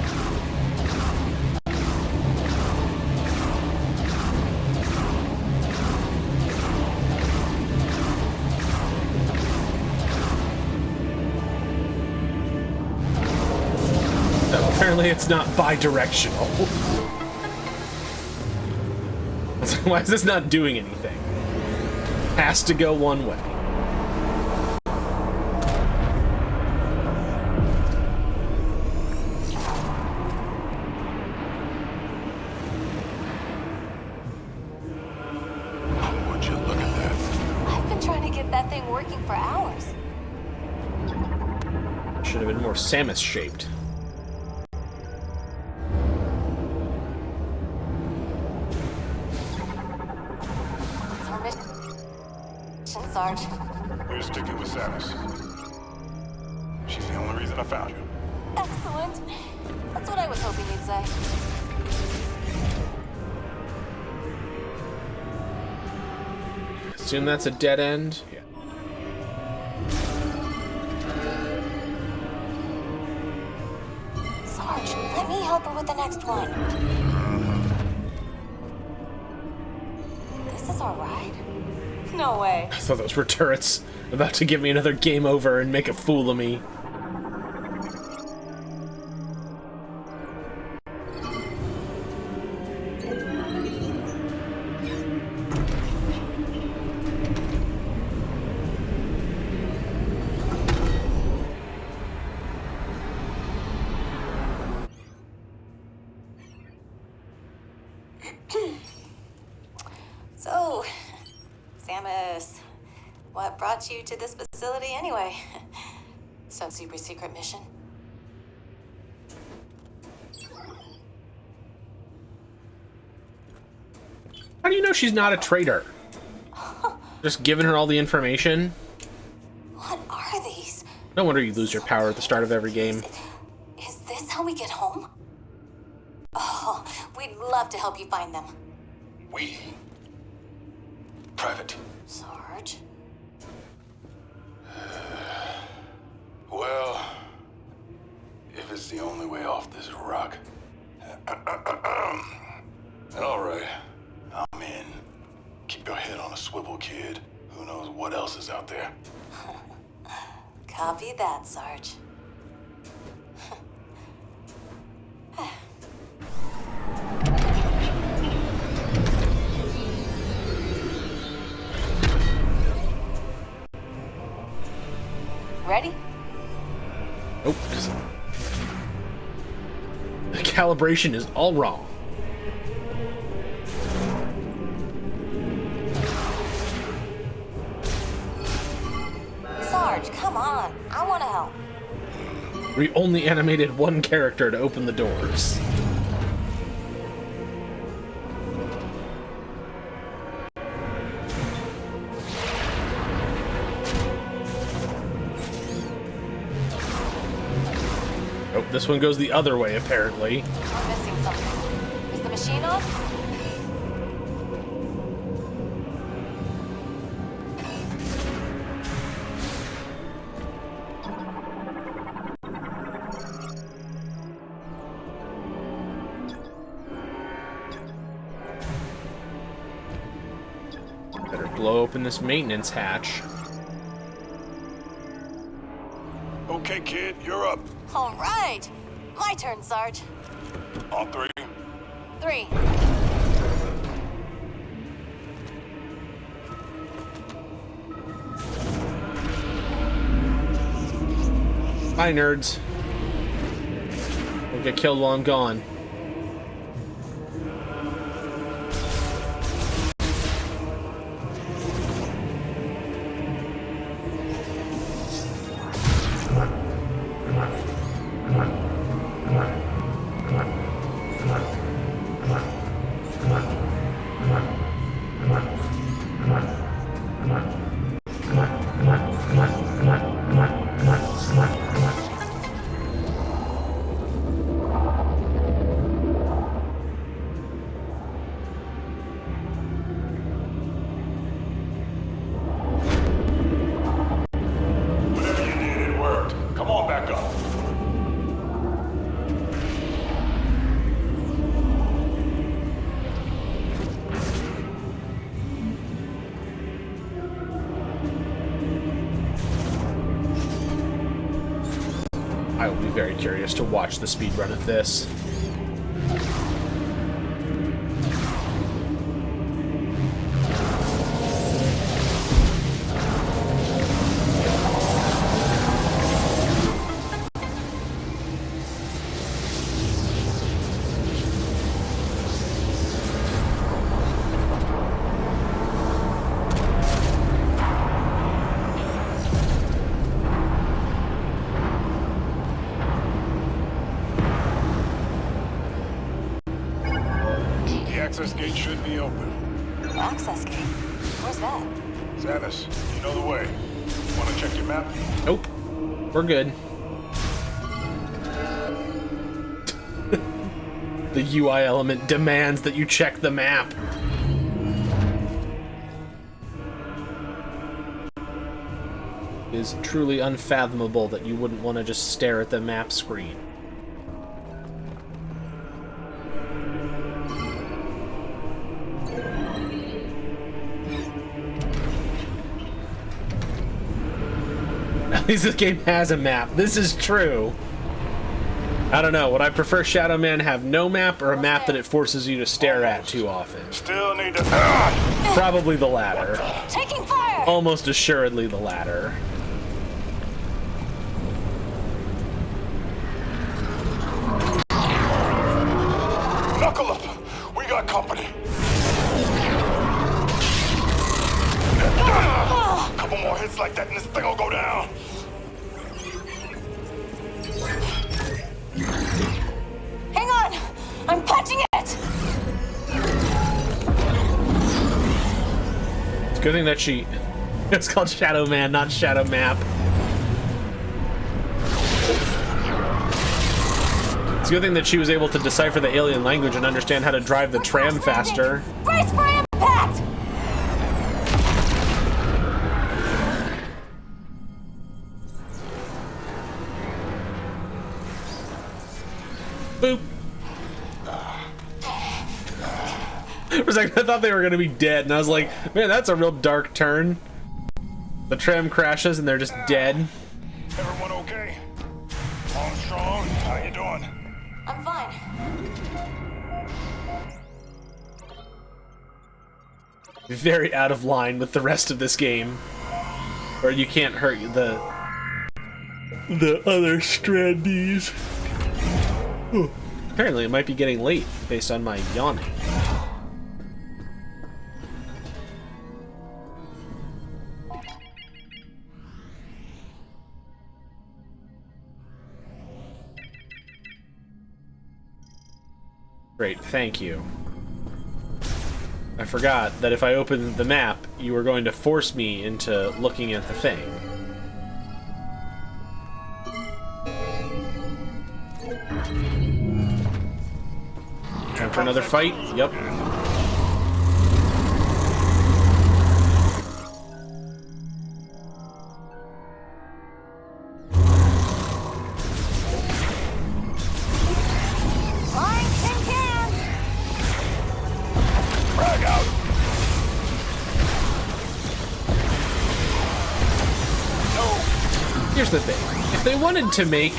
Apparently it's not bi-directional. Why is this not doing anything? Has to go one way. Would you look at that? I've been trying to get that thing working for hours. Should have been more Samus-shaped. It's our mission, Sarge. We're sticking with Samus. She's the only reason I found you. Excellent. That's what I was hoping you'd say. Assume that's a dead end. Yeah. Sarge, let me help her with the next one. This is our ride? No way. I thought those were turrets about to give me another game over and make a fool of me. So, Samus, what brought you to this facility anyway? Some super secret mission? How do you know she's not a traitor? Just giving her all the information? What are these? No wonder you lose your power at the start of every game. Is this how we get home? Oh, we'd love to help you find them. We. Private. Sarge? Well, if it's the only way off this rock. All right, I'm in. Keep your head on a swivel, kid. Who knows what else is out there? Copy that, Sarge. Ready? Nope. The calibration is all wrong. Sarge, come on. I want to help. We only animated one character to open the doors. Oh, this one goes the other way, apparently. We're missing something. Is the machine on? Better blow open this maintenance hatch. Okay, kid, you're up. All right. My turn, Sarge. On three. 3. Bye, nerds. Don't get killed while I'm gone. very curious to watch the speedrun of this. Access gate should be open. Access gate? Where's that? Zanus, you know the way. Want to check your map? Nope. We're good. The UI element demands that you check the map. It is truly unfathomable that you wouldn't want to just stare at the map screen. At least this game has a map. This is true. I don't know. Would I prefer Shadow Man have no map or a map that it forces you to stare at too often? Still need to... Probably the latter. Taking fire! Almost assuredly the latter. Knuckle up! We got company. Couple more hits like that and this thing will go down. Hang on! I'm punching it! It's a good thing that she... It's called Shadow Man, not Shadow Map. It's a good thing that she was able to decipher the alien language and understand how to drive the tram faster. Brace for impact! Boop. For a second, I thought they were gonna be dead, and I was like, man, that's a real dark turn. The tram crashes and they're just dead. Everyone okay? Armstrong, how you doing? I'm fine. Very out of line with the rest of this game, where you can't hurt the other strandies. Ooh. Apparently, it might be getting late based on my yawning. Great, thank you. I forgot that if I opened the map, you were going to force me into looking at the thing. Time for another fight? Yep. Frag out. No. Here's the thing. If they wanted to make,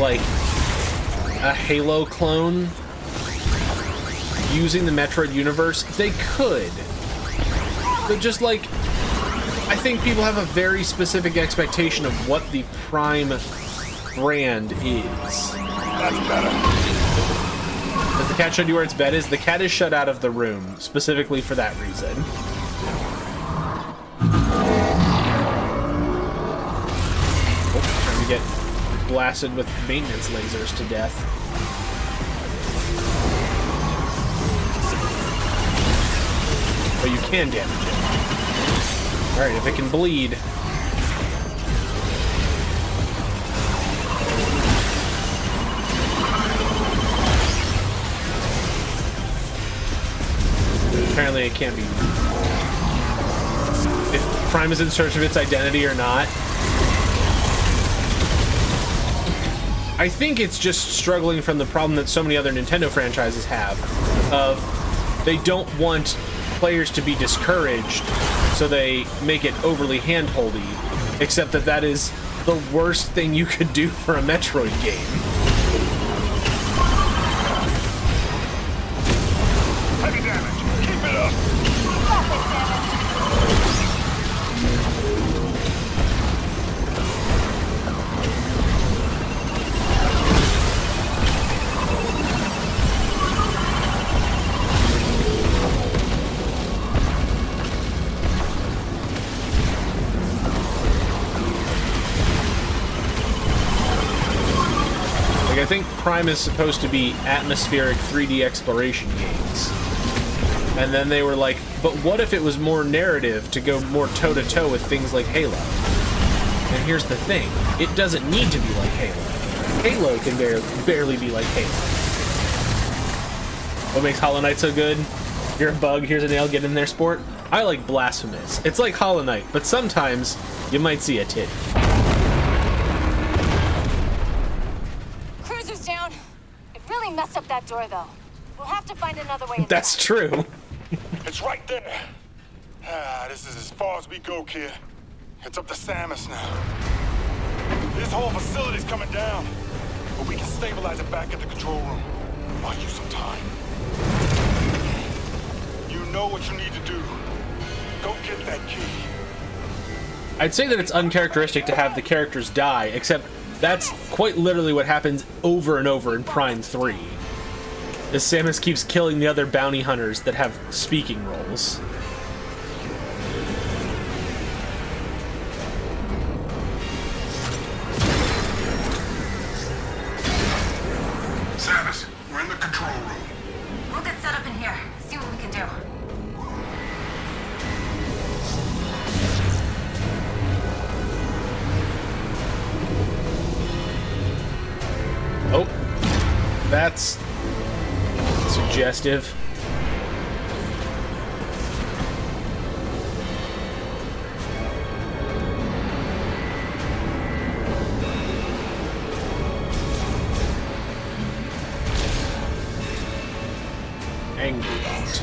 like, a Halo clone using the Metroid universe, they could. But just like, I think people have a very specific expectation of what the Prime brand is. That's better. Has the cat showed you where its bed is? The cat is shut out of the room, specifically for that reason. Oh, trying to get blasted with maintenance lasers to death. But you can damage it. Alright, if it can bleed. Apparently it can't be. If Prime is in search of its identity or not. I think it's just struggling from the problem that so many other Nintendo franchises have. Of they don't want players to be discouraged, so they make it overly hand-holdy, except that is the worst thing you could do for a Metroid game. Heavy damage. Keep it up. Like, I think Prime is supposed to be atmospheric 3D exploration games. And then they were like, but what if it was more narrative to go more toe-to-toe with things like Halo? And here's the thing, it doesn't need to be like Halo. Halo can barely be like Halo. What makes Hollow Knight so good? You're a bug, here's a nail, get in there, sport. I like Blasphemous. It's like Hollow Knight, but sometimes you might see a titty. Cruiser's down. It really messed up that door, though. We'll have to find another way. That's true. It's right there. This is as far as we go, kid. It's up to Samus now. This whole facility's coming down, but we can stabilize it back at the control room. Buy you some time. You know what you need to do. Go get that key. I'd say that it's uncharacteristic to have the characters die, except that's quite literally what happens over and over in Prime 3. As Samus keeps killing the other bounty hunters that have speaking roles. Samus, we're in the control room. We'll get set up in here. See what we can do. Oh, that's suggestive. Angry Bot.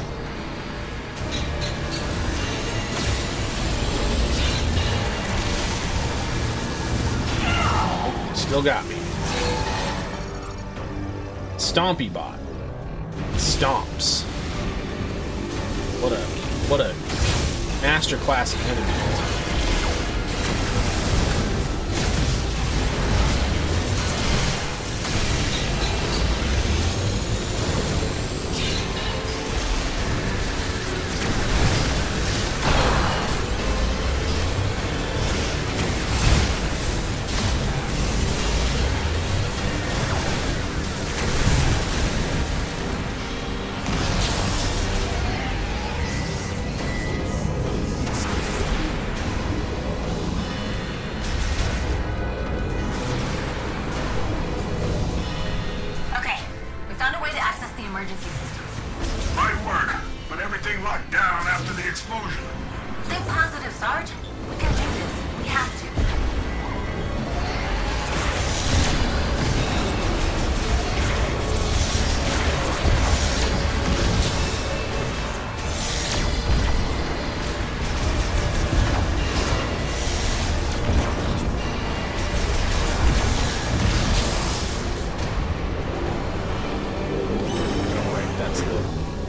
Still got me. Stompy Bot. Stomps. What a masterclass of enemy.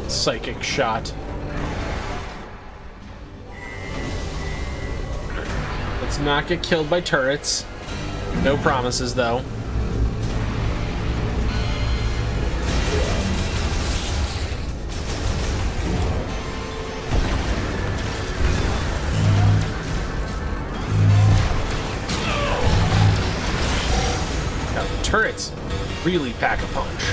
Psychic shot. Let's not get killed by turrets. No promises, though. Now, the turrets really pack a punch.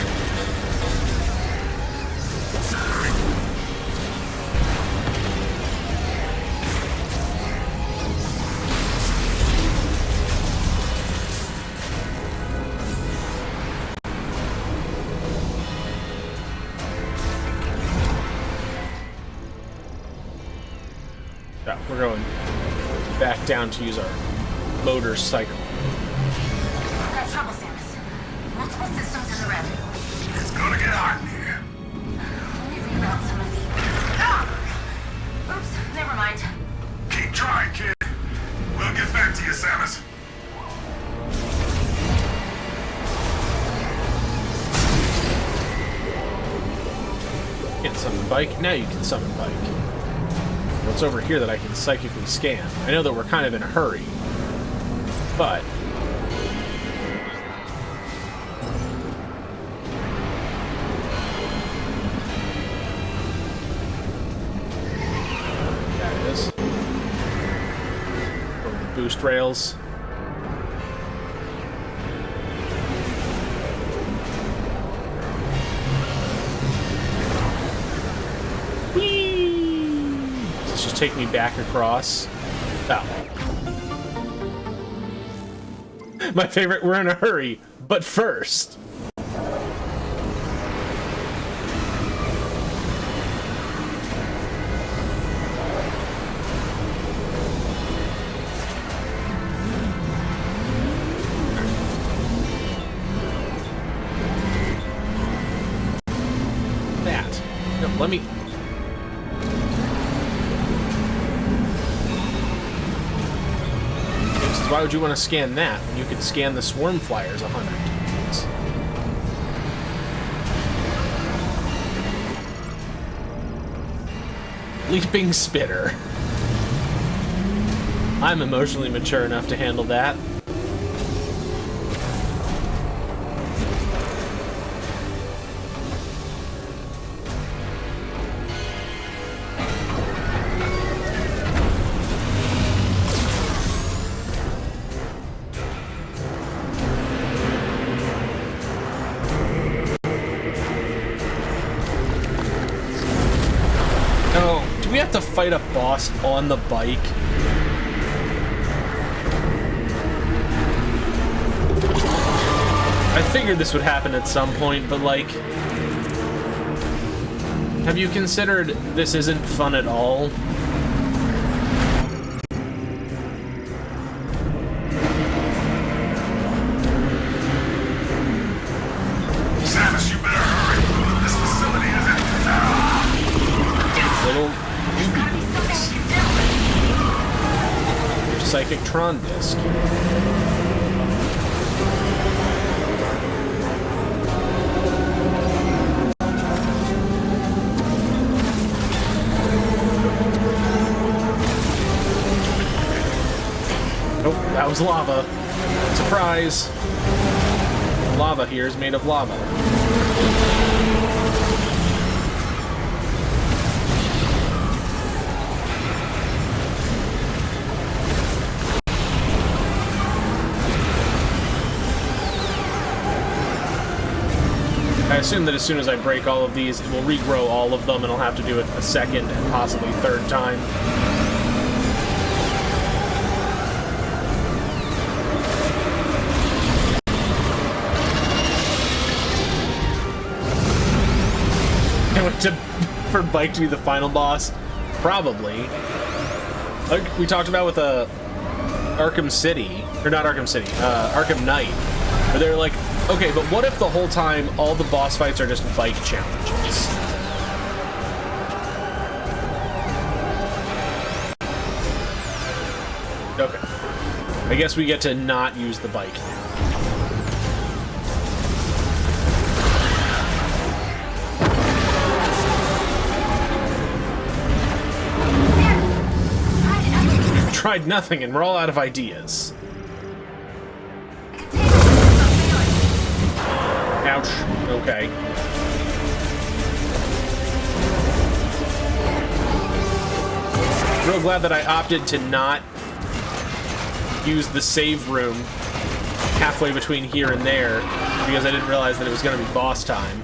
We're going back down to use our motorcycle. Got trouble, Samus. Multiple systems in the red. It's gonna get hot in here. Let me reroute some of the... Ah! Oops, never mind. Keep trying, kid. We'll get back to you, Samus. Summon bike. Now you can summon bike. What's over here that I can psychically scan? I know that we're kind of in a hurry, but... That is. Over the boost rails. Just take me back across. Oh. My favorite, we're in a hurry, but first. That. No, let me... Why would you want to scan that when you could scan the swarm flyers 100 times? Leaping spitter. I'm emotionally mature enough to handle that. To fight a boss on the bike. I figured this would happen at some point, but like, have you considered this isn't fun at all? Samus, you better hurry. This facility isn't... Little Psychic Tron disc. Oh, that was lava. Surprise! Lava here is made of lava. I assume that as soon as I break all of these, it will regrow all of them, and I'll have to do it a second and possibly third time. I went for Bike to be the final boss? Probably. Like we talked about with Arkham City, or not Arkham City, Arkham Knight, where they're like, okay, but what if the whole time all the boss fights are just bike challenges? Okay. I guess we get to not use the bike now. Tried nothing and we're all out of ideas. Ouch. Okay. Real glad that I opted to not use the save room halfway between here and there because I didn't realize that it was going to be boss time.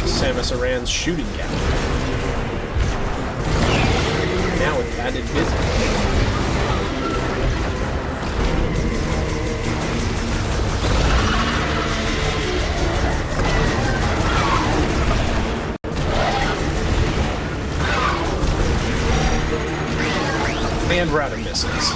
Samus Aran's shooting gap. Now it's added visible. command router missiles.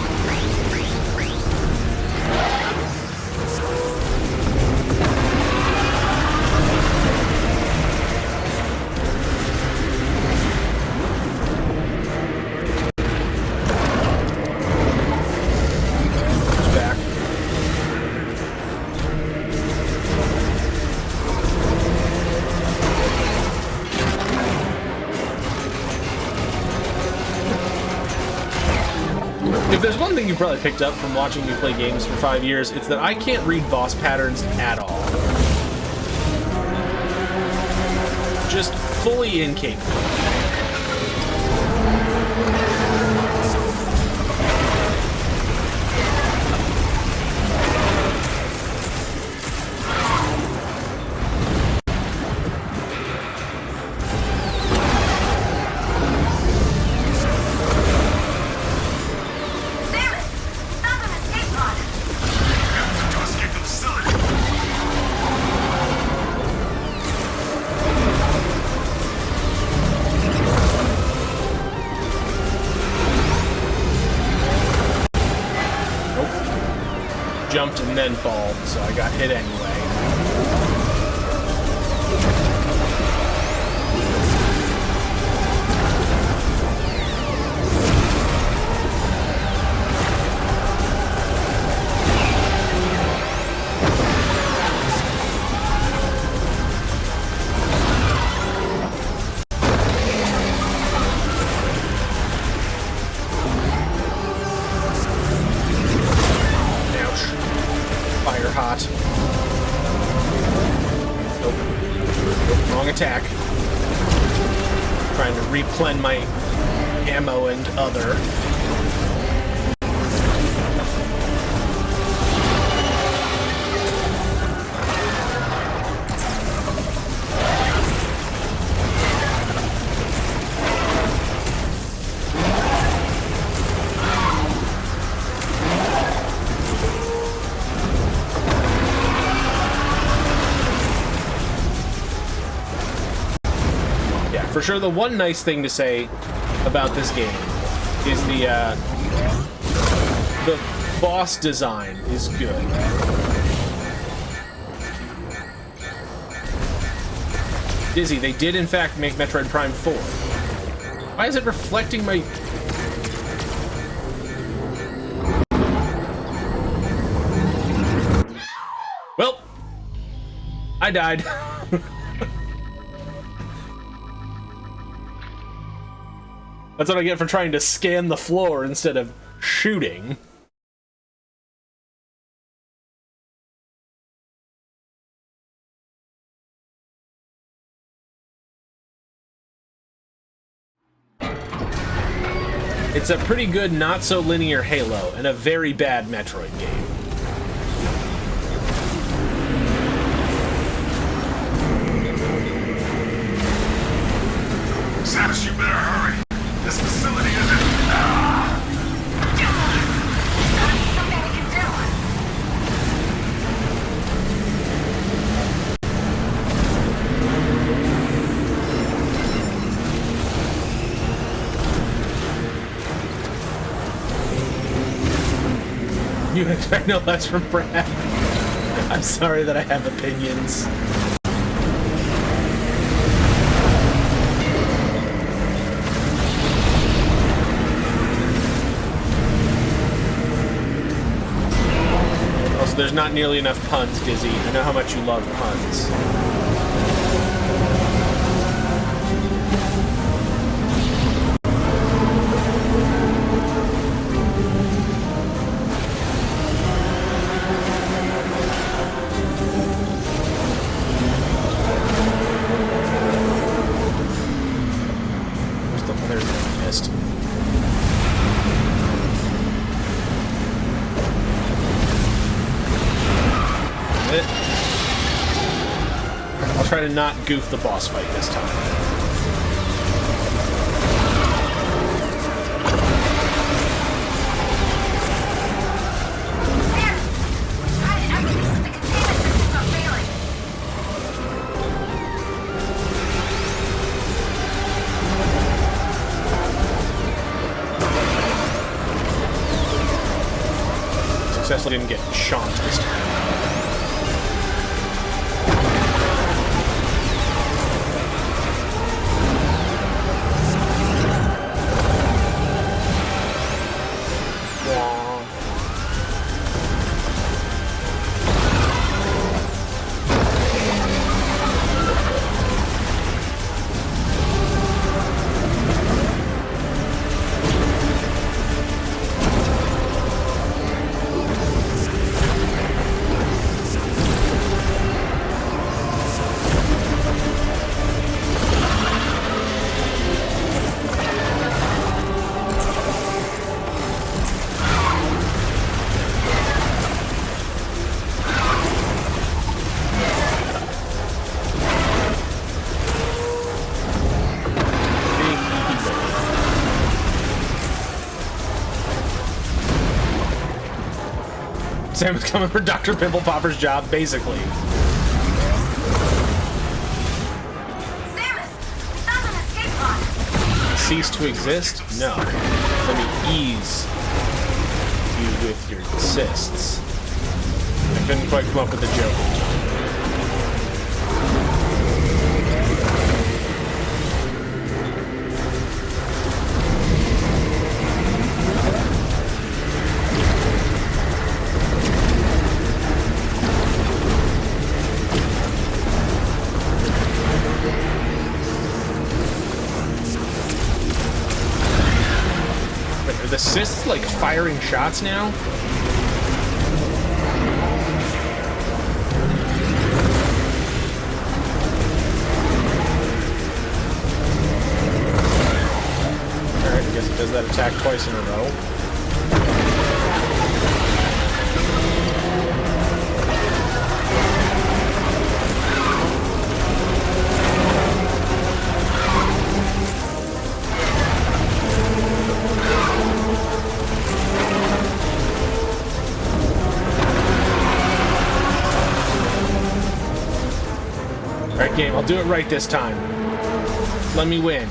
If there's one thing you've probably picked up from watching me play games for 5 years, it's that I can't read boss patterns at all. Just fully incapable. Jumped and then fall, so I got hit anyway. Hot. Nope. Wrong attack. Trying to replen my ammo and other. For sure, the one nice thing to say about this game is the boss design is good. Dizzy, they did in fact make Metroid Prime 4. Why is it reflecting my... Well, I died. That's what I get for trying to scan the floor instead of shooting. It's a pretty good, not-so-linear Halo, and a very bad Metroid game. Samus, you better hurry. This facility isn't... Something we can do. You expect no less from Brad. I'm sorry that I have opinions. Also, there's not nearly enough puns, Dizzy. I know how much you love puns. I'll try to not goof the boss fight this time. successfully didn't get shonked this time. Sam is coming for Dr. Pimple Popper's job, basically. Samus, we found an escape pod. Cease to exist? No. Let me ease you with your cysts. I couldn't quite come up with a joke. Are the cysts like firing shots now? Alright, I guess it does that attack twice in a row. Alright, game, I'll do it right this time. Let me win.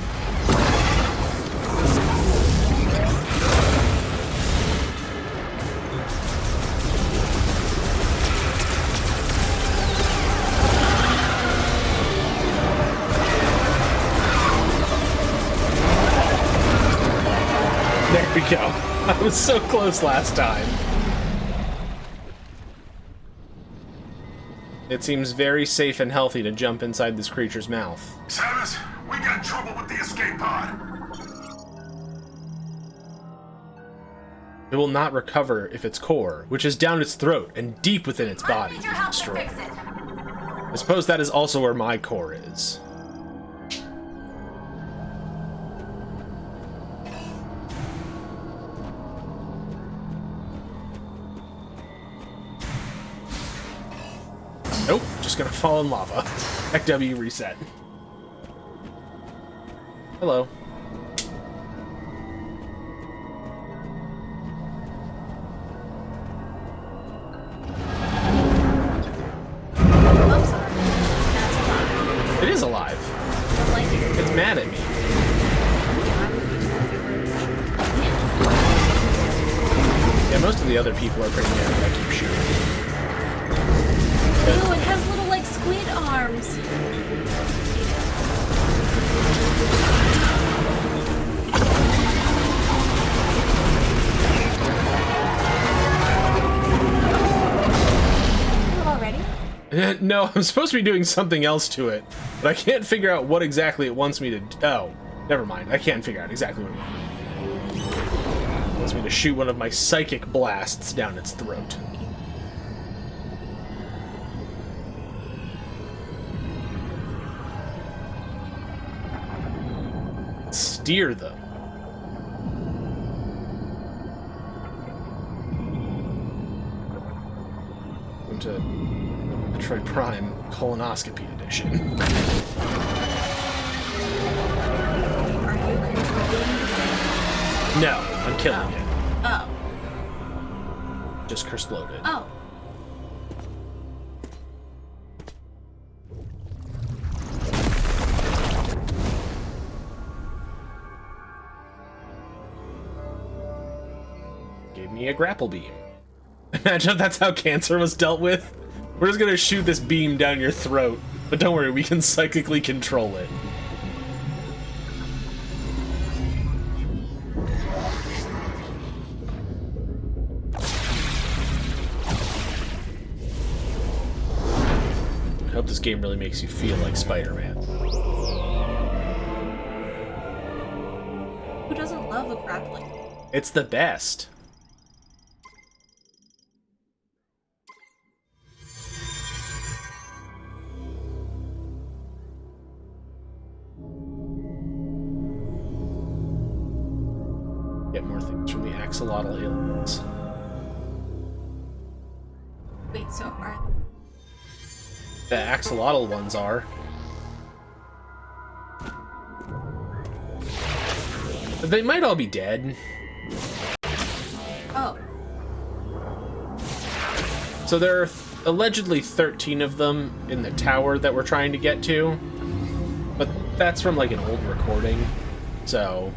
There we go. I was so close last time. It seems very safe and healthy to jump inside this creature's mouth. Samus, we got trouble with the escape pod. It will not recover if its core, which is down its throat and deep within its body, I need your is help to destroyed. fix it. I suppose that is also where my core is. Nope, just gonna fall in lava. XW reset. Hello. I'm sorry. That's a lie. It is alive. Don't like it. It's mad at me. Yeah, most of the other people are pretty mad that I keep shooting. Ooh, it has little, like, squid arms. Already? No, I'm supposed to be doing something else to it, but I can't figure out what exactly it wants me to do. Oh, never mind. I can't figure out exactly what it wants. It wants me to shoot one of my psychic blasts down its throat. Steer them. Into Metroid Prime Colonoscopy Edition. Are you controlling it? No, I'm killing it. Oh. Just exploded. Oh. Gave me a grapple beam. Imagine if that's how cancer was dealt with. We're just gonna shoot this beam down your throat, but don't worry, we can psychically control it. I hope this game really makes you feel like Spider-Man. Who doesn't love a grappling? It's the best. Get more things from the axolotl aliens. Wait, so are The axolotl ones are. They might all be dead. oh. So there are allegedly 13 of them in the tower that we're trying to get to. But that's from like an old recording. So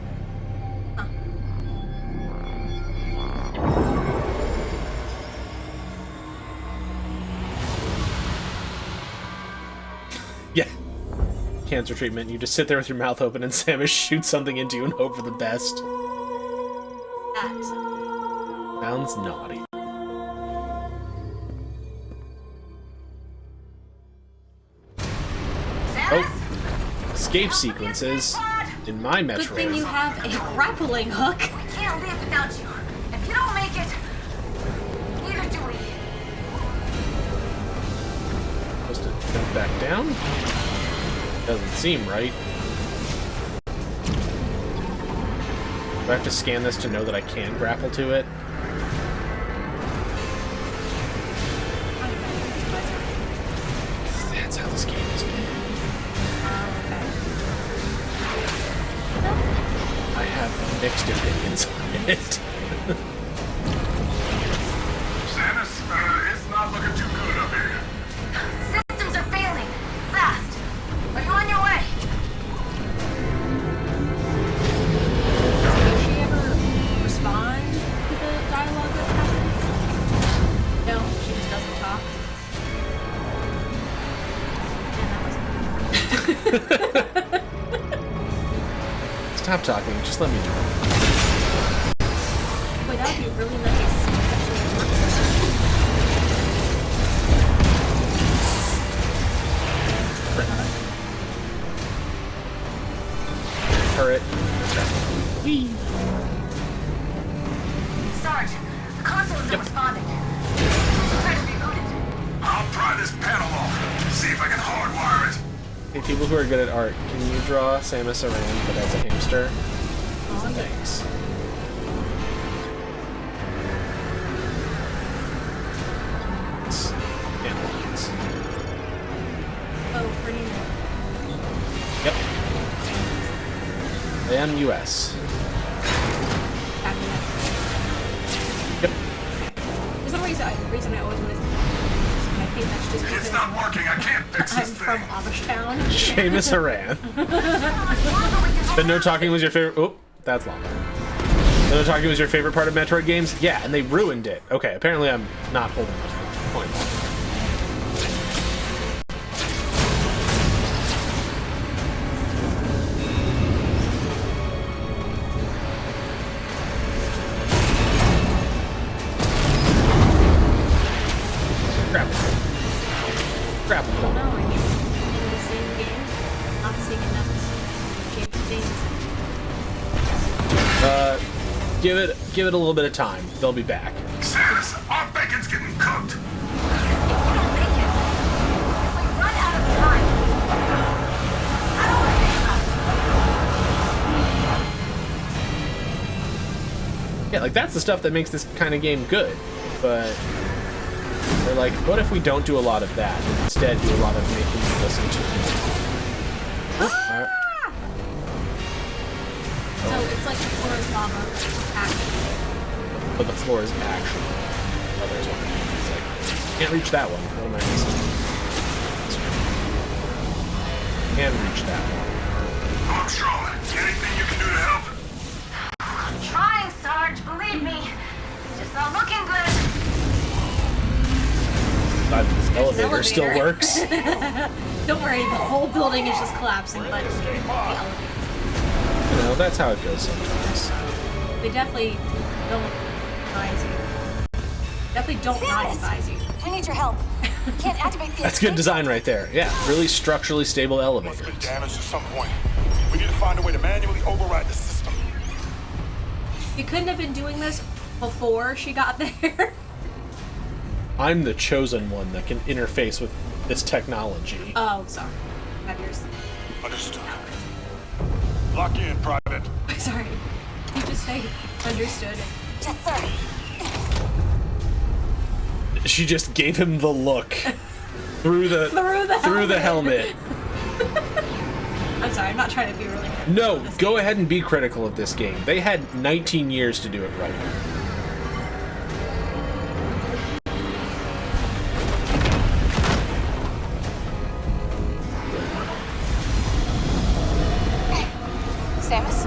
yeah. Cancer treatment. You just sit there with your mouth open and Samus shoots something into you and hope for the best. That. Sounds naughty. Oh. Escape sequences in my Metroid. Good thing you have a grappling hook. We can't live without you. If you don't make it, neither do we. Supposed to jump back down? Doesn't seem right. Do I have to scan this to know that I can grapple to it? That's how this game is made. I have mixed opinions on it. Samus, it's not looking too good up here. Systems are failing. Fast. Are you on your way? Does she ever respond to the dialogue that's happening? No, she just doesn't talk. And that was Stop talking, just let me do it. Boy, that would be really nice. Turret. Sarge, the console isn't responding. Try to reboot it. I'll pry this panel off, see if I can hardwire it. Hey, people who are good at art, can you draw Samus Aran but as a hamster? Thanks. Animals. Oh, pretty Yep. And US. Yep. For some reason I always wanted to I think that's just because It's not working, I can't fix I'm this from thing. Amishtown. Seamus Aran. The no talking was your favorite. Oh, that's long. The no talking was your favorite part of Metroid games? Yeah, and they ruined it. Okay, apparently I'm not holding up the point. Grapple. No, I mean, in the same game, not seeing enough shape things. Give it a little bit of time. They'll be back. Samus, our bacon's getting cooked. Run out of time. I don't want to think about it. Yeah, like that's the stuff that makes this kind of game good. But they're like, what if we don't do a lot of that and instead do a lot of making you listen to it? So it's like the floor is lava, actually. But the floor is actually. Oh, there's one. It's like, can't reach that one. What am I missing? Can't reach that one. Armstrong, anything you can do to help? I'm trying, Sarge. Believe me. It's just not looking good. This elevator still works. Don't worry, the whole building is just collapsing, but the elevator. You know, that's how it goes sometimes. They definitely don't advise you. Definitely don't not advise you. We need your help. Can't activate the That's good design right there. Yeah, really structurally stable elevators. Must have been damaged at some point. We need to find a way to manually override the system. You couldn't have been doing this before she got there. I'm the chosen one that can interface with this technology. Oh, sorry. Have yours. Understood. Lock in, Private. Sorry. You just say understood. Yes, sir. She just gave him the look through the helmet. I'm sorry, I'm not trying to be really good. No, go ahead and be critical of this game. They had 19 years to do it right. Samus?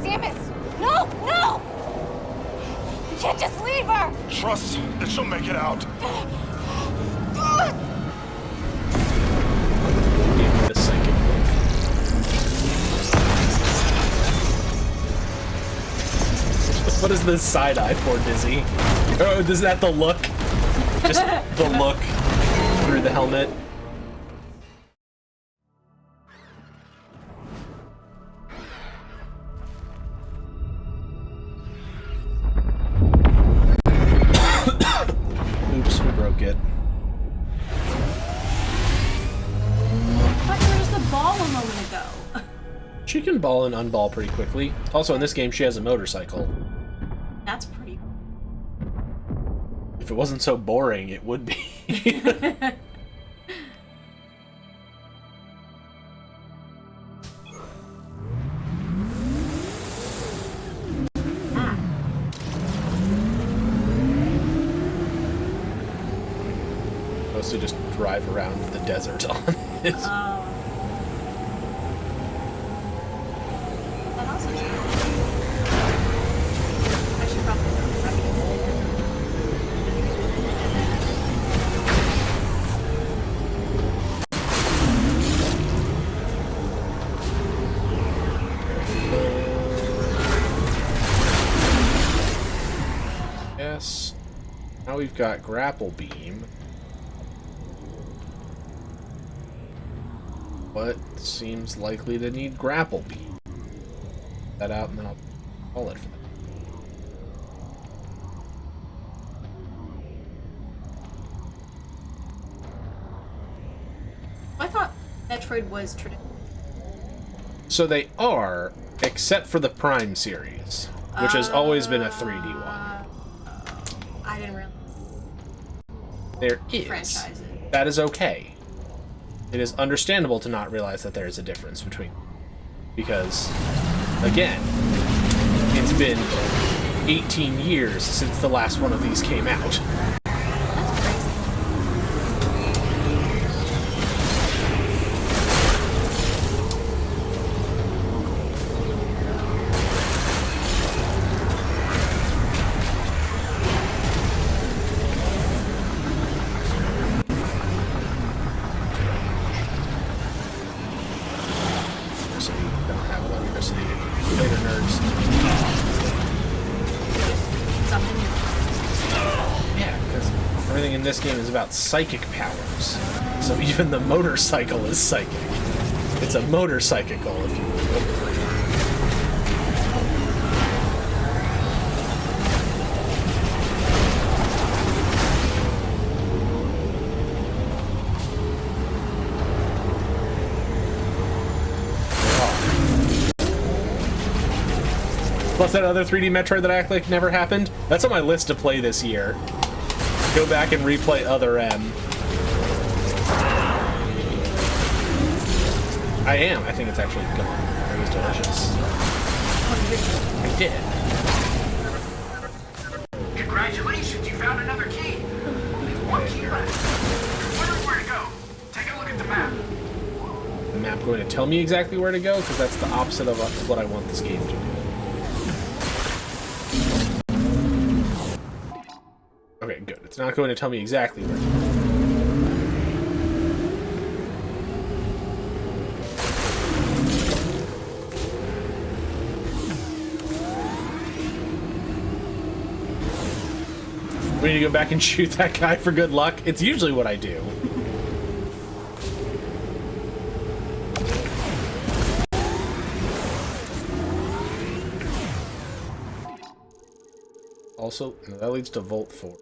Samus! No! No! You can't just leave her! Trust that she'll make it out. Give me the psychic look. What is this side eye for, Dizzy? Oh, is that the look? Just the look through the helmet. Oops, we broke it. I thought there was the ball a moment ago. She can ball and unball pretty quickly. Also, in this game, she has a motorcycle. That's pretty. If it wasn't so boring, it would be. Supposed to just drive around the desert on it. That also I should probably Yes. Now we've got grapple beam. What seems likely to need grapple beam? That out and then I'll call it for that. I thought Metroid was traditional. So they are, except for the Prime series, which has always been a 3D one. I didn't realize. There is. Franchises. That is okay. It is understandable to not realize that there is a difference between. Because, again, it's been 18 years since the last one of these came out. This game is about psychic powers, so even the motorcycle is psychic. It's a motorcycle, if you will. Plus that other 3D Metroid that I act like never happened. That's on my list to play this year. Go back and replay Other M. I am. I think it's actually good. It was delicious. I did. Congratulations, you found another key. One key left. Wondering where to go. Take a look at the map. The map going to tell me exactly where to go? Because that's the opposite of what I want this game to do. It's not going to tell me exactly where. We need to go back and shoot that guy for good luck. It's usually what I do. Also, that leads to Volt 4.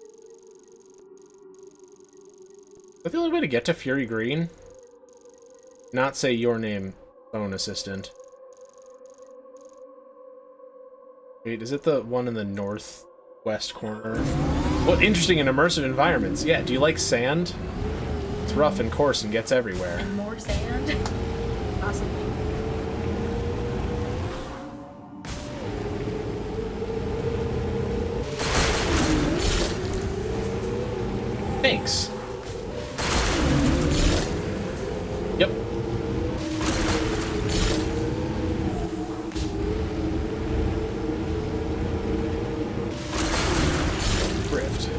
Is that the only way to get to Fury Green? Not say your name, phone assistant. Wait, is it the one in the northwest corner? What interesting and immersive environments. Yeah, do you like sand? It's rough and coarse and gets everywhere. And more sand? Possibly. Thanks. Yep. Rift.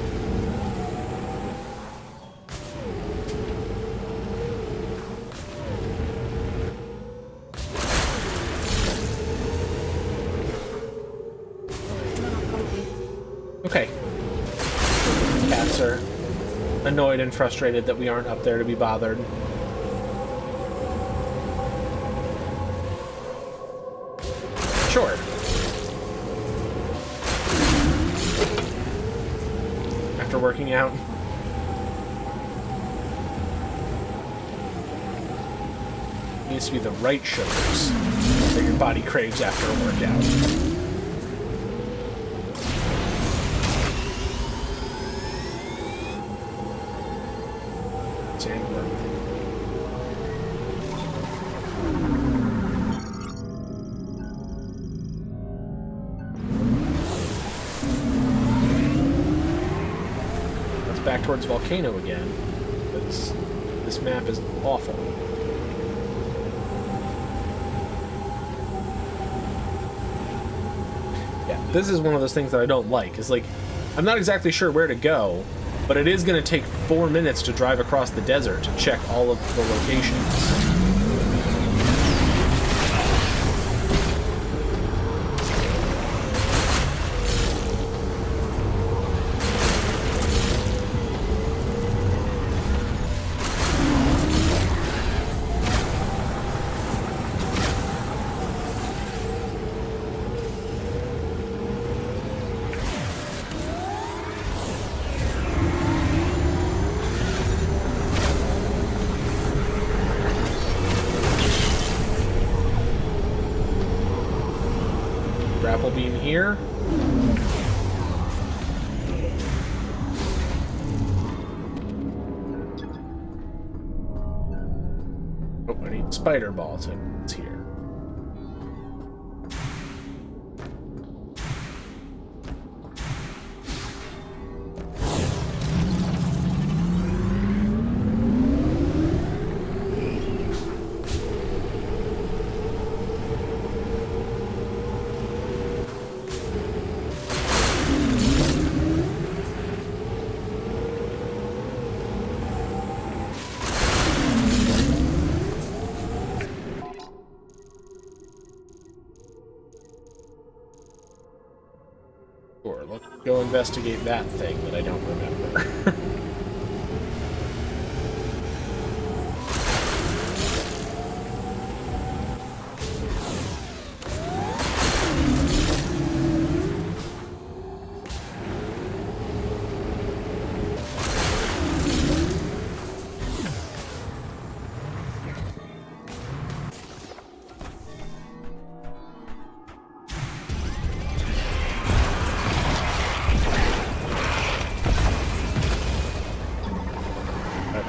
Okay. Cats are annoyed and frustrated that we aren't up there to be bothered. Sure. After working out. It needs to be the right sugars that your body craves after a workout. Back towards Volcano again, because this map is awful. Yeah, this is one of those things that I don't like. Is like, I'm not exactly sure where to go, but it is going to take 4 minutes to drive across the desert to check all of the locations. Grapple beam here. Oh, I need spider ball to it's here. Sure, let's go investigate that thing that I don't remember.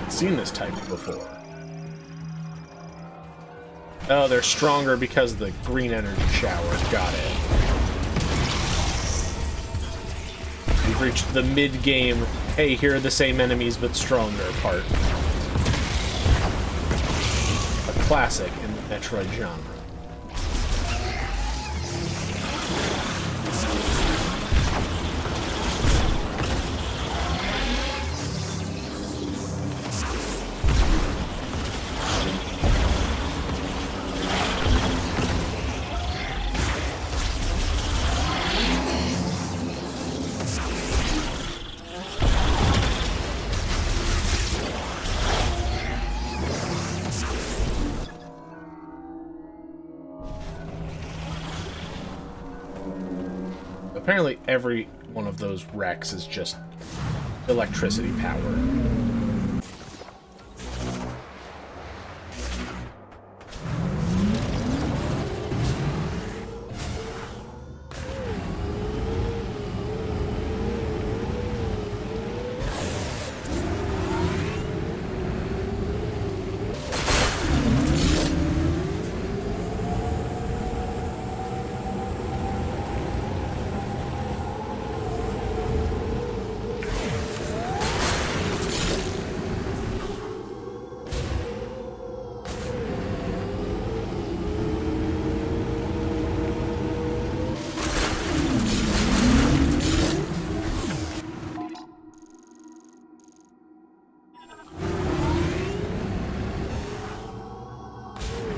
Seen this type before. Oh, they're stronger because of the green energy shower. Got it. We've reached the mid-game, hey, here are the same enemies but stronger part. A classic in the Metroid genre. Apparently every one of those wrecks is just electricity power.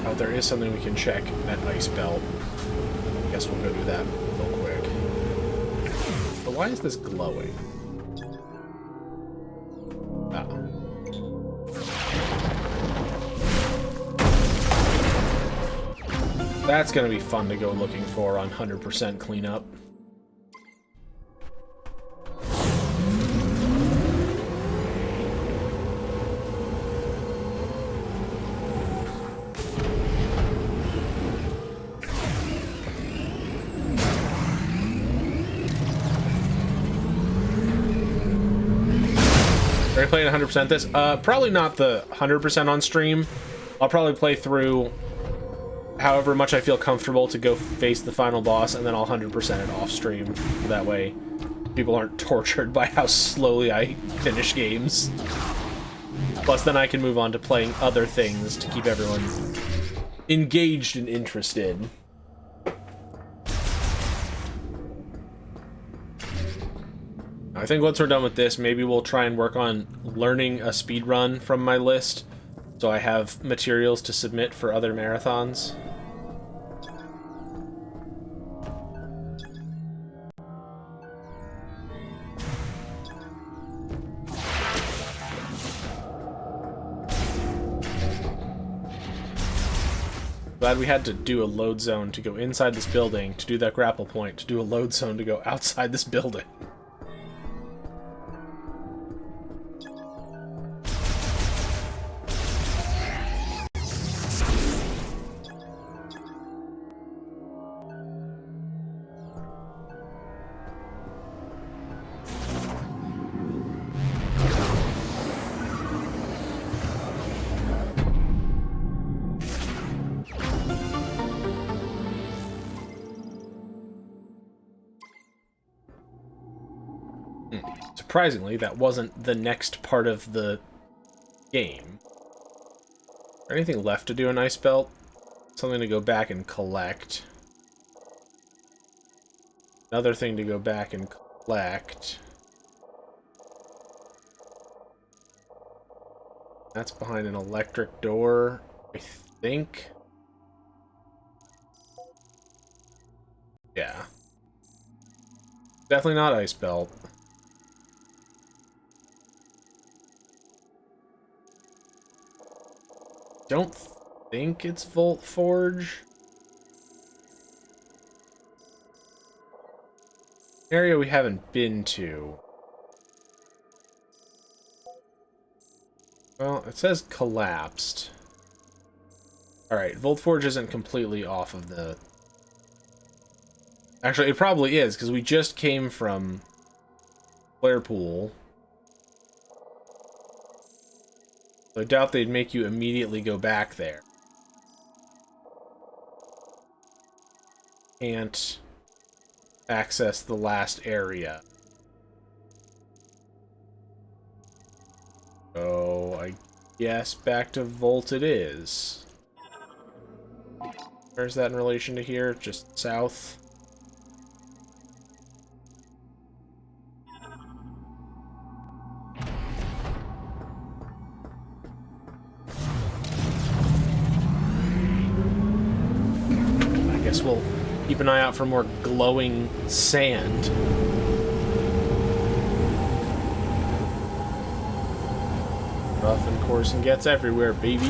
Oh, there is something we can check, that ice belt. Guess we'll go do that real quick. But why is this glowing? Oh. That's gonna be fun to go looking for on 100% cleanup. Are you playing 100% this? Probably not the 100% on stream. I'll probably play through however much I feel comfortable to go face the final boss, and then I'll 100% it off stream. That way, people aren't tortured by how slowly I finish games. Plus, then I can move on to playing other things to keep everyone engaged and interested. I think once we're done with this, maybe we'll try and work on learning a speed run from my list, so I have materials to submit for other marathons. Glad we had to do a load zone to go inside this building, to do that grapple point, to do a load zone to go outside this building. Surprisingly, that wasn't the next part of the game. Is there anything left to do in Ice Belt? Something to go back and collect. Another thing to go back and collect. That's behind an electric door, I think. Yeah. Definitely not Ice Belt. Don't think it's Volt Forge. Area we haven't been to. Well, it says collapsed. Alright, Volt Forge isn't completely off of the... Actually, it probably is, because we just came from Blairpool. So I doubt they'd make you immediately go back there. Can't access the last area. So I guess back to Volt it is. Where's that in relation to here? Just south? Guess we'll keep an eye out for more glowing sand. Rough and coarse and gets everywhere, baby.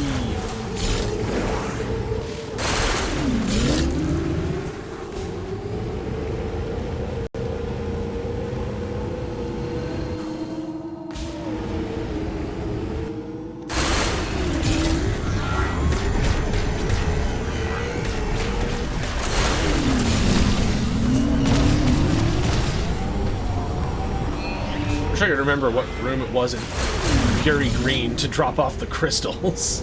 wish I could remember what room it was in Fury Green to drop off the crystals.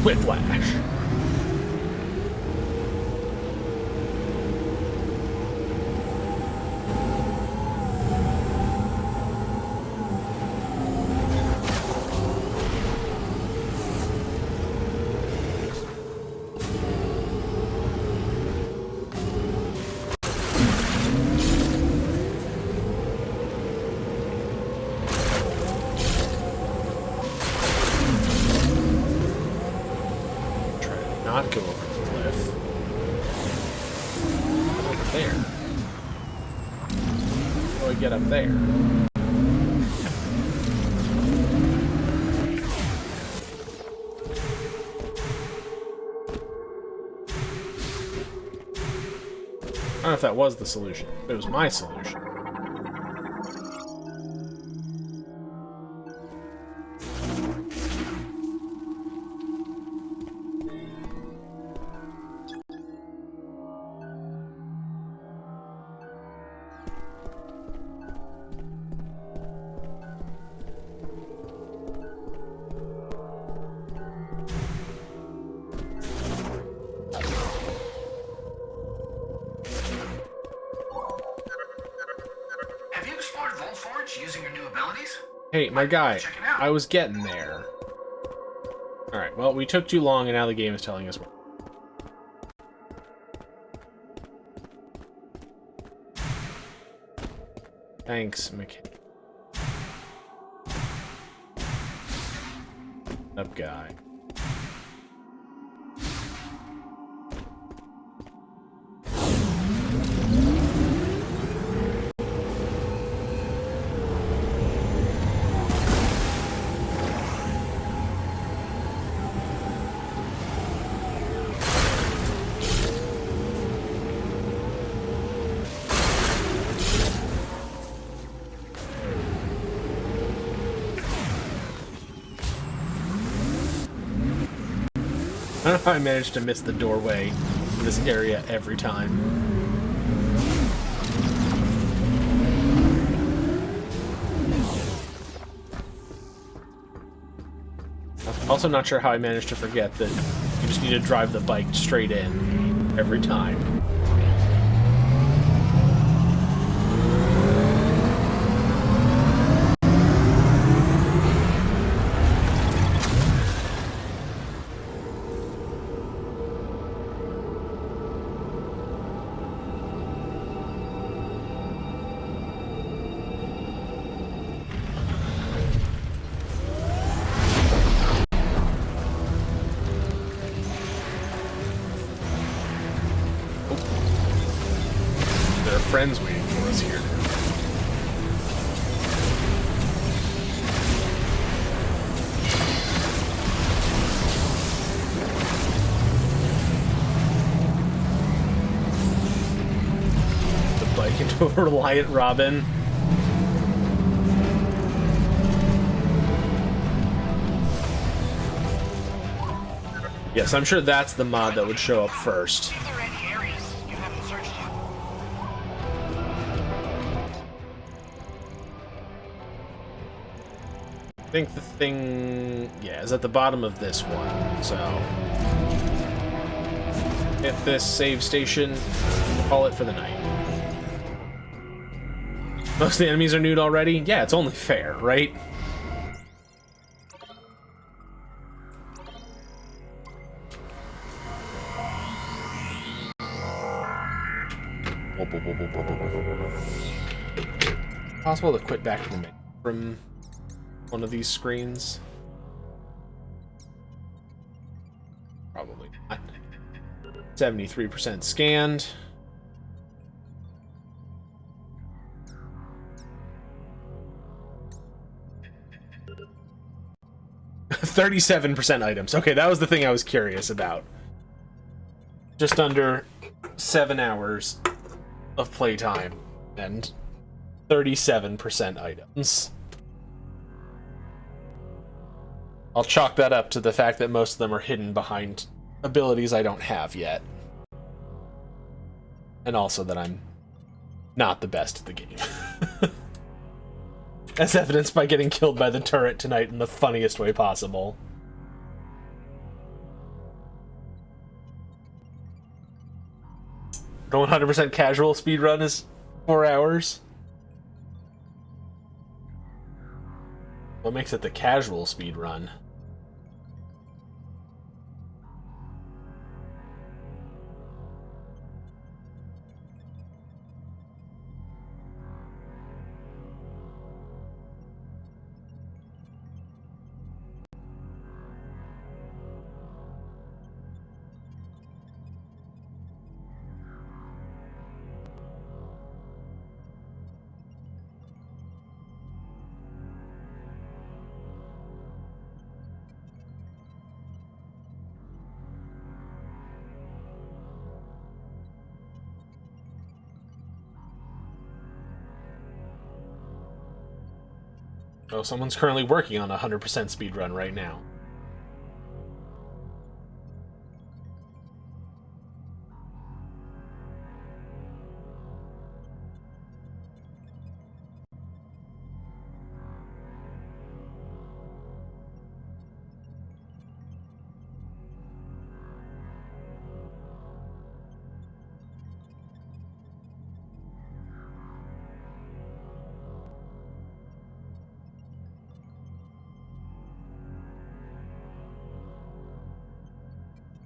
Whiplash. Not go over the cliff. Over there. How do I get up there? I don't know if that was the solution. It was my solution. Have you explored Volforge using your new abilities? Hey, my guy, Check it out. I was getting there. Alright, well, we took too long, and now the game is telling us what. Thanks, McKay. Up, guy. I don't know how I managed to miss the doorway in this area every time. I'm also not sure how I managed to forget that you just need to drive the bike straight in every time. There are friends waiting for us here. The bike into a Reliant Robin. Yes, I'm sure that's the mod that would show up first. Are there any areas you haven't searched yet? I think the thing, yeah, is at the bottom of this one, so hit this save station, call it for the night. Most of the enemies are nude already? Yeah, it's only fair, right? Possible to quit back to the menu from one of these screens? Probably not. 73% scanned. %37 items. Okay, that was the thing I was curious about. Just under 7 hours of playtime and 37% items. I'll chalk that up to the fact that most of them are hidden behind abilities I don't have yet. And also that I'm not the best at the game. As evidenced by getting killed by the turret tonight in the funniest way possible. The 100% casual speedrun is 4 hours. What makes it the casual speedrun? Oh, someone's currently working on a 100% speedrun right now.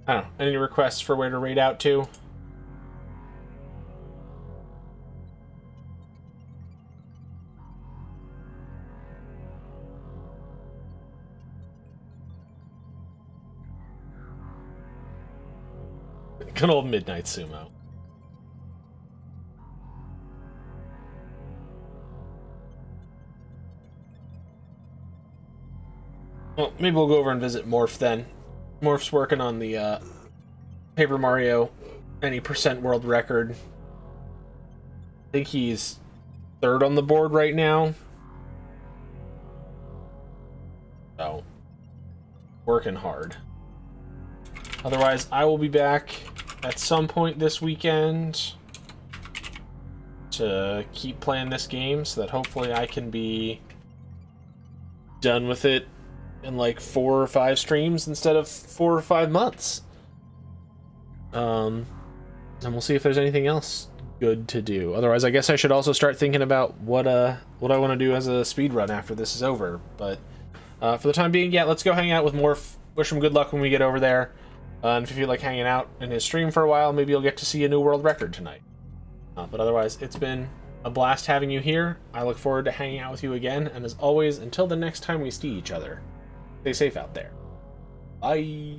I don't know. Any requests for where to raid out to? Good old Midnight Sumo. Well, maybe we'll go over and visit Morph then. Morph's working on the Paper Mario any percent world record. I think he's 3rd on the board right now. So, working hard. Otherwise, I will be back at some point this weekend to keep playing this game so that hopefully I can be done with it in like 4 or 5 streams instead of 4 or 5 months. And we'll see if there's anything else good to do. Otherwise, I guess I should also start thinking about what I want to do as a speedrun after this is over. But for the time being, yeah, let's go hang out with Morph. Wish him good luck when we get over there. And if you feel like hanging out in his stream for a while, maybe you'll get to see a new world record tonight. But otherwise, it's been a blast having you here. I look forward to hanging out with you again. And as always, until the next time we see each other, stay safe out there. Bye.